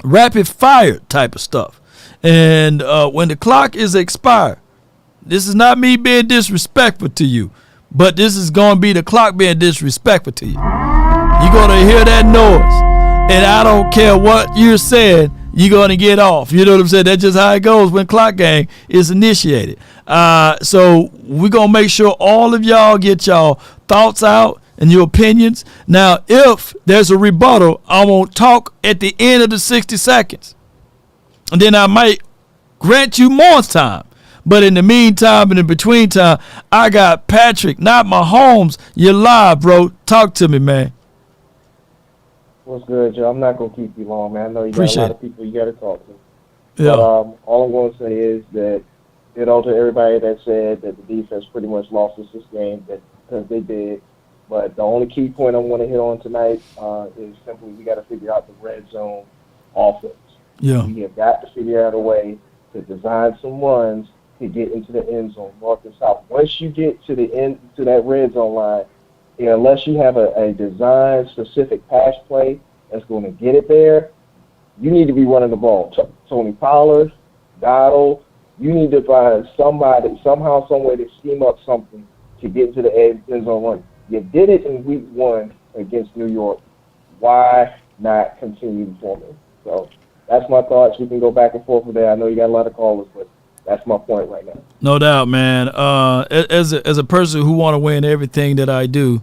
Speaker 3: Rapid fire type of stuff. And when the clock is expired, this is not me being disrespectful to you, but this is going to be the clock being disrespectful to you. You're going to hear that noise, and I don't care what you're saying, you're going to get off. You know what I'm saying? That's just how it goes when Clock Gang is initiated. So we're going to make sure all of y'all get y'all thoughts out and your opinions. Now, if there's a rebuttal, I won't talk at the end of the 60 seconds. And then I might grant you more time. But in the meantime and in between time, I got Patrick, not Mahomes. You're live, bro. Talk to me, man.
Speaker 15: What's good, Joe? I'm not going to keep you long, man. I know you got a lot of people you got to talk to.
Speaker 3: Yeah.
Speaker 15: But all I'm going to say is that, you know, to everybody that said that the defense pretty much lost us this game, that because they did. But the only key point I want to hit on tonight is simply we got to figure out the red zone offense.
Speaker 3: Yeah.
Speaker 15: We have got to figure out a way to design some runs to get into the end zone, north and south. Once you get to the end, to that red zone line, unless you have a design-specific pass play that's going to get it there, you need to be running the ball. Tony Pollard, Dottle, you need to find somebody, somehow, some way to scheme up something to get into the end zone run. You did it in week 1 against New York. Why not continue for me? So that's my thoughts. We can go back and forth with that. I know you got a lot of callers, but that's my point right now.
Speaker 3: No doubt, man. As a person who want to win everything that I do,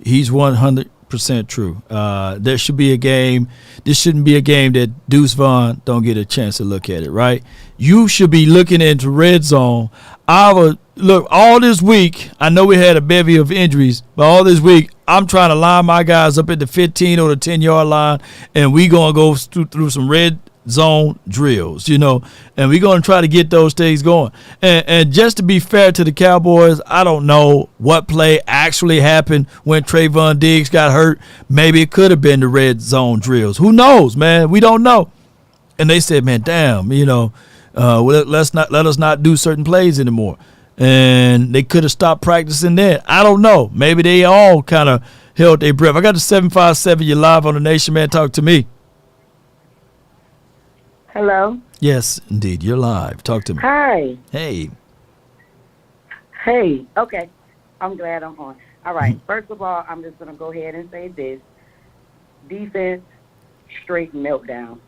Speaker 3: he's 100% true. There should be a game. This shouldn't be a game that Deuce Vaughn don't get a chance to look at it, right? You should be looking into red zone. Look, all this week, I know we had a bevy of injuries, but all this week, I'm trying to line my guys up at the 15 or the 10-yard line, and we going to go through some red zone drills, you know, and we're going to try to get those things going. And just to be fair to the Cowboys, I don't know what play actually happened when Trayvon Diggs got hurt. Maybe it could have been the red zone drills. Who knows, man? We don't know. And they said, man, damn, you know, let us not do certain plays anymore. And they could have stopped practicing there. I don't know. Maybe they all kind of held their breath. I got the 757. You're live on the Nation, man. Talk to me.
Speaker 10: Hello?
Speaker 3: Yes, indeed. You're live. Talk to me.
Speaker 10: Hi.
Speaker 3: Hey.
Speaker 10: Hey. Okay. I'm glad I'm on. All right. First of all, I'm just going to go ahead and say this. Defense, straight meltdown.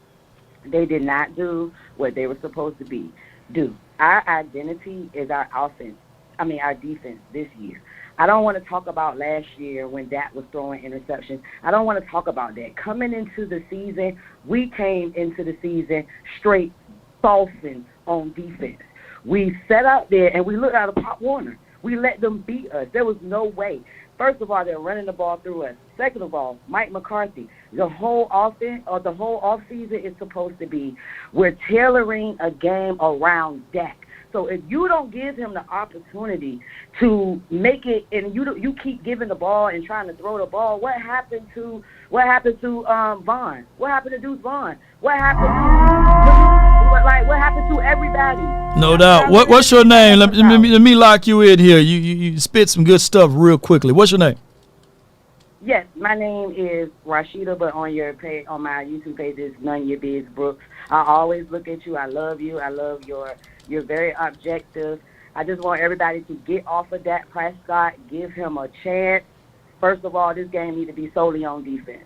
Speaker 10: They did not do what they were supposed to do. Our identity is our offense. Our defense this year. I don't want to talk about last year when Dak was throwing interceptions. I don't want to talk about that. Coming into the season, we came into the season straight falsing on defense. We set out there and we looked out of Pop Warner. We let them beat us. There was no way. First of all, they're running the ball through us. Second of all, Mike McCarthy, the whole offense or the whole offseason is supposed to be we're tailoring a game around Dak. So if you don't give him the opportunity to make it, and you keep giving the ball and trying to throw the ball, what happened to Vaughn? What happened to Deuce Vaughn? What happened to everybody?
Speaker 3: No doubt. What's your name? Let me lock you in here. You spit some good stuff real quickly. What's your name?
Speaker 10: Yes, my name is Rashida, but on your page, on my YouTube page is None Your Biz Brooks. I always look at you. I love you. I love you're very objective. I just want everybody to get off of Dak Prescott, give him a chance. First of all, this game needs to be solely on defense.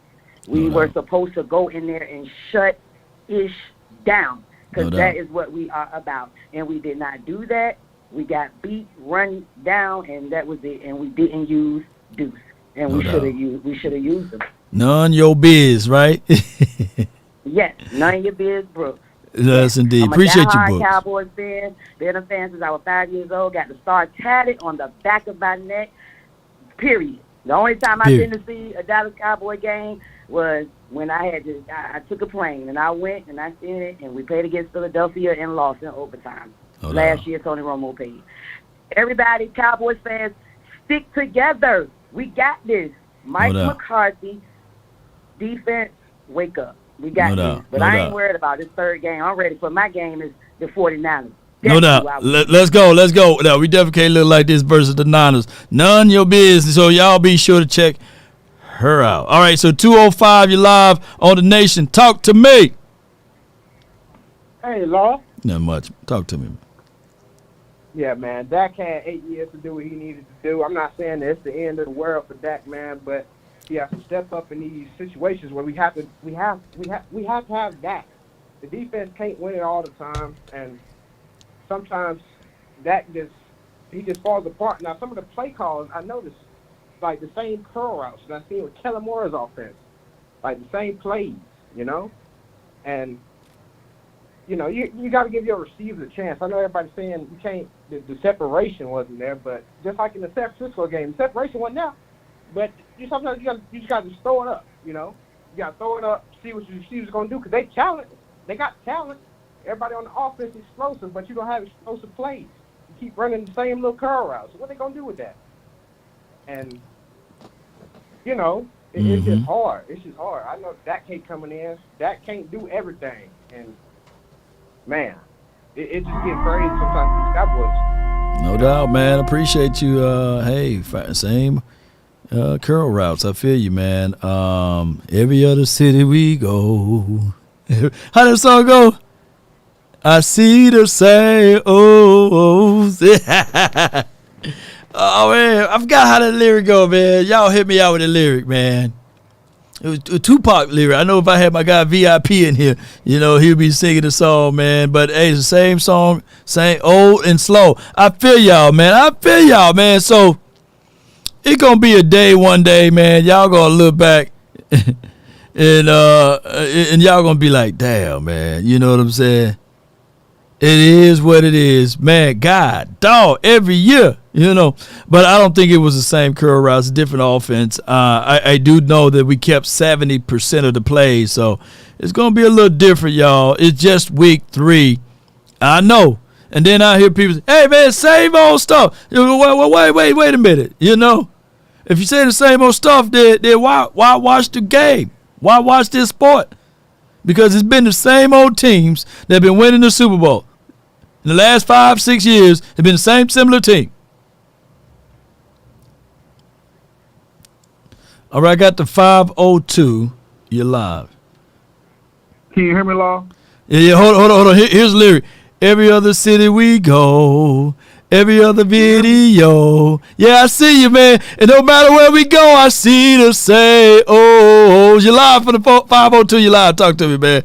Speaker 10: We were supposed to go in there and shut Ish down because that is what we are about. And we did not do that. We got beat, run down, and that was it. And we didn't use Deuce. And we should have used them.
Speaker 3: None your biz, right?
Speaker 10: Yes, none your biz, Brooks.
Speaker 3: Yes, indeed.
Speaker 10: I'm
Speaker 3: Appreciate you,
Speaker 10: a
Speaker 3: Brooks.
Speaker 10: Cowboys fan. Been a fan since I was 5 years old. Got the star tatted on the back of my neck. Period. The only time I've been to see a Dallas Cowboy game was when I took a plane and I went and I seen it and we played against Philadelphia and lost in overtime. Last year, Tony Romo paid. Everybody, Cowboys fans, stick together. We got this. Mike McCarthy, defense, wake up. We got this. But I ain't worried about this third game. I'm ready for my game is the 49ers.
Speaker 3: No doubt. Let's go. No, we definitely can't look like this versus the Niners. None your business. So y'all be sure to check her out. All right, so 205, you're live on the Nation. Talk to me.
Speaker 9: Hey, Law.
Speaker 3: Not much. Talk to me.
Speaker 9: Yeah, man. Dak had 8 years to do what he needed to do. I'm not saying that it's the end of the world for Dak, man, but he has to step up in these situations where we have to have Dak. The defense can't win it all the time, and sometimes Dak just falls apart. Now, some of the play calls I noticed, like the same curl routes that I seen with Kellen Moore's offense, like the same plays, and you got to give your receivers a chance. I know everybody's saying you can't. The separation wasn't there, but just like in the San Francisco game, the separation wasn't there. But sometimes you just got to just throw it up. You got to throw it up, see what your receivers going to do because they talented. They got talent. Everybody on the offense is explosive, but you don't have explosive plays. You keep running the same little curl routes. So what are they going to do with that? And it's just hard. It's just hard. I know Dak can't coming in. Dak can't do everything, and man, it just gets crazy sometimes. These Cowboys.
Speaker 3: No doubt, man. Appreciate you. Hey, same curl routes. I feel you, man. Every other city we go. How does the song go? I see the same old. Oh man, I forgot how the lyric go, man. Y'all hit me out with the lyric, man. It was a Tupac lyric. I know if I had my guy VIP in here, he'd be singing the song, man. But hey, it's the same song, same old and slow. I feel y'all, man. So it's gonna be a day one day, man. Y'all gonna look back and y'all gonna be like, damn, man. You know what I'm saying? It is what it is, man. God, dog, every year, But I don't think it was the same curl routes, different offense. I do know that we kept 70% of the plays, so it's going to be a little different, y'all. It's just week 3. I know. And then I hear people say, hey, man, same old stuff. Wait a minute. If you say the same old stuff, then why watch the game? Why watch this sport? Because it's been the same old teams that have been winning the Super Bowl. In the last 5-6 years, it's been the same similar team. All right, I got the 502. You're live.
Speaker 13: Can you hear me, Law?
Speaker 3: Yeah, hold on. Here's the lyric. Every other city we go, every other video. Yeah, I see you, man. And no matter where we go, I see the same. Oh, you're live for the 502. You're live. Talk to me, man.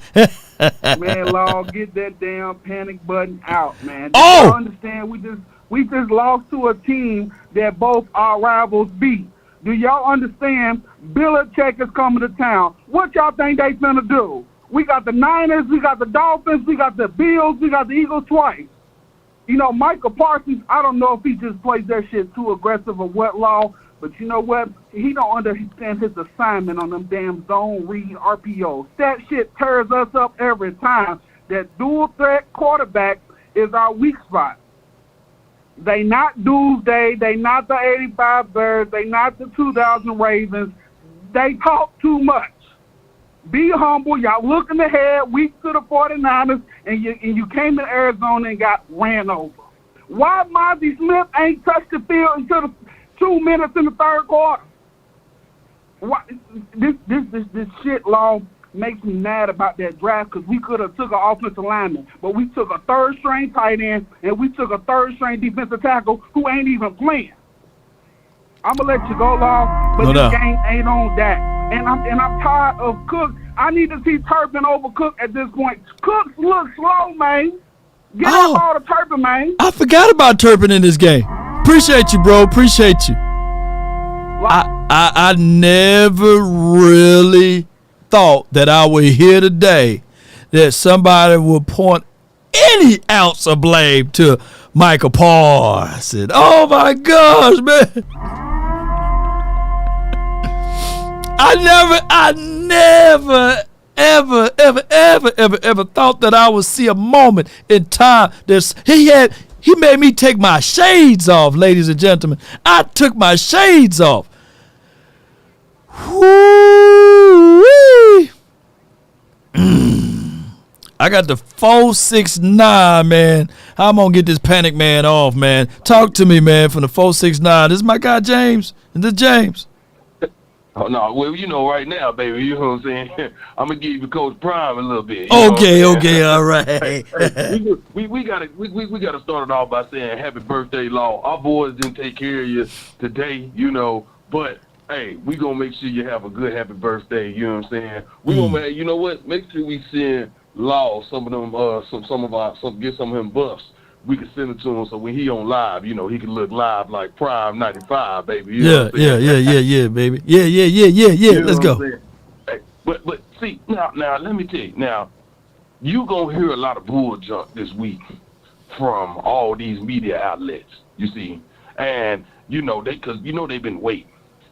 Speaker 4: Man, Law, get that damn panic button out, man.
Speaker 3: Oh!
Speaker 4: You understand? We just lost to a team that both our rivals beat. Do y'all understand? Belichick is coming to town. What y'all think they finna do? We got the Niners, we got the Dolphins, we got the Bills, we got the Eagles twice. You know, Michael Parsons, I don't know if he just plays that shit too aggressive or what, Law, but you know what? He don't understand his assignment on them damn zone read RPOs. That shit tears us up every time. That dual threat quarterback is our weak spot. They not Doomsday, they not the 85 Bears, they not the 2000 Ravens. They talk too much. Be humble. Y'all looking ahead, weak to the 49ers, and you came to Arizona and got ran over. Why Monty Smith ain't touched the field until the 2 minutes in the third quarter? Why, this shit, Law, makes me mad about that draft because we could have took an offensive lineman, but we took a third-string tight end and we took a third-string defensive tackle who ain't even playing. I'm gonna let you go, Law, but this game ain't on that. And I'm tired of Cook. I need to see Turpin over Cook at this point. Cook looks slow, man. Get off all the Turpin, man.
Speaker 3: I forgot about Turpin in this game. Appreciate you, bro. Appreciate you. I never really thought that I would hear today that somebody would point any ounce of blame to Michael Parsons. Oh my gosh, man. I never, ever thought that I would see a moment in time that he made me take my shades off, ladies and gentlemen. I took my shades off. Woo-wee. I got the 469, man. How I'm gonna get this panic man off, man? Talk to me, man, from the 469. This is my guy James. Is this James?
Speaker 1: Oh no, well you know right now, baby, you know what I'm saying. I'm gonna give you Coach Prime a little bit.
Speaker 3: Okay, all right.
Speaker 1: Hey, we gotta start it off by saying happy birthday, Law. Our boys didn't take care of you today, you know, but hey, we gonna make sure you have a good happy birthday. You know what I'm saying? We gonna, you know what? Make sure we send Law some of them, get some of him buffs. We can send it to him so when he on live, you know, he can look live like Prime 95, baby. You know
Speaker 3: yeah, baby. Yeah. Let's go.
Speaker 1: Hey, but see, now let me tell you. Now, you gonna hear a lot of bull junk this week from all these media outlets. You see, and you know because they've been waiting.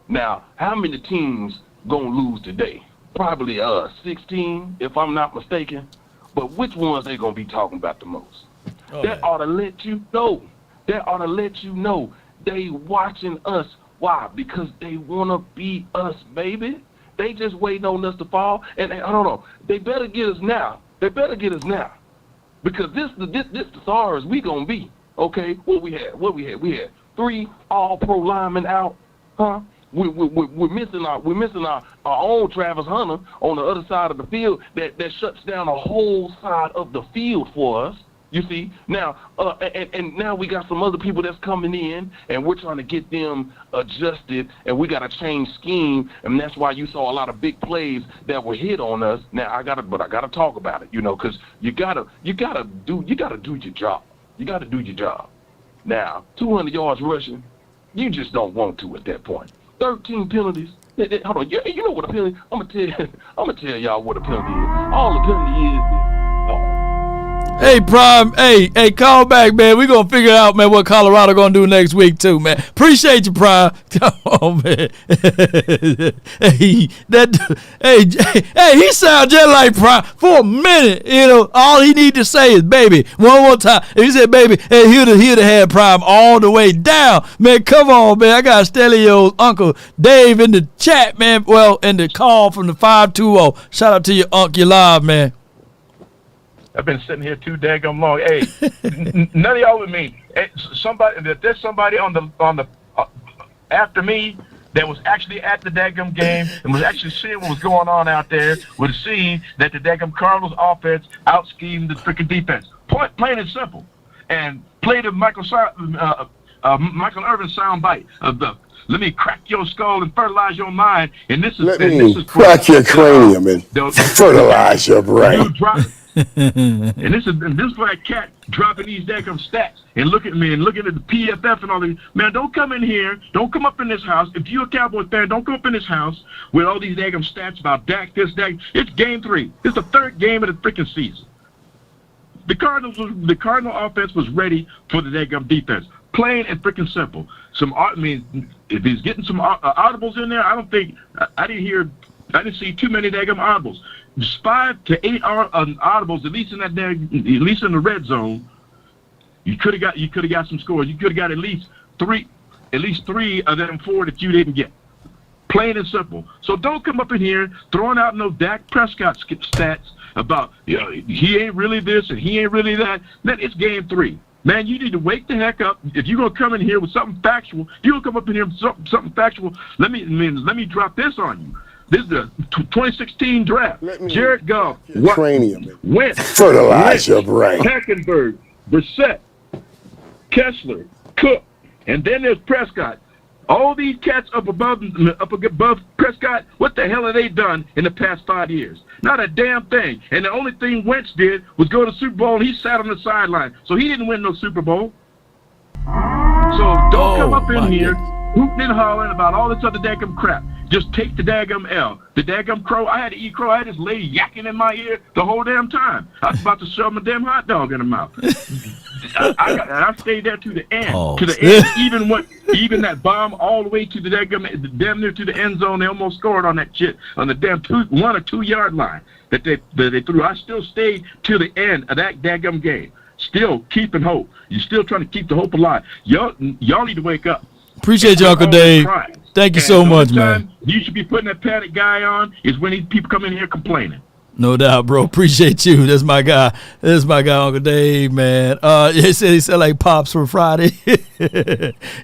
Speaker 1: Now, how many teams gonna lose today? Probably 16, if I'm not mistaken. But which ones they gonna be talking about the most? That ought to let you know. They watching us. Why? Because they want to beat us, baby. They just waiting on us to fall. And I don't know. They better get us now. Because this the stars we gonna be. Okay. What we had? We had 3 All-Pro linemen out. Huh? We're missing our own Travis Hunter on the other side of the field that shuts down a whole side of the field for us. You see, now, and now we got some other people that's coming in, and we're trying to get them adjusted, and we got to change scheme, and that's why you saw a lot of big plays that were hit on us. Now, I gotta talk about it, you know, because you gotta do your job. You gotta do your job. Now, 200 yards rushing, you just don't want to at that point. 13 penalties. Hold on, you know what a penalty? I'm gonna tell y'all what a penalty is. All the penalty is.
Speaker 3: Hey, Prime. Hey, call back, man. We're going to figure out, man, what Colorado going to do next week, too, man. Appreciate you, Prime. Come on, man. Hey, he sounds just like Prime. For a minute, you know, all he need to say is, baby, one more time. If he said, baby, hey, he'd have had Prime all the way down. Man, come on, man. I got Stelio's Uncle Dave in the chat, man. Well, in the call from the 520. Shout out to your uncle, you live, man.
Speaker 16: I've been sitting here too daggum long. Hey, none of y'all with me. There's somebody on the after me that was actually at the daggum game and was actually seeing what was going on out there. Was seeing that the daggum Cardinals offense out-schemed the freaking defense. Plain and simple. And played the Michael Irvin sound bite of the let me crack your skull and fertilize your mind. And this is
Speaker 22: crack your cranium and fertilize your brain.
Speaker 2: And this is for that cat dropping these daggum stats and looking at me and looking at the PFF and all that. Man, don't come in here. Don't come up in this house. If you're a Cowboys fan, don't come up in this house with all these daggum stats about Dak, this, Dak. It's game 3. It's the 3rd game of the freaking season. The Cardinal offense was ready for the daggum defense. Plain and freaking simple. If he's getting some audibles in there, I didn't see too many daggum audibles. 5 to 8 audibles, at least in the red zone. You could have got some scores. You could have got at least three of them 4 that you didn't get. Plain and simple. So don't come up in here throwing out no Dak Prescott stats about he ain't really this and he ain't really that. Man, it's game 3. Man, you need to wake the heck up. If you're gonna come in here with something factual, you're gonna come up in here with something factual. Let me drop this on you. This is the 2016 draft. Jared Goff, Wentz,
Speaker 22: Fertilize your brain.
Speaker 2: Hackenberg, Brissett, Kessler, Cook, and then there's Prescott. All these cats up above Prescott, what the hell have they done in the past 5 years? Not a damn thing. And the only thing Wentz did was go to the Super Bowl, and he sat on the sideline. So he didn't win no Super Bowl. So don't come up in here hooting and hollering about all this other daggum crap. Just take the daggum L. The daggum crow, I had to eat crow. I had this lady yakking in my ear the whole damn time. I was about to shove my damn hot dog in her mouth. I stayed there to the end. To the end, even that bomb all the way to the damn near to the end zone. They almost scored on that shit on the damn 1 or 2 yard line that they threw. I still stayed to the end of that daggum game. Still keeping hope. You're still trying to keep the hope alive. Y'all need to wake up.
Speaker 3: Appreciate you, Uncle Dave. Thank you so much, man.
Speaker 2: You should be putting that panic guy on is when these people come in here complaining.
Speaker 3: No doubt, bro. Appreciate you. That's my guy. That's my guy, Uncle Dave, man. He said like Pops for Friday.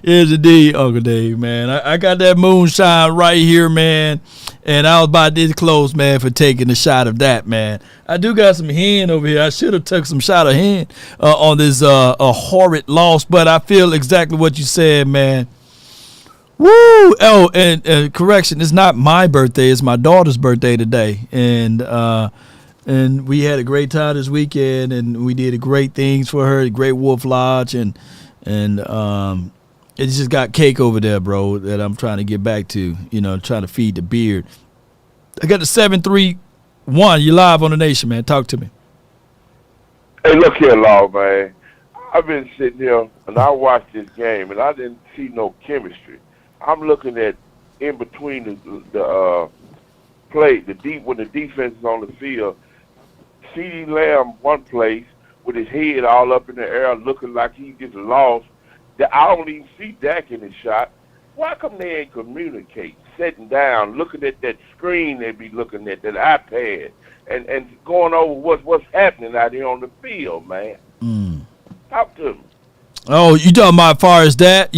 Speaker 3: Here's indeed, Uncle Dave, man. I got that moonshine right here, man. And I was about this close, man, for taking a shot of that, man. I do got some hen over here. I should have took some shot of hen on this a horrid loss, but I feel exactly what you said, man. Woo! Oh, and correction, it's not my birthday, it's my daughter's birthday today. And we had a great time this weekend, and we did great things for her, Great Wolf Lodge, and it just got cake over there, bro, that I'm trying to get back to, trying to feed the beard. I got the 731. You live on the Nation, man. Talk to me.
Speaker 22: Hey, look here, Law, man. I've been sitting here, and I watched this game, and I didn't see no chemistry. I'm looking at in between the play, when the defense is on the field. CeeDee Lamb one place with his head all up in the air, looking like he just lost. I don't even see Dak in his shot. Why come they ain't communicate, sitting down, looking at that screen they be looking at, that iPad, and going over what's happening out here on the field, man? Talk to me.
Speaker 3: Oh, you talking about as far as that,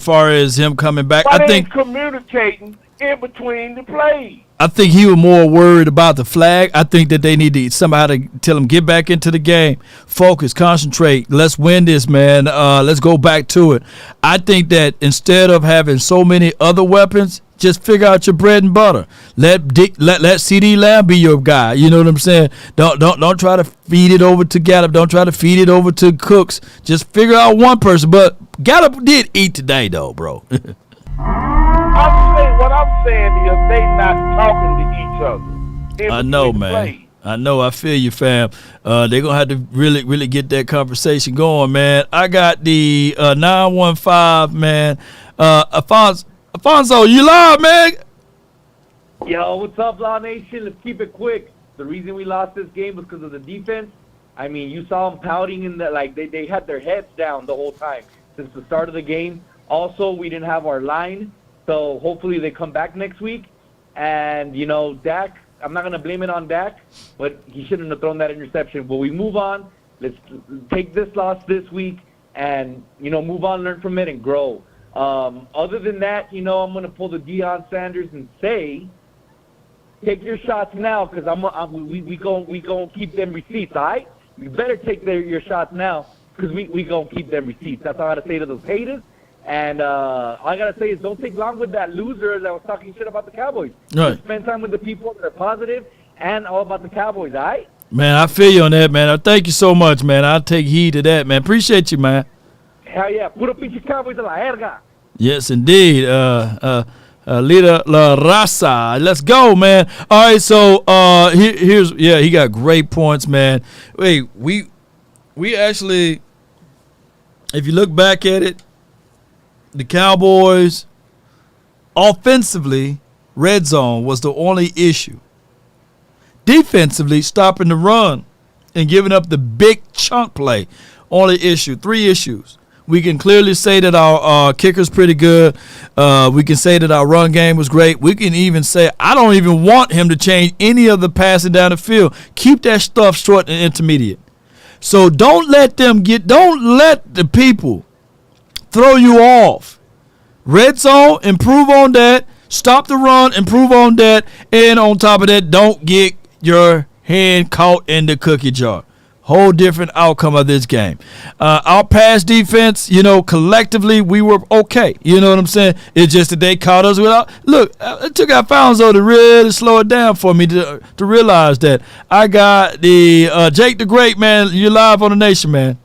Speaker 3: far as him coming back?
Speaker 22: Why they ain't communicating in between the plays?
Speaker 3: I think he was more worried about the flag. I think that they need to somebody to tell him, get back into the game, focus, concentrate. Let's win this, man. Let's go back to it. I think that instead of having so many other weapons, just figure out your bread and butter. Let CeeDee Lamb be your guy. You know what I'm saying? Don't try to feed it over to Gallup. Don't try to feed it over to Cooks. Just figure out one person. But Gallup did eat today, though, bro.
Speaker 22: What I'm saying is they not talking to each other.
Speaker 3: I know, man. I know. I feel you, fam. They're going to have to really, really get that conversation going, man. I got the 915, man. Alfonso, you live, man?
Speaker 23: Yo, what's up, Law Nation? Let's keep it quick. The reason we lost this game was because of the defense. I mean, you saw them pouting in they had their heads down the whole time since the start of the game. Also, we didn't have our line, so hopefully they come back next week. And, Dak, I'm not going to blame it on Dak, but he shouldn't have thrown that interception. But we move on. Let's take this loss this week and, move on, learn from it, and grow. Other than that, I'm going to pull the Deion Sanders and say, take your shots now, because we going to keep them receipts, all right? You better take your shots now, because we going to keep them receipts. That's all I got to say to those haters. And all I got to say is don't take long with that loser that was talking shit about the Cowboys.
Speaker 3: Right.
Speaker 23: Just spend time with the people that are positive and all about the Cowboys, all right?
Speaker 3: Man, I feel you on that, man. I thank you so much, man. I'll take heed to that, man. Appreciate you, man.
Speaker 23: Hell yeah. Puro pinche Cowboys de la jerga.
Speaker 3: Yes, indeed. Leader La Raza. Let's go, man. All right, so here's he got great points, man. Wait, we actually, if you look back at it, the Cowboys offensively, red zone was the only issue. Defensively, stopping the run and giving up the big chunk play, only issue. 3 issues. We can clearly say that our kicker's pretty good. We can say that our run game was great. We can even say I don't even want him to change any of the passing down the field. Keep that stuff short and intermediate. So don't let the people throw you off. Red zone, improve on that. Stop the run, improve on that. And on top of that, don't get your hand caught in the cookie jar. Whole different outcome of this game. Our pass defense, collectively we were okay. You know what I'm saying? It's just that they caught us without. Look, it took our Alfonso to really slow it down for me to realize that. I got the Jake the Great, man. You're live on the Nation, man.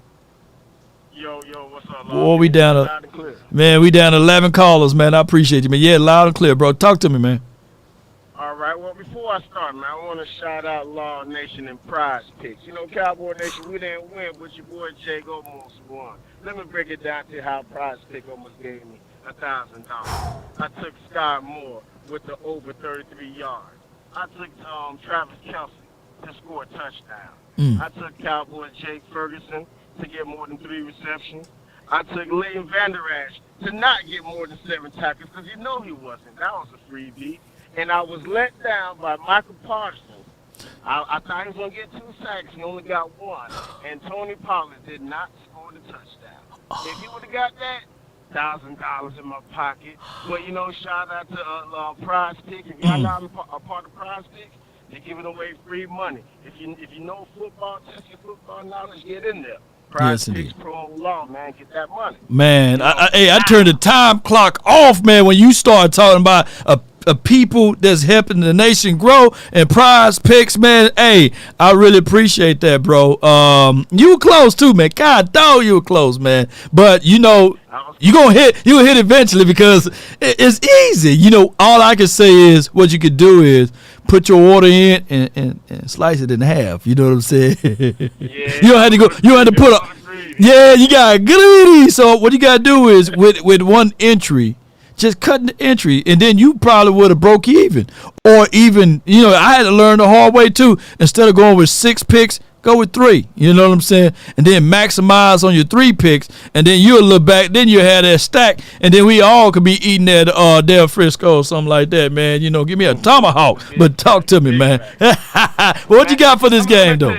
Speaker 12: Yo, what's up,
Speaker 3: Boy, we down we down to 11 callers, man. I appreciate you, man. Yeah, loud and clear, bro. Talk to me, man.
Speaker 12: All right, well, before I start, man, I want to shout out Law Nation and Prize Picks. Cowboy Nation, we didn't win, but your boy Jake almost won. Let me break it down to how Prize Pick almost gave me $1,000. I took Sky Moore with the over 33 yards. I took Travis Kelsey to score a touchdown. I took Cowboy Jake Ferguson to get more than 3 receptions. I took Liam Vander Esch to not get more than 7 tackles because he wasn't. That was a freebie. And I was let down by Michael Parsons. I thought he was going to get 2 sacks. He only got 1. And Tony Pollard did not score the touchdown. If he would have got that, $1,000 in my pocket. But, shout out to Prize Pick. If y'all not a part of Prize Pick, they're giving away free money. If you know football, test your football knowledge, get in there. Prize Picks promo law, man. Get that money.
Speaker 3: Man, I turned the time clock off, man, when you start talking about a people that's helping the nation grow and Prize Picks, man. Hey, I really appreciate that, bro. You were close too, man. God dog, you were close, man. But you're gonna hit eventually because it's easy. All I can say is what you could do is put your order in and slice it in half. You know what I'm saying? Yeah, you don't have to go. You don't have to put a. Yeah, you got greedy. So what you gotta do is with one entry, just cutting the entry, and then you probably would have broke even. Or even, I had to learn the hard way too. Instead of going with 6 picks, go with 3. You know what I'm saying? And then maximize on your 3 picks, and then you'll look back. Then you have that stack, and then we all could be eating at Del Frisco or something like that, man. Give me a tomahawk. But talk to me, man. What you got for this game, though?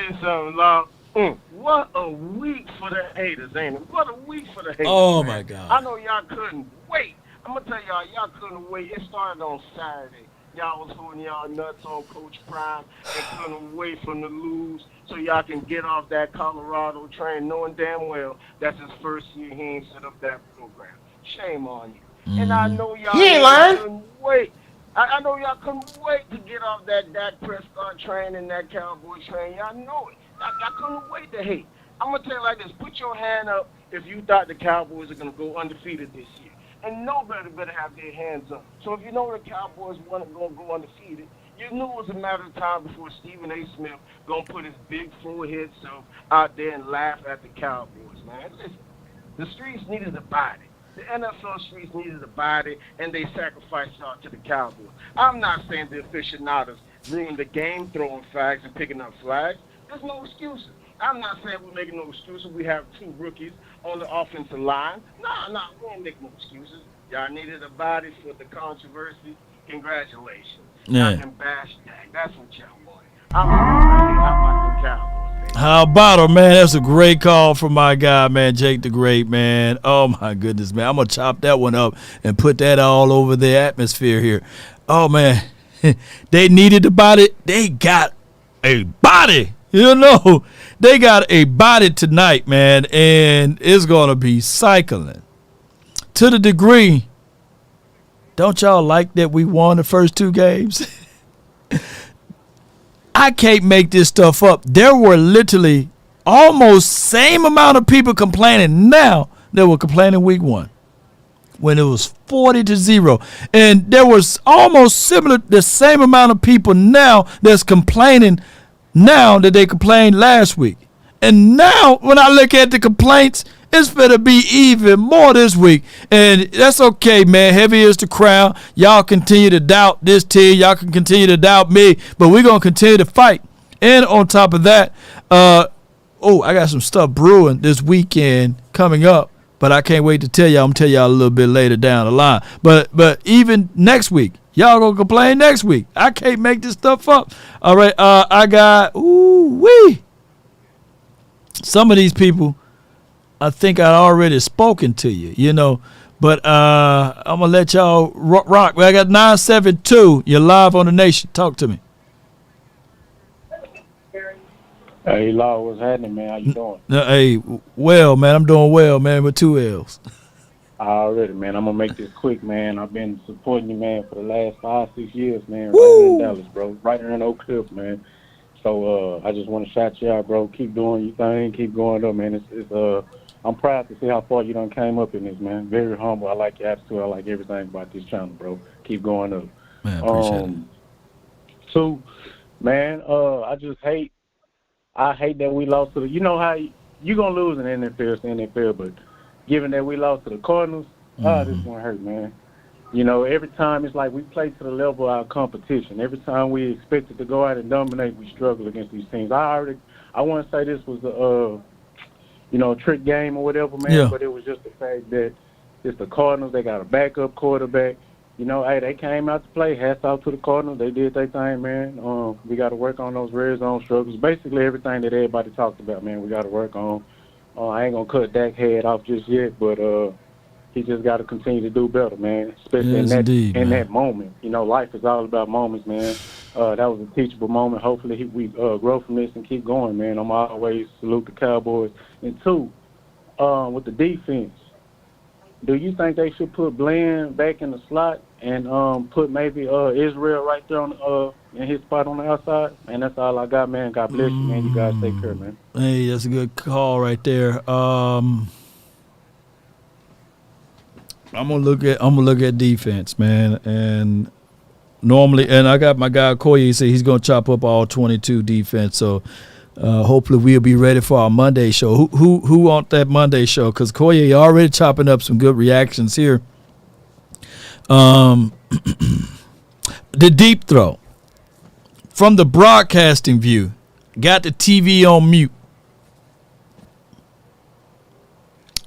Speaker 12: What a week for the haters, ain't it? What a week for the haters.
Speaker 3: Oh,
Speaker 12: man.
Speaker 3: my God.
Speaker 12: I know y'all couldn't wait. I'm going to tell y'all couldn't wait. It started on Saturday. Y'all was holding y'all nuts on Coach Prime and couldn't wait for him to lose so y'all can get off that Colorado train knowing damn well that's his first year he ain't set up that program. Shame on you. And I know y'all couldn't wait. I know y'all couldn't wait to get off that Dak Prescott train and that Cowboy train. Y'all know it. Y'all couldn't wait to hate. I'm going to tell you like this. Put your hand up if you thought the Cowboys are going to go undefeated this year. And nobody better have their hands up. So if you know the Cowboys weren't going to go undefeated, you knew it was a matter of time before Stephen A. Smith going to put his big forehead self out there and laugh at the Cowboys, man. Listen, the streets needed a body. The NFL streets needed a body, and they sacrificed y'all to the Cowboys. I'm not saying the aficionados ruined the game throwing flags and picking up flags. There's no excuses. I'm not saying we're making no excuses. We have 2 rookies on the offensive line. No, we ain't making no excuses. Y'all needed a body for the controversy. Congratulations.
Speaker 3: Yeah.
Speaker 12: Y'all can bash that. That's what y'all wanted. I'm about the Cowboys.
Speaker 3: How about her, man? That's a great call from my guy, man, Jake the Great, man. Oh, my goodness, man. I'm going to chop that one up and put that all over the atmosphere here. Oh, man. They needed a body. They got a body. They got a body tonight, man, and it's going to be cycling. To the degree, don't y'all like that we won the first 2 games? I can't make this stuff up. There were literally almost same amount of people complaining now that were complaining week 1 when it was 40-0. And there was almost similar, the same amount of people now that's complaining now that they complained last week. And now when I look at the complaints, it's going to be even more this week. And that's okay, man. Heavy is the crown. Y'all continue to doubt this team. Y'all can continue to doubt me. But we're going to continue to fight. And on top of that, I got some stuff brewing this weekend coming up. But I can't wait to tell y'all. I'm going to tell y'all a little bit later down the line. But even next week, y'all going to complain next week. I can't make this stuff up. All right, I got, some of these people, I think I'd already spoken to you, you know. But I'm going to let y'all rock. Well, I got 972. You're live on the Nation. Talk to me.
Speaker 14: Hey, Law, what's happening, man? How you doing?
Speaker 3: Hey, well, man, I'm doing well, man, with 2 L's.
Speaker 14: Already, man. I'm going to make this quick, man. I've been supporting you, man, for the last 5-6 years, man, right here in Dallas, bro. Right here in Oak Cliff, man. So I just want to shout you out, bro. Keep doing your thing. Keep going up, man. I'm proud to see how far you done came up in this, man. Very humble. I like your attitude. I like everything about this channel, bro. Keep going up.
Speaker 3: Man, appreciate it.
Speaker 14: Two, man, I hate that we lost to the, you know how you going to lose in the NFL, it's the NFL, but given that we lost to the Cardinals, this one hurt, man. You know, every time it's like we play to the level of our competition. Every time we expected to go out and dominate, we struggle against these teams. I want to say this was a trick game or whatever, man, but it was just the fact that it's the Cardinals. They got a backup quarterback. You know, hey, they came out to play. Hats off to the Cardinals. They did their thing, man. We got to work on those red zone struggles. Basically everything that everybody talked about, man, we got to work on. I ain't going to cut Dak's head off just yet, but he just got to continue to do better, man, especially in that moment. You know, life is all about moments, man. That was a teachable moment. Hopefully we grow from this and keep going, man. I'm always salute the Cowboys. And two, with the defense, do you think they should put Bland back in the slot and put maybe Israel right there on in his spot on the outside? And that's all I got, man. God bless you, man. You guys take care, man.
Speaker 3: Hey, that's a good call right there. I'm gonna look at defense, man. And normally, and I got my guy Koye. He said he's gonna chop up all 22 defense. So hopefully we'll be ready for our Monday show. Who want that Monday show? Because Koye already chopping up some good reactions here. The deep throw from the broadcasting view, got the TV on mute.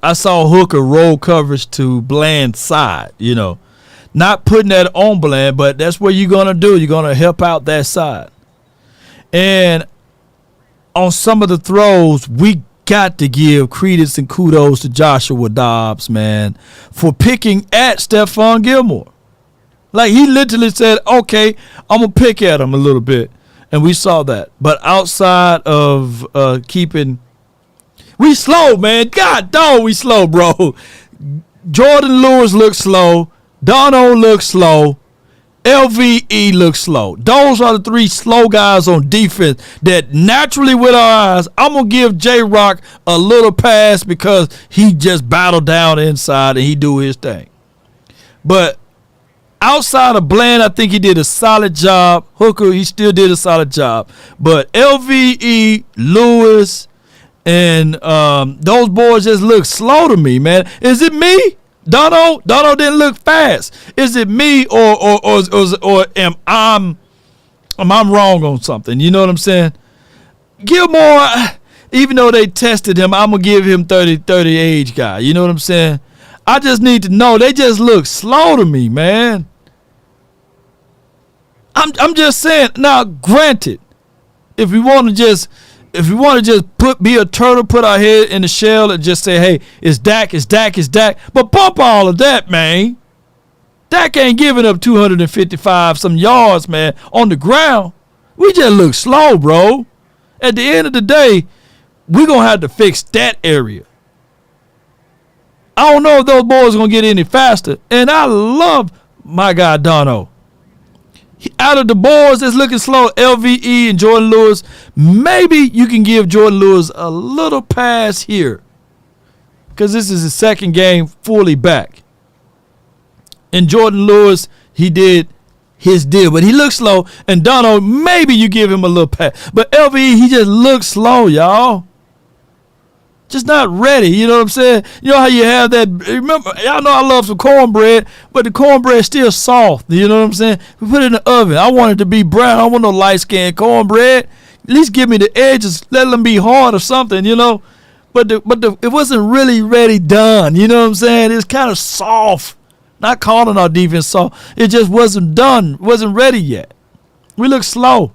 Speaker 3: I saw Hooker roll coverage to Bland's side, you know. Not putting that on Bland, but that's what you're going to do. You're going to help out that side. And on some of the throws, we got to give credence and kudos to Joshua Dobbs, man, for picking at Stephon Gilmore. Like, he literally said, okay, I'm going to pick at him a little bit. And we saw that. But outside of keeping – we slow, man. God dog, we slow, bro. Jordan Lewis looks slow. Dono looks slow. LVE looks slow. Those are the three slow guys on defense that naturally with our eyes, I'm going to give J-Rock a little pass because he just battled down inside and he do his thing. But outside of Bland, I think he did a solid job. Hooker, he still did a solid job. But LVE, Lewis, and those boys just look slow to me, man. Is it me? Dono didn't look fast. Is it me or am I wrong on something? You know what I'm saying? Gilmore, even though they tested him, I'm going to give him 30 age guy. You know what I'm saying? I just need to know. They just look slow to me, man. I'm just saying. Now, granted, if we want to just be a turtle, put our head in the shell and just say, hey, it's Dak. But bump all of that, man. Dak ain't giving up 255 some yards, man, on the ground. We just look slow, bro. At the end of the day, we're going to have to fix that area. I don't know if those boys are going to get any faster. And I love my guy Dono. Out of the boys that's looking slow, LVE and Jordan Lewis, maybe you can give Jordan Lewis a little pass here because this is his second game fully back. And Jordan Lewis, he did his deal, but he looks slow. And Donald, maybe you give him a little pass. But LVE, he just looks slow, y'all. Just not ready, you know what I'm saying? You know how you have that, remember, y'all know I love some cornbread, but the cornbread is still soft, you know what I'm saying? We put it in the oven. I want it to be brown. I don't want no light-skinned cornbread. At least give me the edges, let them be hard or something, you know? But it wasn't really ready done, you know what I'm saying? It's kind of soft. Not calling our defense soft. It just wasn't done, wasn't ready yet. We look slow.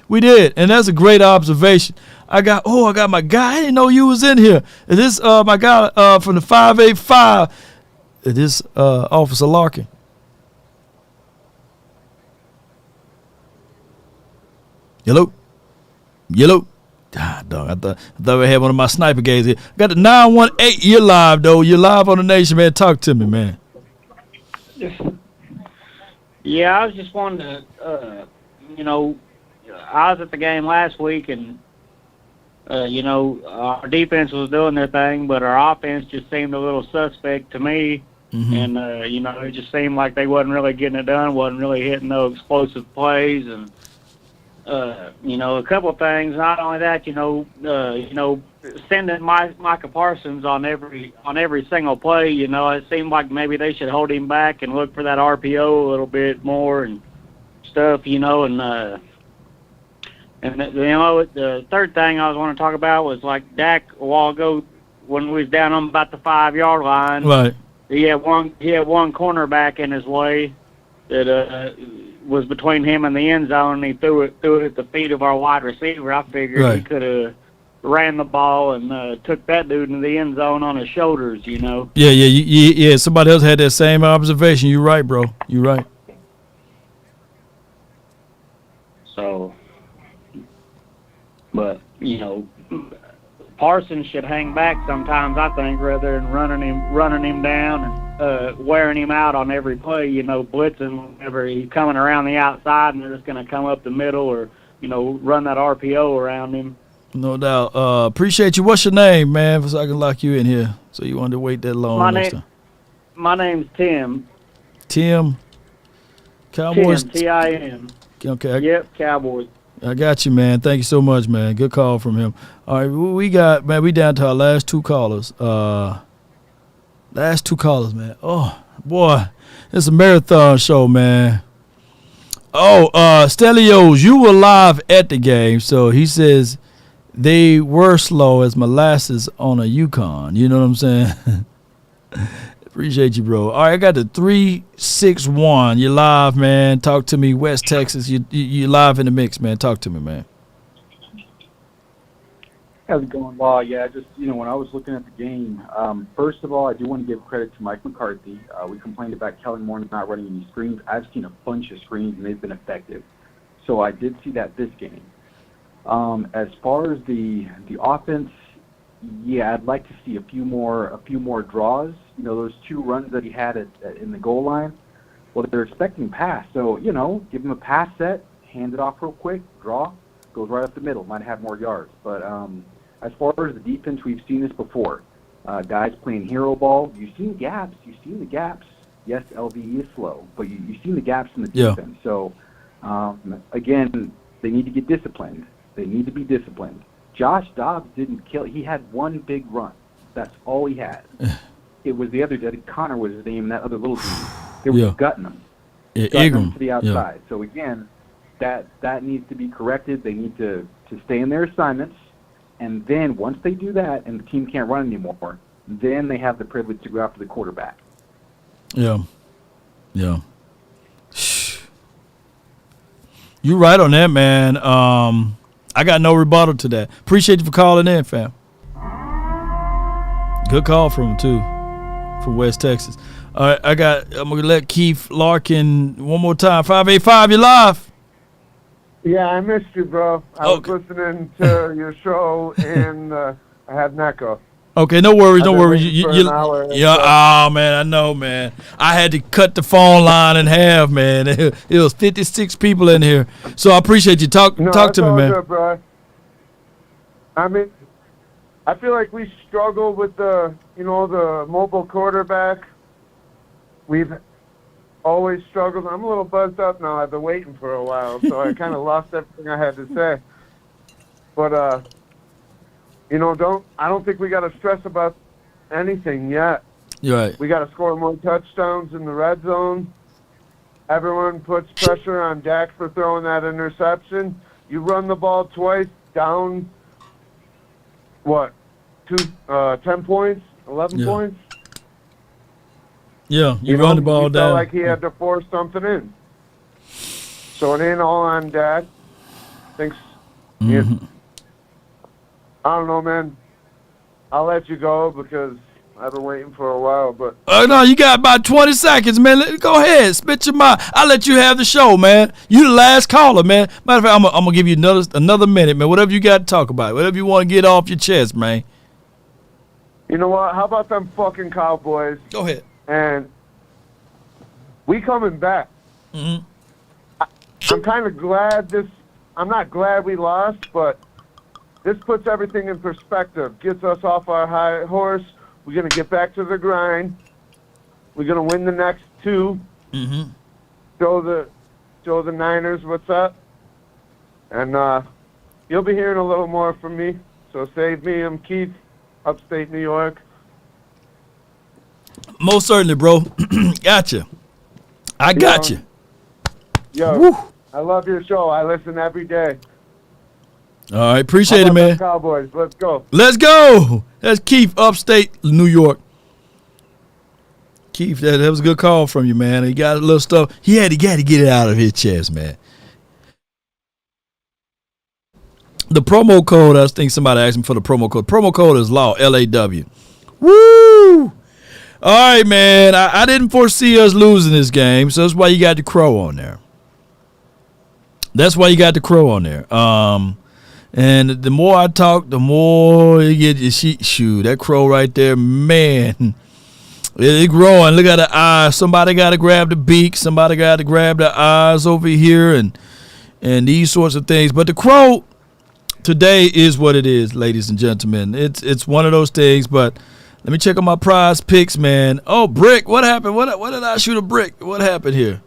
Speaker 3: We did, and that's a great observation. I got my guy. I didn't know you was in here. Is this my guy from the 585? Is this Officer Larkin? Hello? Ah, dog, I thought we had one of my sniper games here. Got the 918. You're live, though. You're live on the nation, man. Talk to me, man.
Speaker 18: Yeah, I was just wanting to, I was at the game last week, and our defense was doing their thing, but our offense just seemed a little suspect to me. Mm-hmm. And, it just seemed like they wasn't really getting it done, wasn't really hitting no explosive plays. And, a couple of things. Not only that, sending Micah Parsons on every single play, it seemed like maybe they should hold him back and look for that RPO a little bit more and stuff, And the third thing I was want to talk about was like Dak a while ago when we was down on about the 5-yard line.
Speaker 3: Right.
Speaker 18: He had one cornerback in his way that was between him and the end zone, and he threw it at the feet of our wide receiver. I figured he could have ran the ball and took that dude into the end zone on his shoulders.
Speaker 3: Yeah. Somebody else had that same observation. You're right, bro. You're right.
Speaker 18: So. But, Parsons should hang back sometimes, I think, rather than running him down and wearing him out on every play, blitzing whenever he's coming around the outside and they're just going to come up the middle or, run that RPO around him.
Speaker 3: No doubt. Appreciate you. What's your name, man, so I can lock you in here? So you wanted to wait that long next time.
Speaker 18: My name's Tim.
Speaker 3: Tim? Cowboys?
Speaker 18: Tim, T-I-M.
Speaker 3: Okay.
Speaker 18: Yep, Cowboys.
Speaker 3: I got you, man. Thank you so much, man. Good call from him. All right, we down to our last two callers. Man. Oh, boy. It's a marathon show, man. Oh, Stelios, you were live at the game, so he says they were slow as molasses on a Yukon. You know what I'm saying? Appreciate you, bro. All right, I got the 361. You live, man. Talk to me, West Texas. You live in the mix, man. Talk to me, man.
Speaker 19: How's it going? Well, yeah, just, when I was looking at the game, first of all, I do want to give credit to Mike McCarthy. We complained about Kellen Moore not running any screens. I've seen a bunch of screens, and they've been effective. So I did see that this game. As far as the offense, yeah, I'd like to see a few more draws. Those two runs that he had in the goal line. Well, they're expecting pass, so give him a pass set, hand it off real quick, draw, goes right up the middle. Might have more yards. But as far as the defense, we've seen this before. Guys playing hero ball. You've seen gaps. Yes, LVE is slow, but you've seen the gaps in the defense. So again, they need to get disciplined. They need to be disciplined. Josh Dobbs didn't kill. He had one big run. That's all he had. It was the other dude. Connor was his name, and that other little dude. They were gutting him. Gutting him to the outside. So again, that needs to be corrected. They need to stay in their assignments. And then once they do that and the team can't run anymore, then they have the privilege to go after the quarterback.
Speaker 3: Yeah. You're right on that, man. I got no rebuttal to that. Appreciate you for calling in, fam. Good call from him, too, from West Texas. All right, I'm going to let Keith Larkin one more time. 585, you live.
Speaker 20: Yeah, I missed you, bro. I was listening to your show, and I had an echo.
Speaker 3: Okay, no worries,
Speaker 20: I've
Speaker 3: no
Speaker 20: been
Speaker 3: worries.
Speaker 20: waiting for an hour,
Speaker 3: Oh man, I know, man. I had to cut the phone line in half, man. It was 56 people in here, so I appreciate you. Talk to me,
Speaker 20: it's all
Speaker 3: man.
Speaker 20: good, bro. I mean, I feel like we struggle with the mobile quarterback. We've always struggled. I'm a little buzzed up now. I've been waiting for a while, so I kind of lost everything I had to say. But I don't think we got to stress about anything yet.
Speaker 3: You're right.
Speaker 20: We got to score more touchdowns in the red zone. Everyone puts pressure on Dak for throwing that interception. You run the ball twice, down, 10 points, 11 points?
Speaker 3: Yeah, you run the ball
Speaker 20: he
Speaker 3: down.
Speaker 20: felt like he had to force something in. So it ain't all on Dak. Thinks, I don't know, man. I'll let you go because I've been waiting for a while, but...
Speaker 3: No, you got about 20 seconds, man. Go ahead. Spit your mind. I'll let you have the show, man. You the last caller, man. Matter of fact, I'm going to give you another minute, man. Whatever you got to talk about. Whatever you want to get off your chest, man.
Speaker 20: You know what? How about them fucking Cowboys?
Speaker 3: Go ahead.
Speaker 20: And we coming back.
Speaker 3: Mm-hmm.
Speaker 20: I'm kind of glad I'm not glad we lost, but this puts everything in perspective. Gets us off our high horse. We're going to get back to the grind. We're going to win the next two.
Speaker 3: Mm-hmm.
Speaker 20: Show the Niners what's up. And you'll be hearing a little more from me. So save me. I'm Keith, upstate New York.
Speaker 3: Most certainly, bro. Gotcha. I got you.
Speaker 20: Yo,
Speaker 3: Woo.
Speaker 20: I love your show. I listen every day.
Speaker 3: All right, appreciate
Speaker 20: How
Speaker 3: it,
Speaker 20: about
Speaker 3: man.
Speaker 20: them Cowboys, let's go.
Speaker 3: Let's go. That's Keith, upstate New York. Keith, that was a good call from you, man. He got a little stuff. He had to get it out of his chest, man. The promo code, I think somebody asked me for the promo code. Promo code is LAW, L-A-W. Woo! All right, man. I didn't foresee us losing this game, so that's why you got the crow on there. That's why you got the crow on there. And the more I talk, the more you get your shoot. That crow right there, man, it's growing. Look at the eyes. Somebody got to grab the beak. Somebody got to grab the eyes over here and these sorts of things. But the crow today is what it is, ladies and gentlemen. It's one of those things, but let me check on my prize picks, man. Oh, brick. What happened? What did I shoot a brick? What happened here?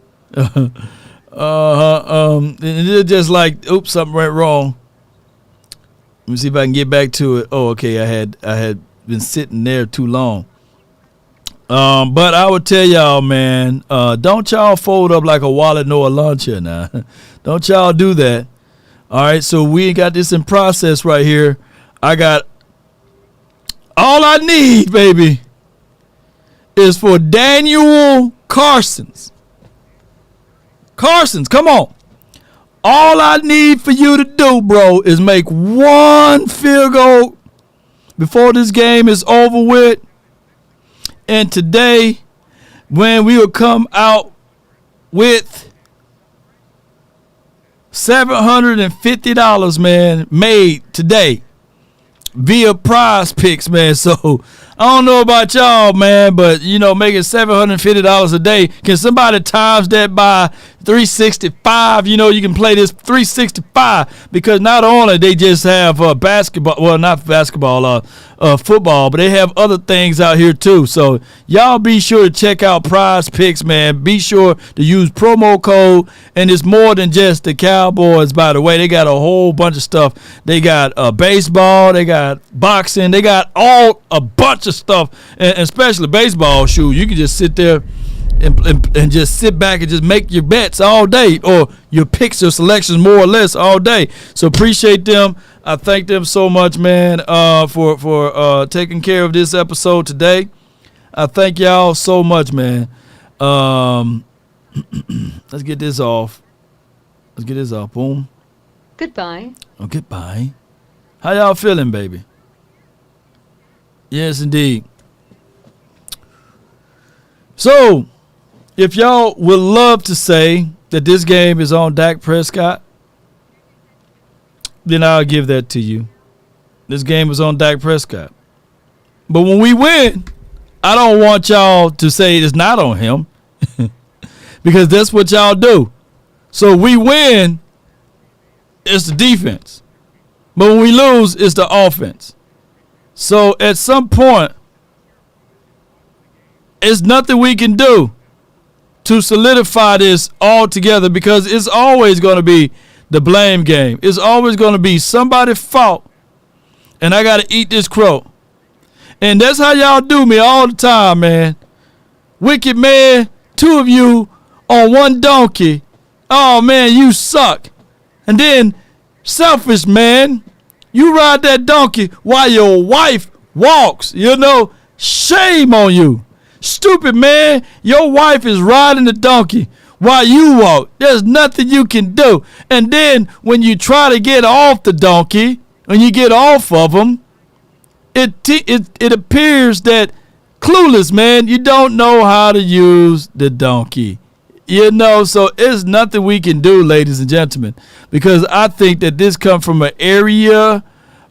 Speaker 3: It's just like, oops, something went wrong. Let me see if I can get back to it. Oh, okay. I had been sitting there too long. But I would tell y'all, man, don't y'all fold up like a wallet nor a luncher now. Don't y'all do that. All right, so we got this in process right here. I got all I need, baby, is for Daniel Carsons. Carsons, come on. All I need for you to do, bro, is make one field goal before this game is over with. And today, when we will come out with $750, man, made today via prize picks, man. So I don't know about y'all, man, but making $750 a day. Can somebody times that by 365? You can play this 365 because not only they just have basketball, well, not basketball, football, but they have other things out here too. So y'all be sure to check out Prize Picks, man. Be sure to use promo code, and it's more than just the Cowboys, by the way. They got a whole bunch of stuff. They got baseball, they got boxing, they got a bunch of stuff, and especially baseball. Shoot, you can just sit there and just sit back and just make your bets all day, or your picks, your selections, more or less all day. So appreciate them. I thank them so much, man, for taking care of this episode today. I thank y'all so much, man. Let's get this off. Boom.
Speaker 8: Goodbye.
Speaker 3: Oh, goodbye. How y'all feeling, baby? Yes, indeed. So, if y'all would love to say that this game is on Dak Prescott, then I'll give that to you. This game is on Dak Prescott. But when we win, I don't want y'all to say it's not on him because that's what y'all do. So we win, it's the defense. But when we lose, it's the offense. So at some point, it's nothing we can do to solidify this all together because it's always going to be the blame game. It's always going to be somebody's fault, and I got to eat this crow. And that's how y'all do me all the time, man. Wicked man, two of you on one donkey. Oh, man, you suck. And then selfish man, you ride that donkey while your wife walks. You know, shame on you. Stupid man, your wife is riding the donkey while you walk. There's nothing you can do. And then when you try to get off the donkey, when you get off of them, it appears that clueless, man, you don't know how to use the donkey. You know, so it's nothing we can do, ladies and gentlemen, because I think that this comes from an area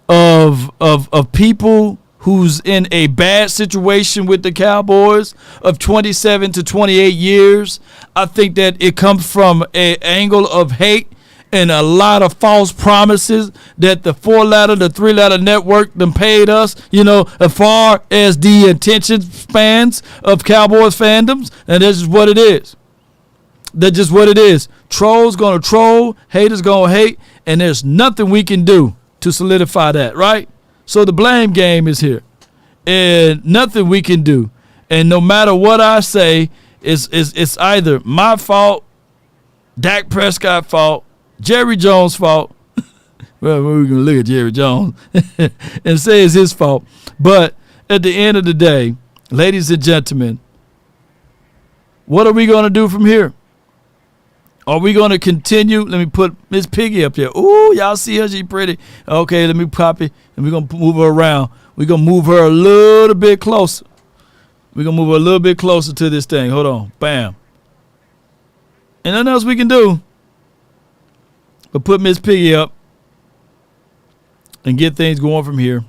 Speaker 3: of people who's in a bad situation with the Cowboys of 27 to 28 years. I think that it comes from an angle of hate and a lot of false promises that the 4-letter, the 3-letter network them paid us, you know, as far as the attention spans of Cowboys fandoms. And that's just what it is. That's just what it is. Trolls gonna troll, haters gonna hate, and there's nothing we can do to solidify that, right? So the blame game is here, and nothing we can do. And no matter what I say, it's either my fault, Dak Prescott fault, Jerry Jones' fault. Well, we're gonna look at Jerry Jones and say it's his fault. But at the end of the day, ladies and gentlemen, what are we gonna do from here? Are we going to continue? Let me put Miss Piggy up there. Ooh, y'all see her? She pretty. Okay, let me pop it, and we're going to move her around. We're going to move her a little bit closer. We're going to move her a little bit closer to this thing. Hold on. Bam. And nothing else we can do but put Miss Piggy up and get things going from here.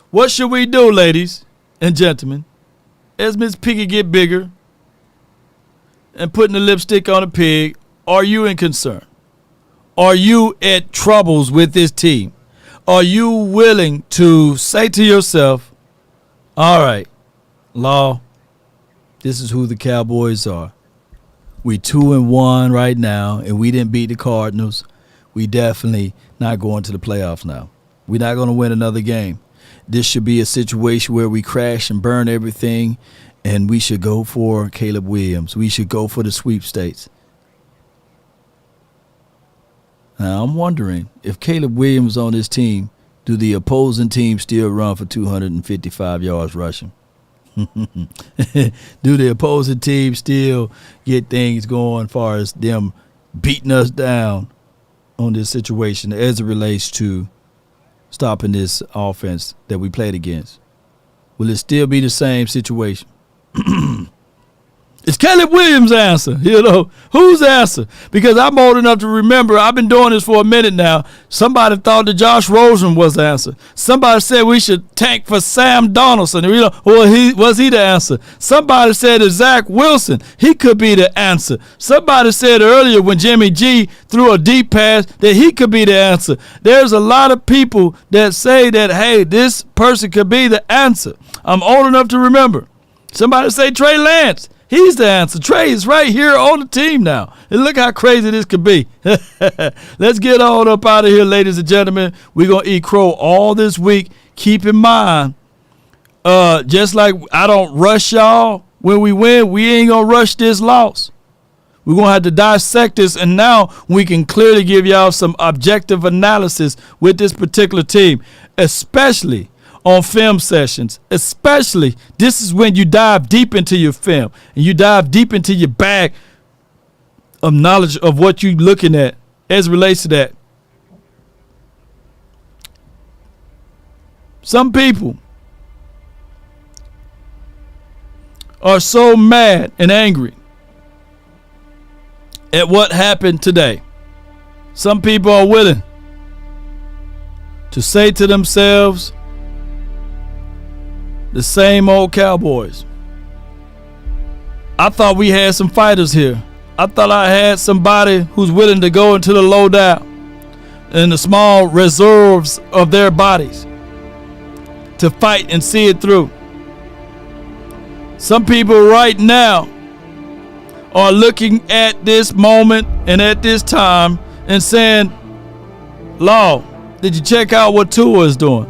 Speaker 3: What should we do, ladies and gentlemen, as Miss Piggy get bigger and putting the lipstick on a pig? Are you in concern? Are you at troubles with this team? Are you willing to say to yourself, all right, Law, this is who the Cowboys are. We 2-1 right now, and we didn't beat the Cardinals. We definitely not going to the playoffs now. We're not going to win another game. This should be a situation where we crash and burn everything, and we should go for Caleb Williams. We should go for the sweepstakes. Now, I'm wondering, if Caleb Williams on this team, do the opposing team still run for 255 yards rushing? Do the opposing team still get things going as far as them beating us down on this situation as it relates to stopping this offense that we played against? Will it still be the same situation? It's Caleb Williams' answer. You know, whose answer? Because I'm old enough to remember, I've been doing this for a minute now. Somebody thought that Josh Rosen was the answer. Somebody said we should tank for Sam Donaldson. You know, was he the answer? Somebody said that Zach Wilson, he could be the answer. Somebody said earlier when Jimmy G threw a deep pass that he could be the answer. There's a lot of people that say that, hey, this person could be the answer. I'm old enough to remember. Somebody say Trey Lance. He's the answer. Trey is right here on the team now. And look how crazy this could be. Let's get on up out of here, ladies and gentlemen. We're going to eat crow all this week. Keep in mind, just like I don't rush y'all when we win, we ain't going to rush this loss. We're going to have to dissect this, and now we can clearly give y'all some objective analysis with this particular team, especially on film sessions. Especially, this is when you dive deep into your film and you dive deep into your bag of knowledge of what you're looking at as it relates to that. Some people are so mad and angry at what happened today. Some people are willing to say to themselves, the same old Cowboys. I thought we had some fighters here. I thought I had somebody who's willing to go into the lowdown and the small reserves of their bodies to fight and see it through. Some people right now are looking at this moment and at this time and saying, Law, did you check out what Tua is doing?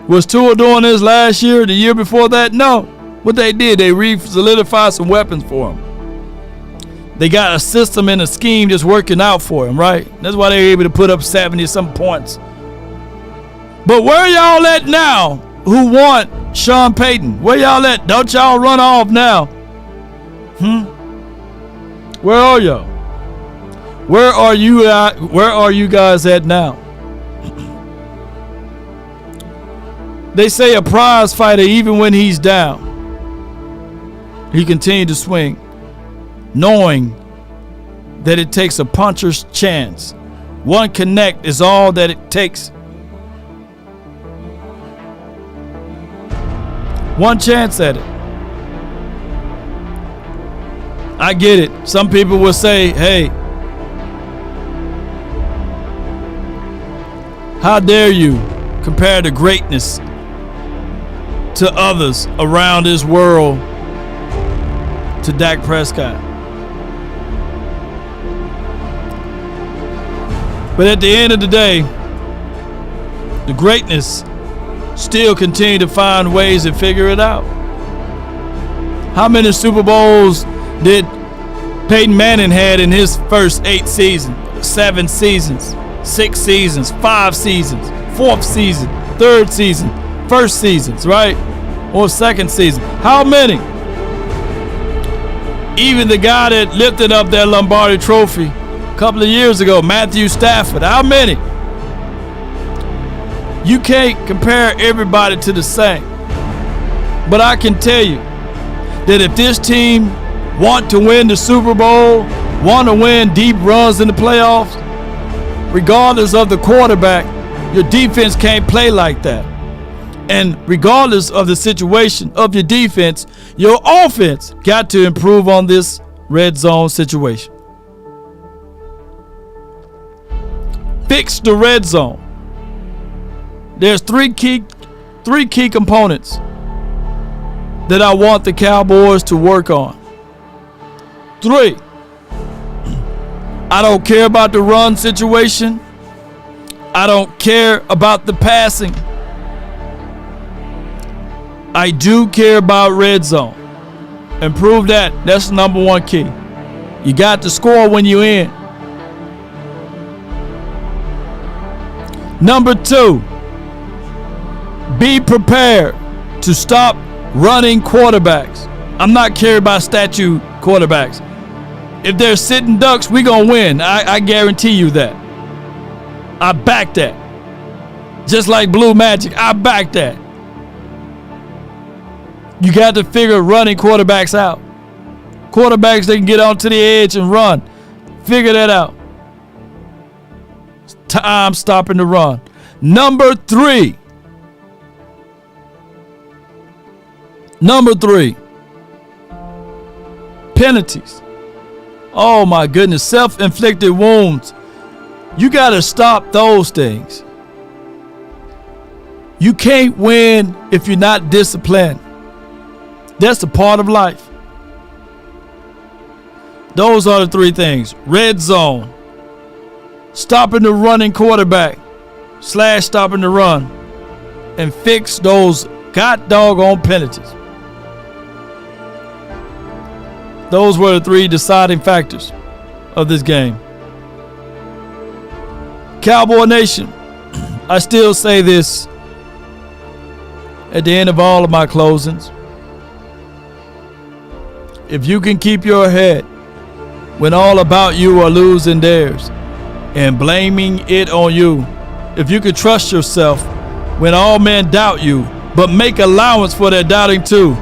Speaker 3: Was Tua doing this last year, the year before that? No. What they did, they re-solidified some weapons for him. They got a system and a scheme just working out for him, right? That's why they were able to put up 70-some points. But where y'all at now who want Sean Payton? Where y'all at? Don't y'all run off now. Where are y'all? Where are you at? Where are you guys at now? They say a prize fighter, even when he's down, he continued to swing, knowing that it takes a puncher's chance. One connect is all that it takes. One chance at it. I get it. Some people will say, hey, how dare you compare the greatness to others around this world to Dak Prescott? But at the end of the day, the greatness still continue to find ways to figure it out. How many Super Bowls did Peyton Manning had in his first 8 seasons, 7 seasons, 6 seasons, 5 seasons, 4th season, 3rd season, 1st seasons, right? Or 2nd season? How many? Even the guy that lifted up that Lombardi trophy a couple of years ago, Matthew Stafford, how many? You can't compare everybody to the same. But I can tell you that if this team want to win the Super Bowl, want to win deep runs in the playoffs, regardless of the quarterback, your defense can't play like that. And regardless of the situation of your defense, your offense got to improve on this red zone situation. Fix the red zone. There's three key components that I want the Cowboys to work on. 3. I don't care about the run situation. I don't care about the passing. I do care about red zone. Improve that. That's the number 1 key. You got to score when you're in. Number 2, be prepared to stop running quarterbacks. I'm not caring about statue quarterbacks. If they're sitting ducks, we're going to win. I guarantee you that. I back that. Just like Blue Magic, I back that. You got to figure running quarterbacks out. Quarterbacks, they can get onto the edge and run. Figure that out. It's time stopping the run. Number 3. Penalties. Oh my goodness, self-inflicted wounds. You got to stop those things. You can't win if you're not disciplined. That's a part of life. Those are the 3 things. Red zone. Stopping the running quarterback / stopping the run. And fix those god doggone penalties. Those were the 3 deciding factors of this game. Cowboy Nation, I still say this at the end of all of my closings. If you can keep your head when all about you are losing theirs and blaming it on you, if you can trust yourself when all men doubt you, but make allowance for their doubting too,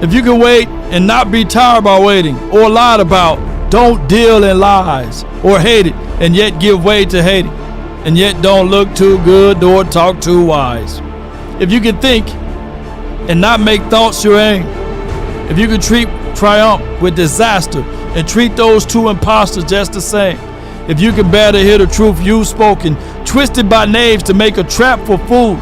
Speaker 3: if you can wait and not be tired by waiting or lied about Don't deal in lies or hate it and yet give way to hate it. And yet don't look too good or talk too wise. If you can think and not make thoughts your aim, if you can treat triumph with disaster and treat those two imposters just the same, if you can bear to hear the truth you've spoken, twisted by knaves to make a trap for fools,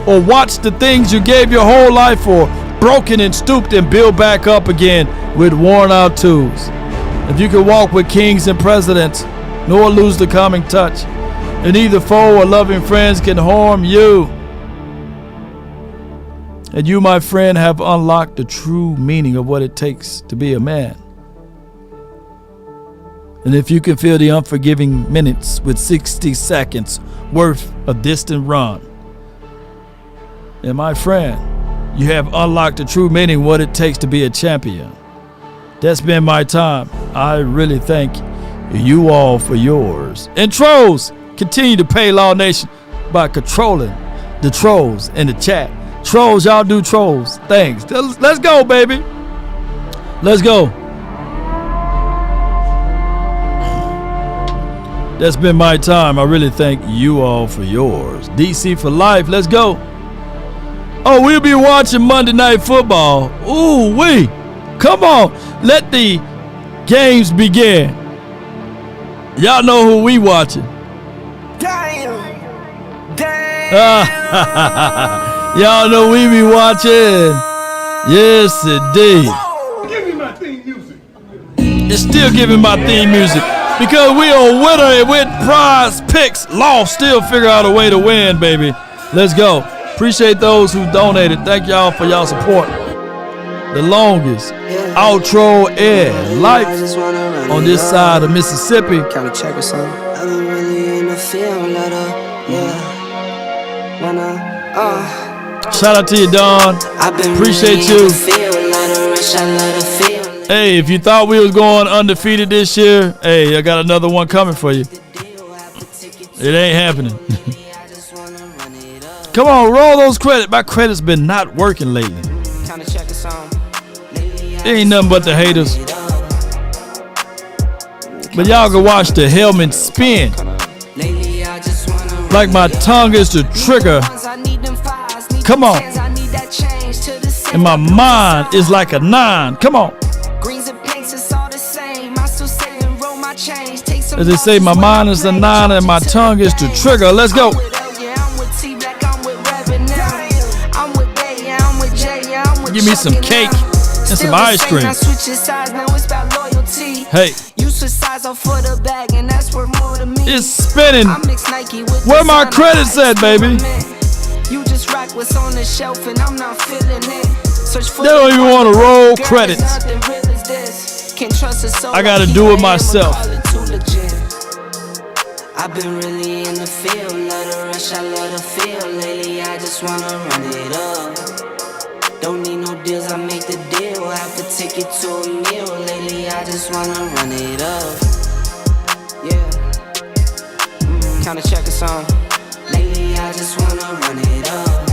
Speaker 3: or watch the things you gave your whole life for, broken and stooped and built back up again with worn out tools. If you can walk with kings and presidents, nor lose the calming touch, and neither foe or loving friends can harm you. And you, my friend, have unlocked the true meaning of what it takes to be a man. And if you can fill the unforgiving minutes with 60 seconds worth of distant run, and my friend, you have unlocked the true meaning of what it takes to be a champion. That's been my time. I really thank you all for yours. And trolls, continue to pay Law Nation by controlling the trolls in the chat. Trolls, y'all do trolls. Thanks. Let's go, baby. Let's go. That's been my time. I really thank you all for yours. DC for life. Let's go. Oh, we'll be watching Monday Night Football. Ooh, wee. Come on. Let the games begin. Y'all know who we watching. Y'all know we be watching. Yes, indeed.
Speaker 8: Give me my theme music.
Speaker 3: It's still giving my theme music because we are winner with prize picks. Lost, still figure out a way to win, baby. Let's go. Appreciate those who donated. Thank y'all for y'all support. The longest outro in life on this side of Mississippi.
Speaker 11: Kind of check or something. I've been really in the field,
Speaker 3: Shout out to you, Don. Appreciate you. Hey, if you thought we was going undefeated this year, hey, I got another one coming for you. It ain't happening. Come on, roll those credits. My credit's been not working lately. It ain't nothing but the haters. But y'all can watch the helmet spin. Like my tongue is the trigger. Come on. And my mind is like a 9. Come on. As they say, my mind is a 9 and my tongue is the trigger. Let's go. Give me some cake and some ice cream. Hey. It's spinning. Where my credits at, baby? They don't even want to roll credits. I gotta do it myself.
Speaker 11: I've been really in the field, love the rush, I love the feel. Lately I just wanna run it up. Don't need no deals, I make the deal. Have to take it to a meal. Lately I just wanna run it up. Yeah. Kinda check a song. Lately I just wanna run it up.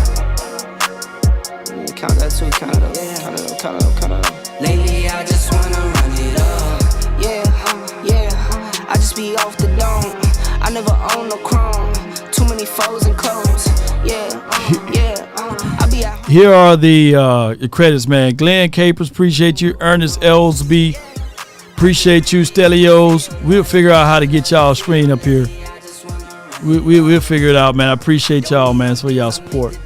Speaker 11: Count that too, count it up, count it up, count it up, count it up. Lately I just wanna run it up. Yeah, I just be off the dome. I never own no chrome. Too many foes and clones. I be out.
Speaker 3: Here are the credits, man. Glenn Capers, appreciate you. Ernest Ellsby, appreciate you. Stelios, we'll figure out how to get y'all screen up here. We'll figure it out, man. I appreciate y'all, man, for y'all support.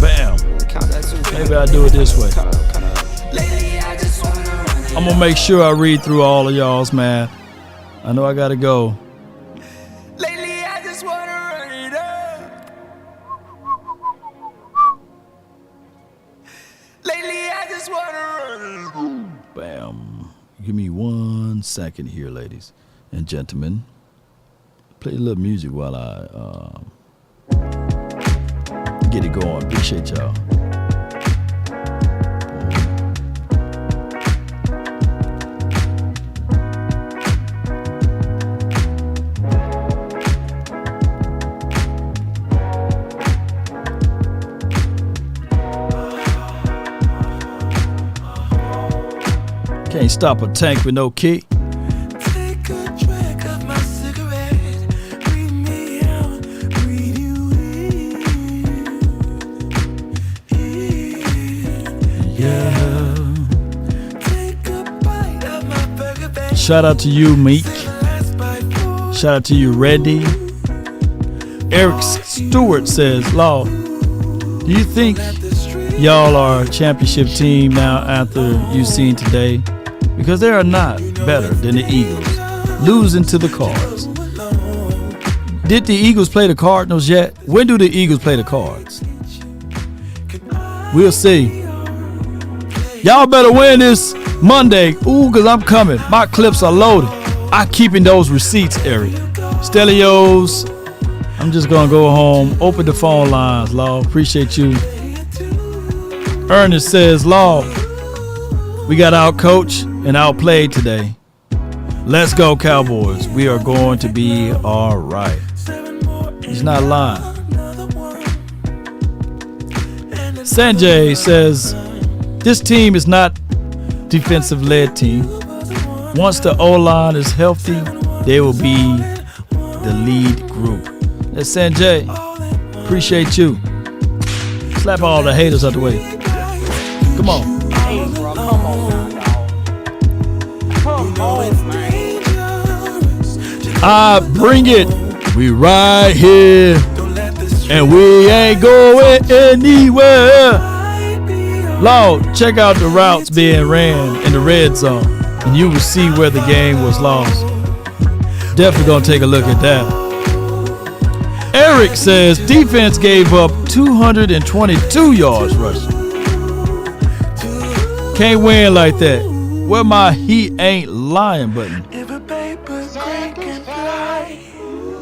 Speaker 3: Bam. Maybe I'll do it this way. I'm gonna make sure I read through all of y'all's, man. I know I gotta go.
Speaker 11: Lately I just wanna run it up. Lately I just wanna run it up.
Speaker 3: Bam. Give me 1 second here, ladies and gentlemen. Play a little music while I get it going. Appreciate y'all. Can't stop a tank with no key.
Speaker 11: Take a drag of my cigarette. Breathe me out, breathe you in.
Speaker 3: Yeah.
Speaker 11: Take a bite of my burger, baby.
Speaker 3: Shout out to you, Meek. Shout out to you, Reddy. Eric Stewart says, Law, do you think y'all are a championship team now after you've seen today? Because they are not better than the Eagles, losing to the Cards. Did the Eagles play the Cardinals yet? When do the Eagles play the Cards? We'll see. Y'all better win this Monday. Ooh, because I'm coming. My clips are loaded. I'm keeping those receipts, Eric. Stelios. I'm just going to go home. Open the phone lines, Law. Appreciate you. Ernest says, Law, we got out-coached and outplayed today. Let's go, Cowboys. We are going to be all right. He's not lying. Sanjay says, this team is not defensive-led team. Once the O-line is healthy, they will be the lead group. That's Sanjay. Appreciate you. Slap all the haters out the way. Come on.
Speaker 9: Hey, bro, come on, dog. Come on, man.
Speaker 3: I bring it. We right here. And we ain't going anywhere. Lord, check out the routes being ran in the red zone, and you will see where the game was lost. Definitely gonna take a look at that. Eric says defense gave up 222 yards rushing. Can't win like that. Where my he ain't lying button?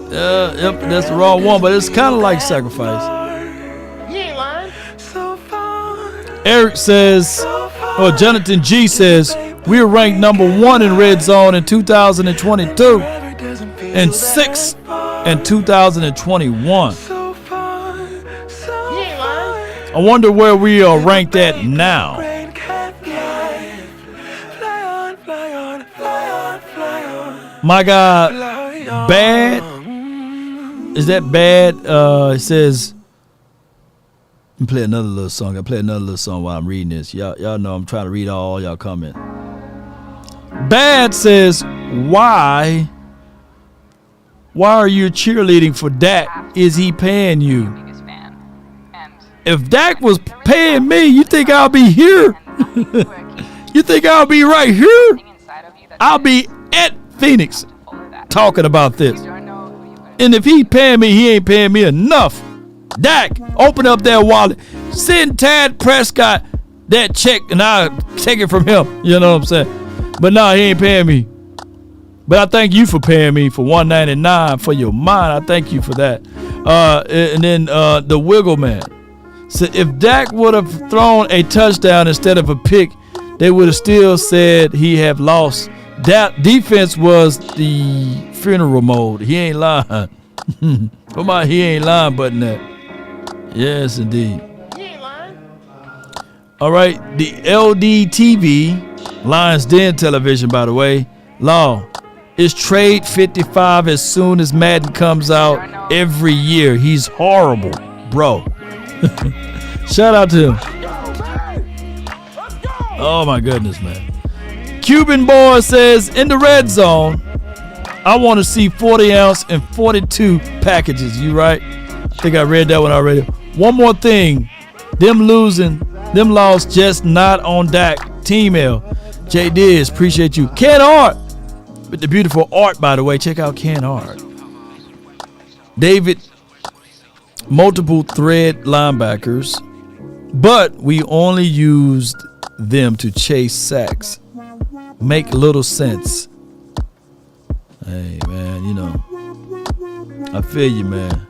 Speaker 3: Yep, that's the wrong one, but it's kind of like sacrifice.
Speaker 11: You ain't lying.
Speaker 3: Eric says, or Jonathan G says, we were ranked number 1 in red zone in 2022 and 6th in 2021. I wonder where we are ranked at now. My God, Bad. Is that Bad? It says, let me play another little song. I play another little song while I'm reading this. Y'all know I'm trying to read all y'all comment. Bad says, why are you cheerleading for Dak? Is he paying you? If Dak was paying me, you think I'll be here? You think I'll be right here? I'll be at Phoenix talking about this. And if he paying me, he ain't paying me enough. Dak, open up that wallet. Send Tad Prescott that check and I'll take it from him. You know what I'm saying? But no, he ain't paying me. But I thank you for paying me for $199 for your mind. I thank you for that. And then the Wiggle Man. So if Dak would have thrown a touchdown instead of a pick, they would have still said he have lost. That defense was the funeral mode. He ain't lying. Put my he ain't lying button there. Yes, indeed.
Speaker 11: You ain't lying.
Speaker 3: All right, the LDTV, Lions Den Television, by the way, Law, is trade 55 as soon as Madden comes out every year. He's horrible, bro. Shout out to him. Oh, my goodness, man. Cuban Boy says, in the red zone, I want to see 40-ounce and 42 packages. You right? I think I read that one already. One more thing. Them lost just not on Dak. Team L. J. Diz, appreciate you. Ken Art. With the beautiful art, by the way. Check out Ken Art. David, multiple thread linebackers, but we only used them to chase sacks. Make little sense. Hey, man, you know, I feel you, man.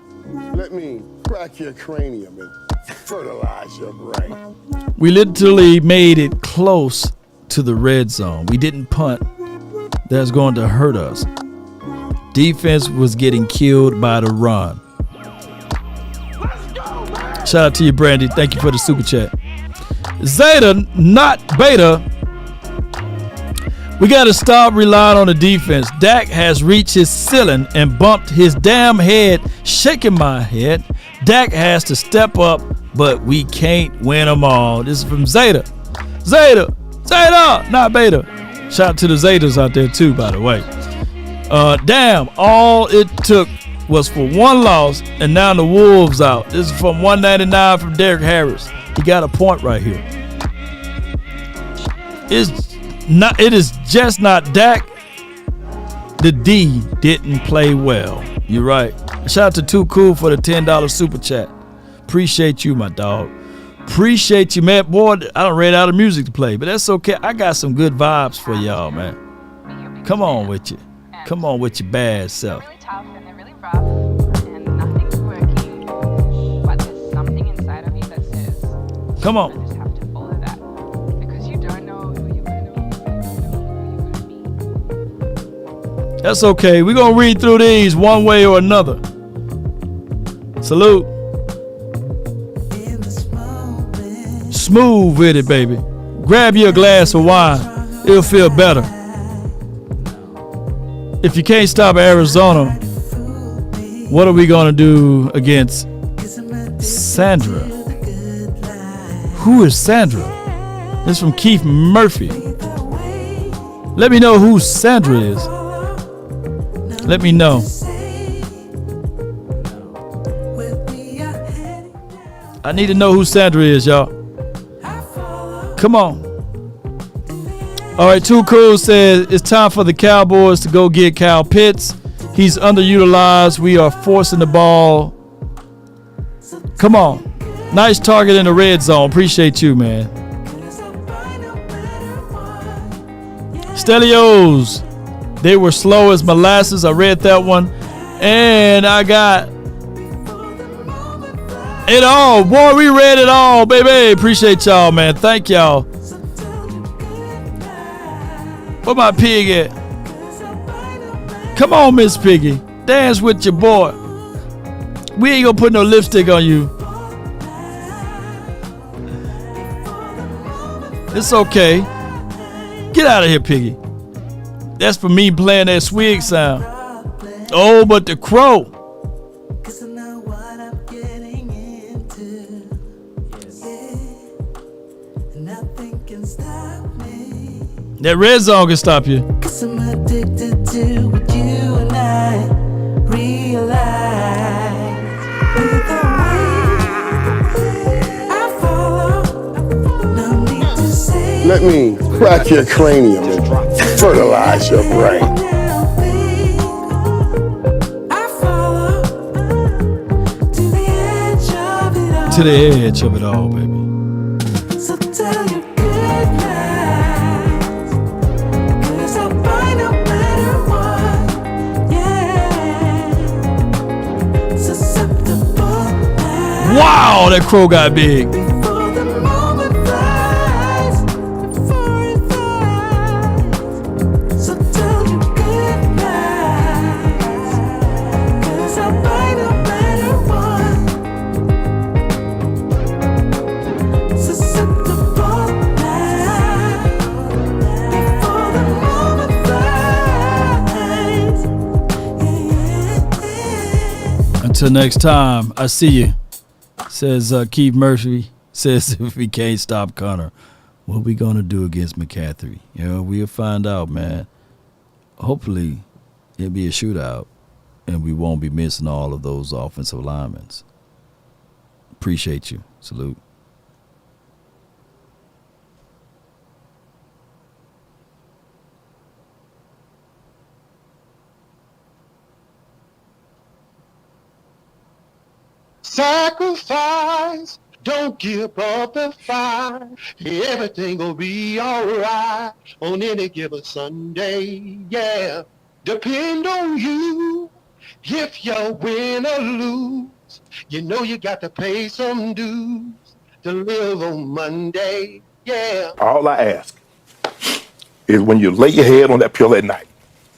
Speaker 8: Let me crack your cranium and fertilize your brain.
Speaker 3: We literally made it close to the red zone. We didn't punt. That's going to hurt us. Defense was getting killed by the run. Shout out to you, Brandy. Thank you for the super chat. Zeta, not Beta. We got to stop relying on the defense. Dak has reached his ceiling and bumped his damn head, shaking my head. Dak has to step up, but we can't win them all. This is from Zeta, not Beta. Shout out to the Zetas out there too, by the way. Damn, all it took was for one loss, and now the Wolves out. This is from 199 from Derek Harris. He got a point right here. It is just not Dak. The D didn't play well. You're right. Shout out to Too Cool for the $10 super chat. Appreciate you, my dog. Appreciate you, man. Boy, I don't read out of music to play, but that's okay. I got some good vibes for y'all, man. Come on with you. Come on with your bad self. Come on. That's okay. We're going to read through these one way or another. Salute. Smooth with it, baby. Grab you a glass of wine. It'll feel better. If you can't stop Arizona, what are we going to do against Sandra? Who is Sandra? This is from Keith Murphy. Let me know who Sandra is. Let me know. I need to know who Sandra is, y'all. Come on. All right, Too Cool says it's time for the Cowboys to go get Kyle Pitts. He's underutilized. We are forcing the ball. Come on. Nice target in the red zone. Appreciate you, man. Stelios. They were slow as molasses. I read that one. And I got it all. Boy, we read it all, baby. Appreciate y'all, man. Thank y'all. Where my pig at? Come on, Miss Piggy. Dance with your boy. We ain't gonna put no lipstick on you. It's okay. Get out of here, Piggy. That's for me playing that swig sound. Oh, but the crow. That red zone can stop you.
Speaker 11: Cause I'm addicted to what you and I realize. With the way I follow, no need to say.
Speaker 8: Let me crack your cranium and fertilize your brain.
Speaker 3: To the edge of it all, baby.
Speaker 11: So tell you good night. Cause I'll find no better one. Yeah. Susceptible.
Speaker 3: Wow, that crow got big.
Speaker 11: Before the moment flies. Before it flies. So tell you good night. Cause I'll find no better one. Susceptible now. Before the moment flies.
Speaker 3: Until next time, I see you. Says Keith Murphy. Says if we can't stop Connor, what we gonna do against McCaffrey? You know, we'll find out, man. Hopefully, it'll be a shootout, and we won't be missing all of those offensive linemen. Appreciate you. Salute.
Speaker 5: Sacrifice, don't give up the fight. Everything will be alright on any given Sunday, yeah. Depend on you if you win or lose. You know you got to pay some dues to live on Monday, yeah.
Speaker 17: All I ask is when you lay your head on that pillow at night,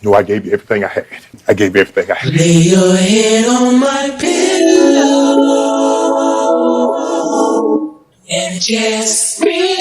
Speaker 17: know I gave you everything I had. I gave you everything I had.
Speaker 11: Lay your head on my pillow and just breathe.